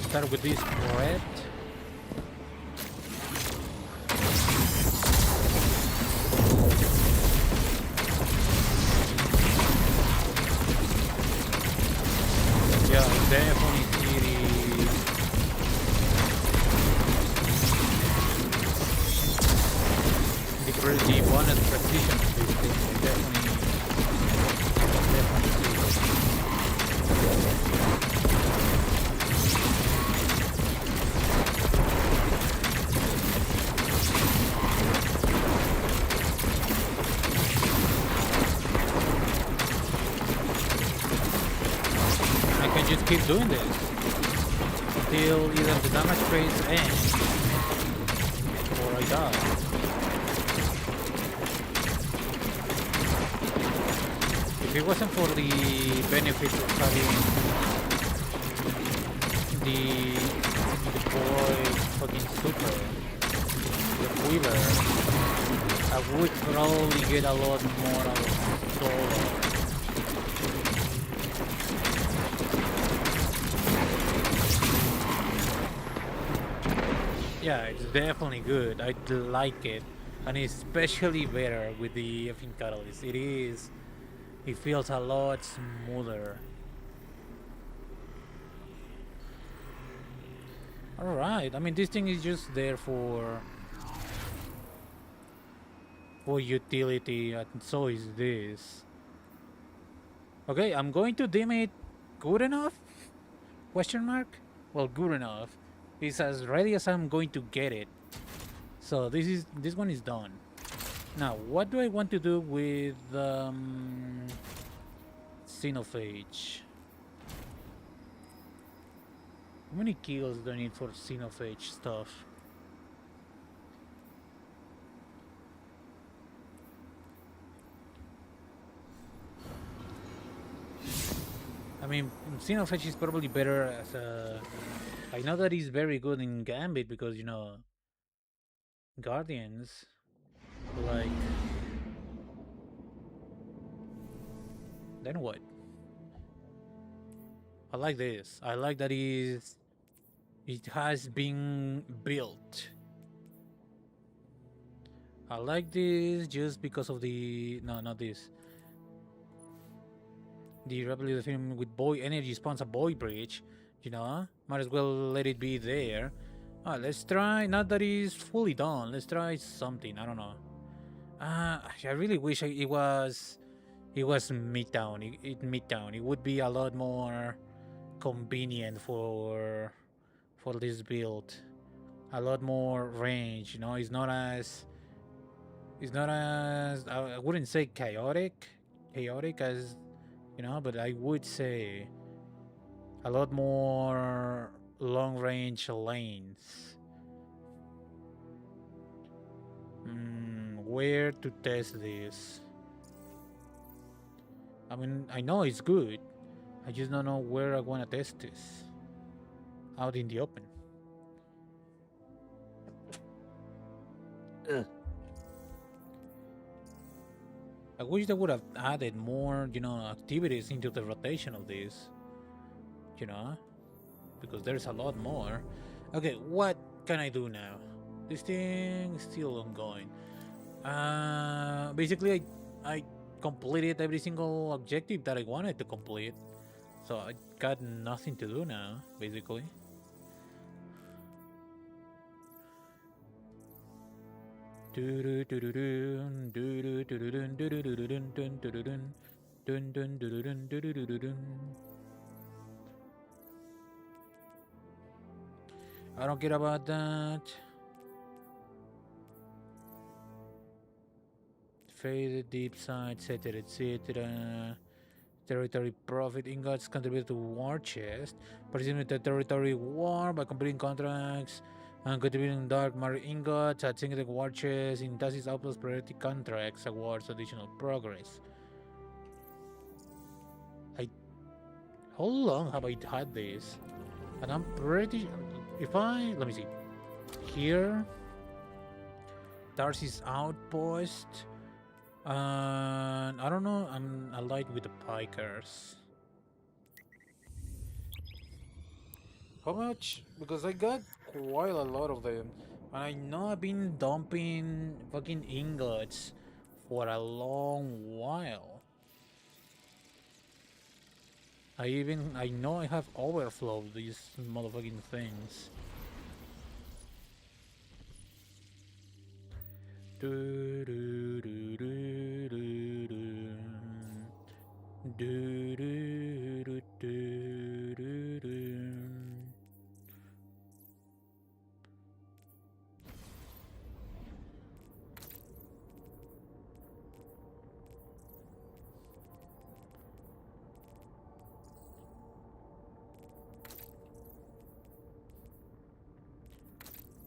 Start with this red. Yeah, definitely see the bonus precision of this thing. Definitely see. Just keep doing this until either the damage phase ends or I die. If it wasn't for the benefits of having the boy fucking super, the Quiver, I would probably get a lot more out of Solo. Yeah, it's definitely good. I like it, and especially better with the effing catalyst. It feels a lot smoother. All right. I mean, this thing is just there for utility, and so is this. Okay, I'm going to deem it good enough? Question mark? Well, good enough. It's as ready as I'm going to get it. So this one is done. Now, what do I want to do with Xenophage? How many kills do I need for Xenophage stuff? I mean, Xenophage is probably better as a... I know that he's very good in Gambit because, you know, Guardians, like... Then what? I like this. I like that it has been built. I like this just because of the... No, not this. The Rebel film with Boy Energy spawns a Boy Bridge. You know, might as well let it be there. Alright, let's try, not that it's fully done, let's try something, I don't know. I really wish it was Midtown. Midtown. It would be a lot more convenient for this build. A lot more range, you know, it's not as I wouldn't say chaotic as, you know, but I would say a lot more long range lanes. Where to test this? I mean, I know it's good. I just don't know where I want to test this. Out in the open. I wish they would have added more, you know, activities into the rotation of this. You know, because there's a lot more. Okay, what can I do now? This thing is still ongoing. Basically, I completed every single objective that I wanted to complete, so I got nothing to do now, basically. I don't care about that. Faded deep side, etc., etc. Territory profit ingots contribute to war chest. Participating in the territory war by completing contracts and contributing dark matter ingots at single war chest in Tassis Outpost priority contracts awards additional progress. How long have I had this? And I'm pretty. Let me see. Here, Darcy's Outpost. I don't know. I'm allied with the Pikers. How much? Because I got quite a lot of them, and I know I've been dumping fucking ingots for a long while. I know I have overflowed these motherfucking things. Do do do do do do do do do do do.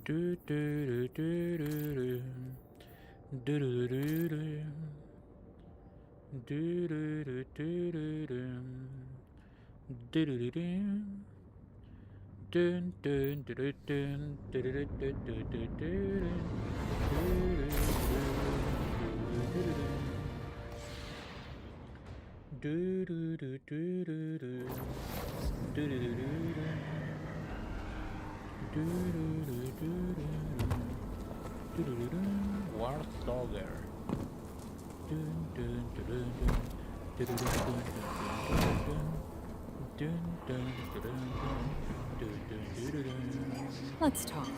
Do do do do do do do do do do do do do do do do do. Dun dun dun dun dun dun dun dun dun do do do do do do do do do. Warthogger. Let's talk.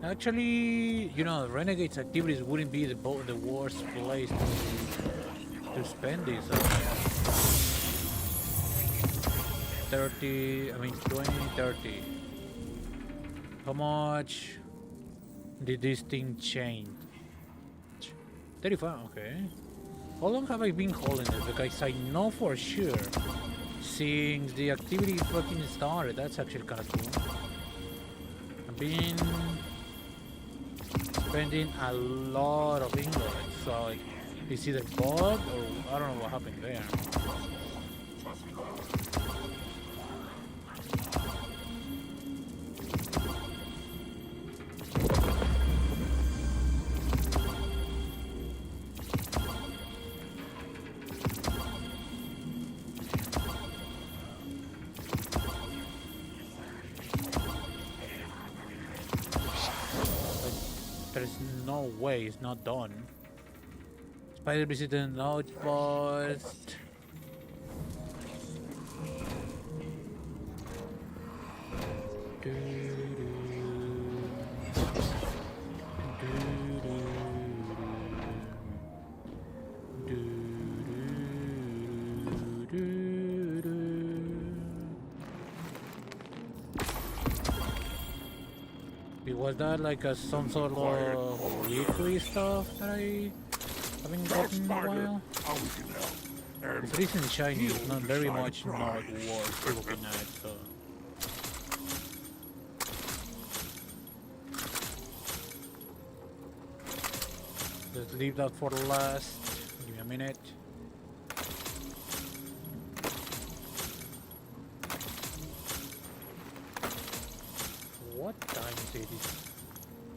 Actually, you know, Renegade's activities wouldn't be the worst place to spend this. 30, I mean 20, 30. How much did this thing change? 35, okay. How long have I been holding this? Because I know for sure since the activity fucking started. That's actually kind of cool. I've been spending a lot of ingots, so like, it's either bug or I don't know what happened there. There's no way it's not done. Spider visited outpost. Was that like some sort of weekly stuff that I haven't gotten in a while? If it isn't shiny, it's not very much not worth looking at, so... Let's leave that for the last. Give me a minute. What time is it?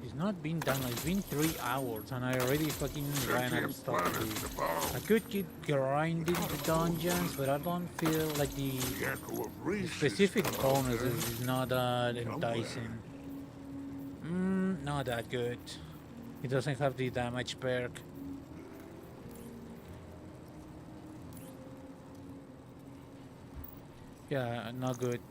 It's not been done. Like, it's been 3 hours and I already fucking ran out of stuff to do. I could keep grinding the dungeons, but I don't feel like the specific bonuses is not that enticing. Not that good. It doesn't have the damage perk. Yeah, not good.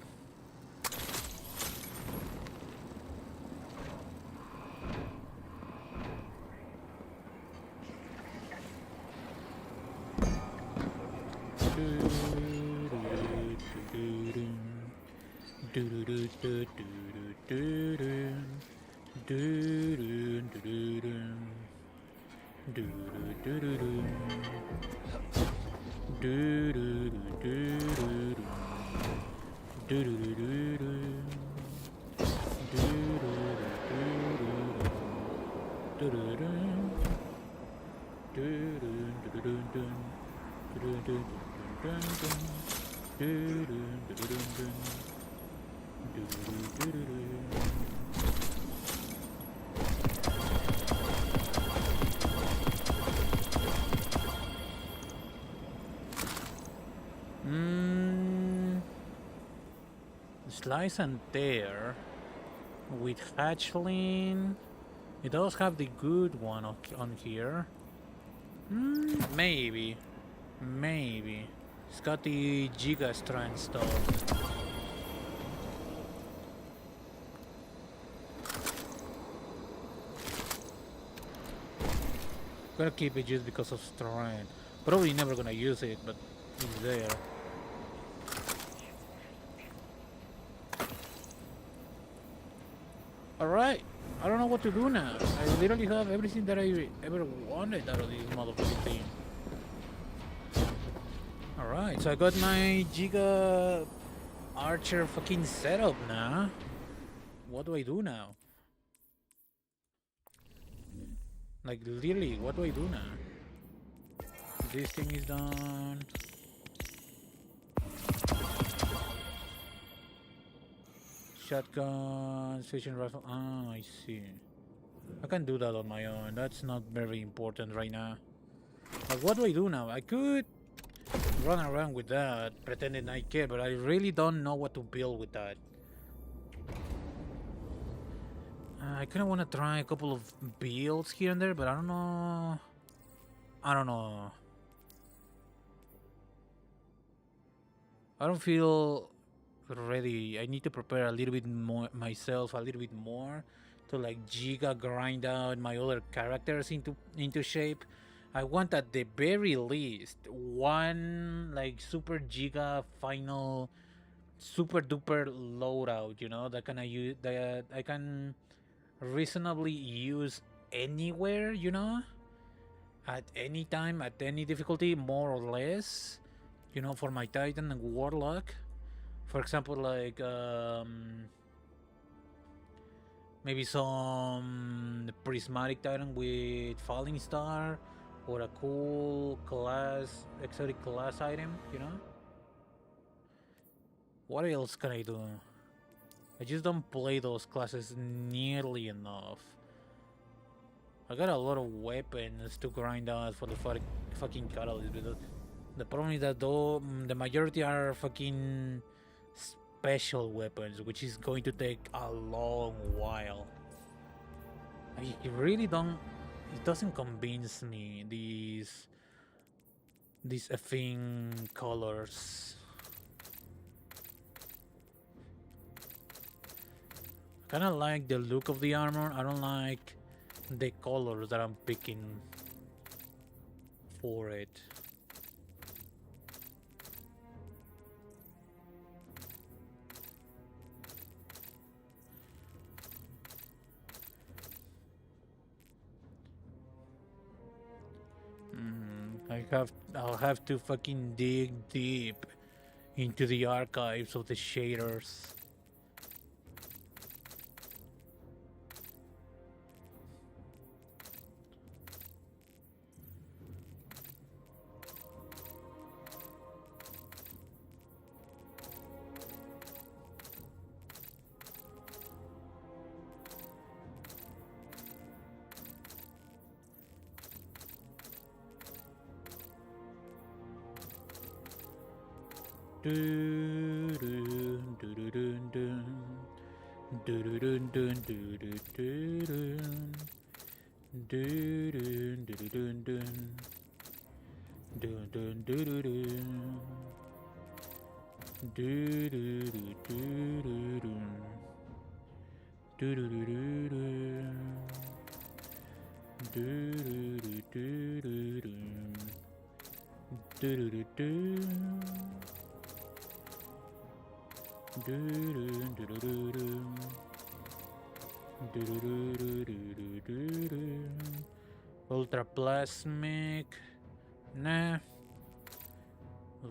Slice and Dare with Hatchling. It does have the good one on here. Maybe. It's got the Giga Strand stuff. Gonna keep it just because of Strand. Probably never gonna use it, but it's there. Alright, I don't know what to do now. I literally have everything that I ever wanted out of this motherfucking thing. Alright, so I got my Giga Archer fucking setup now. What do I do now? Like, literally, what do I do now? This thing is done. Shotgun, fishing rifle. Ah, I see. I can do that on my own. That's not very important right now. But what do I do now? I could run around with that, pretending I care, but I really don't know what to build with that. I kind of want to try a couple of builds here and there, but I don't know. I don't feel ready. I need to prepare a little bit more myself, a little bit more to like Giga grind out my other characters into shape. I want at the very least one like super Giga final super duper loadout, you know, that I can reasonably use anywhere, you know, at any time, at any difficulty, more or less, you know, for my Titan and Warlock. For example, like maybe some prismatic Titan with Falling Star, or a cool class, exotic class item, you know? What else can I do? I just don't play those classes nearly enough. I got a lot of weapons to grind out for the fucking catalyst, but the problem is that though the majority are fucking special weapons, which is going to take a long while. I really don't. It doesn't convince me, these effing colors. I kinda like the look of the armor. I don't like the colors that I'm picking for it. I'll have to fucking dig deep into the archives of the shaders. Doo-doo, doo-doo-doo-doo. Doo-doo-doo-doo-doo-doo-doo. Doo-doo-doo-doo-doo-doo. Doo-doo-doo-doo-doo. Doo-doo-doo-doo-doo. Doo-doo-doo-doo-doo. Doo-doo-doo-doo-doo. Doo-doo-doo-doo. Doo-doo-doo-doo-doo. Doo-doo-doo-doo-doo-doo. Ultra plasmic. Nah.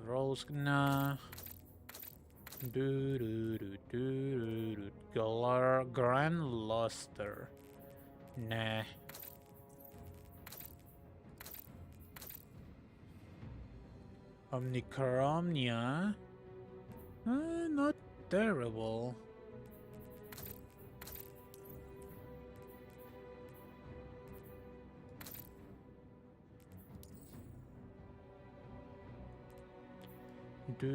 Rolls. Nah. Do-do-do-do-do-do. Grand Luster. Nah. Omnicromnia. Not terrible. Do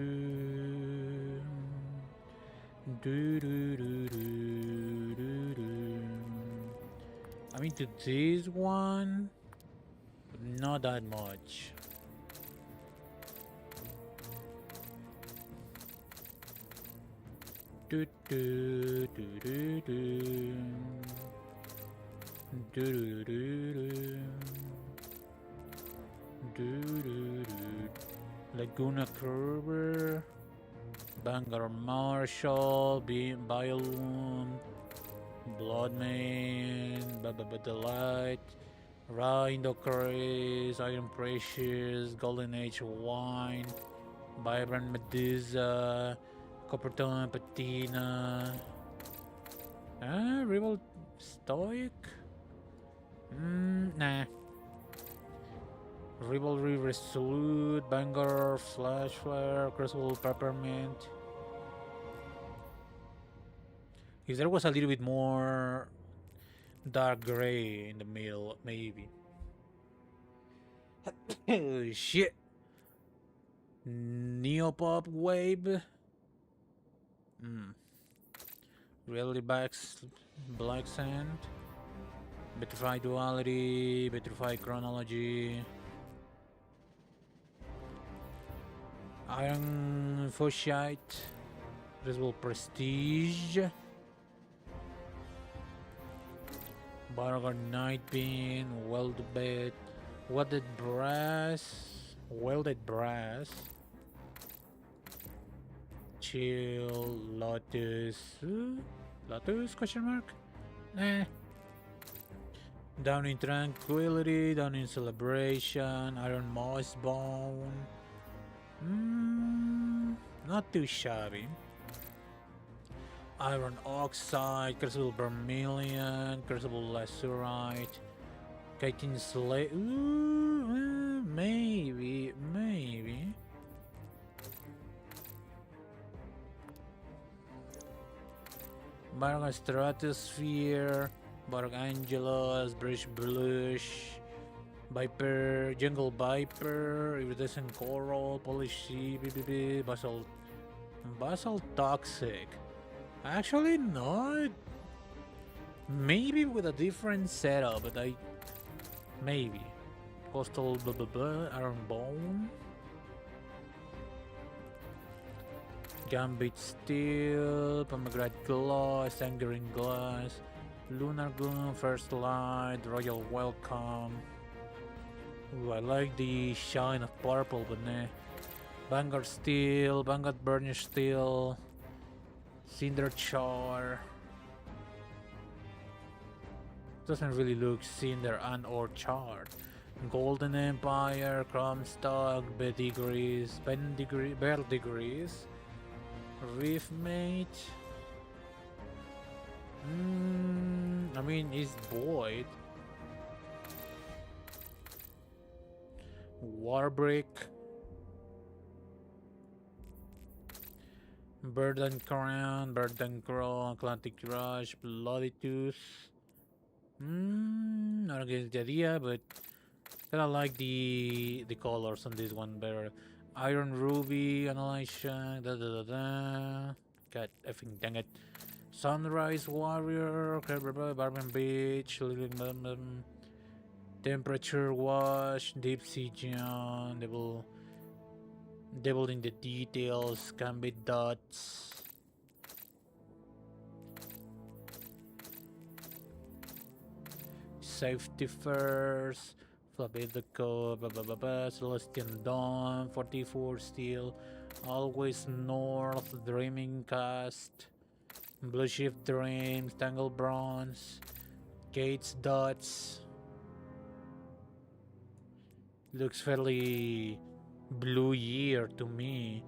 do do do do do do. I mean, to this one, not that much. Do do do do do. Do do do do. Do do do. Laguna Curver, Vanguard Marshall, Bioloon, Bloodmane, Delight, Rhindocaris, Iron Precious, Golden Age Wine, Vibrant Medusa, Coppertone Patina, Rival Stoic? Nah. Rivalry Resolute, Vanguard, Flash Flare, Crucible Peppermint. If there was a little bit more dark gray in the middle, maybe. Oh shit! Neopop Wave. Reality Backs, Black Sand. Petrified Duality, Petrified Chronology. Iron Foshite, Crucible Prestige, Bargard Nightbeam, Welded Brass, Chill, Lotus, question mark? Nah. Down in Tranquility, Down in Celebration, Iron Mossbone. Not too shabby. Iron Oxide, Crucible Vermilion, Crucible Lazurite, Chitin Slate. Maybe. Barg Stratosphere, Barg Angelos, Bridge Blush, Viper, Jungle Viper, Iridescent Coral, Polish Sea, BBB, Basal Toxic. Actually, not. Maybe with a different setup, but maybe. Coastal Iron Bone. Gambit Steel, Pomegranate Gloss, Angering Glass, Lunar Gloom, First Light, Royal Welcome. Ooh, I like the shine of purple, but nah. Vanguard Steel, Vanguard Burnish Steel, Cinder Char. Doesn't really look Cinder and or Char. Golden Empire, Comstock, Verdigris, Reefmate. I mean, it's Void. Warbrick. Bird and Crown, Atlantic Rush, Bloody Tooth. Not against the idea, but I like the colors on this one better. Iron Ruby, Annihilation, da da da da. God effing dang it. Sunrise Warrior, Barbarian Beach, Temperature Wash, Deep Sea Giant, Devil in the Details, Gambit Dots. Safety First, Flabidico, Celestian Dawn, 44 Steel, Always North, Dreaming Cast, Blue Shift Dreams, Tangle Bronze, Gates Dots. Looks fairly Blue Year to me.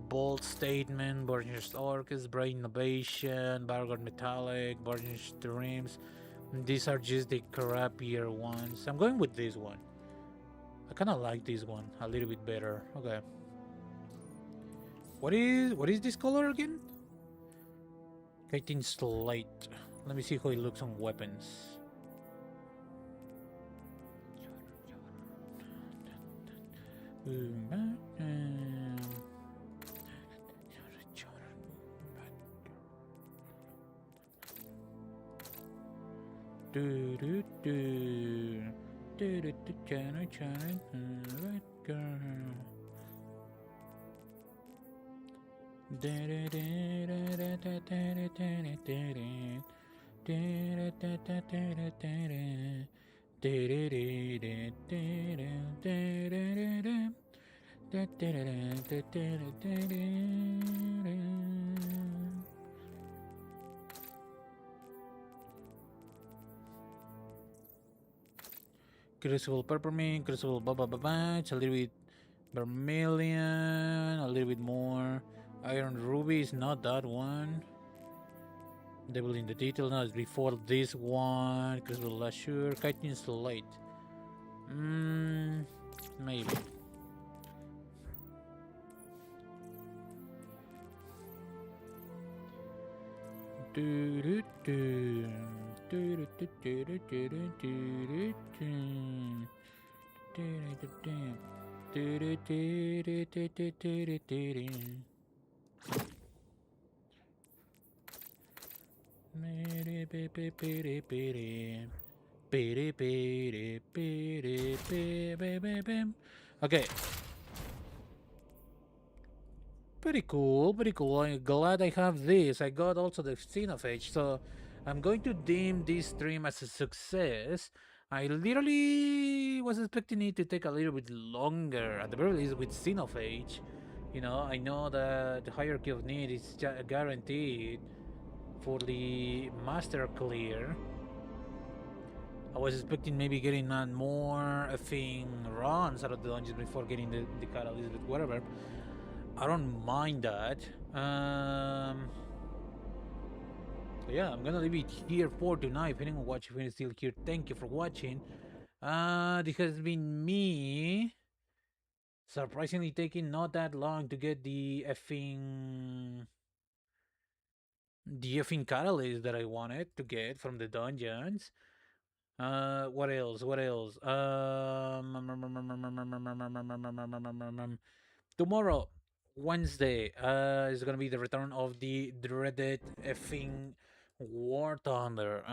Bold Statement, Burnished Orchis, Brain Innovation, Bargard Metallic, Burnished Dreams. These are just the crappier ones. I'm going with this one. I kind of like this one a little bit better. Okay. What is this color again? Chitin Slate. Let me see how it looks on weapons. Crucible Peppermint, Crucible it's a little bit Vermilion, a little bit more. Iron Ruby is not that one. Devil in the Detail, no, it's before this one. Crucible Azure, Chitin Slate. Maybe. Okay. Pretty cool, pretty cool. I'm glad I have this. I got also the Xenophage, so I'm going to deem this stream as a success. I literally was expecting it to take a little bit longer, at the very least with Xenophage. You know, I know that the hierarchy of need is guaranteed for the master clear. I was expecting maybe getting more effing runs out of the dungeons before getting the catalyst, but whatever. I don't mind that. So yeah, I'm gonna leave it here for tonight. If anyone watching, if you're still here, thank you for watching. This has been me. Surprisingly taking not that long to get the effing catalyst that I wanted to get from the dungeons. What else? Tomorrow, Wednesday, is gonna be the return of the dreaded effing War Thunder.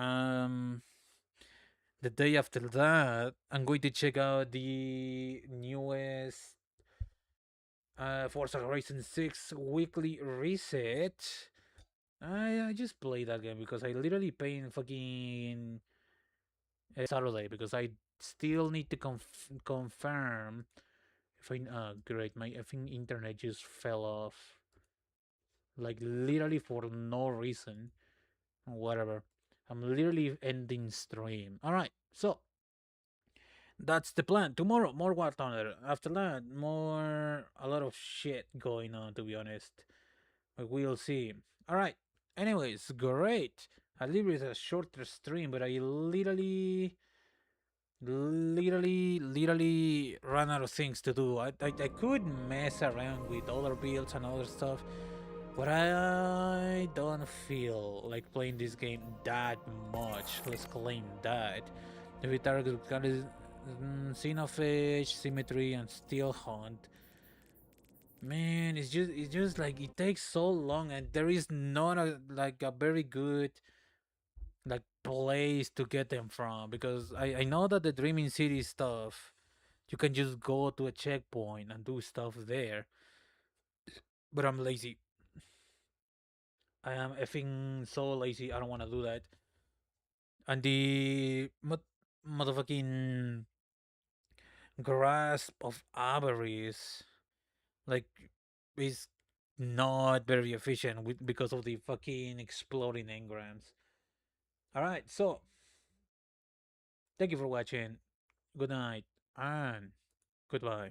The day after that, I'm going to check out the newest Forza Horizon 6 weekly reset. I just played that game because I literally paid fucking Saturday because I still need to confirm if I great, my effing internet just fell off, like literally for no reason. Whatever, I'm literally ending stream. All right, so that's the plan. Tomorrow more War Thunder. After that, a lot of shit going on, to be honest, but we'll see. All right, anyways, great. I leave it a shorter stream, but I literally run out of things to do. I could mess around with other builds and other stuff, but I don't feel like playing this game that much. Let's claim that. If it targets Xenophage, Symmetry, and Steel Hunt, Man, it's just like it takes so long, and there is not a very good like place to get them from, because I know that the Dreaming City stuff you can just go to a checkpoint and do stuff there, but I'm lazy. I am effing so lazy. I don't want to do that. And the motherfucking grasp of avarice, like, is not very efficient because of the fucking exploding engrams. All right, so thank you for watching. Good night and goodbye.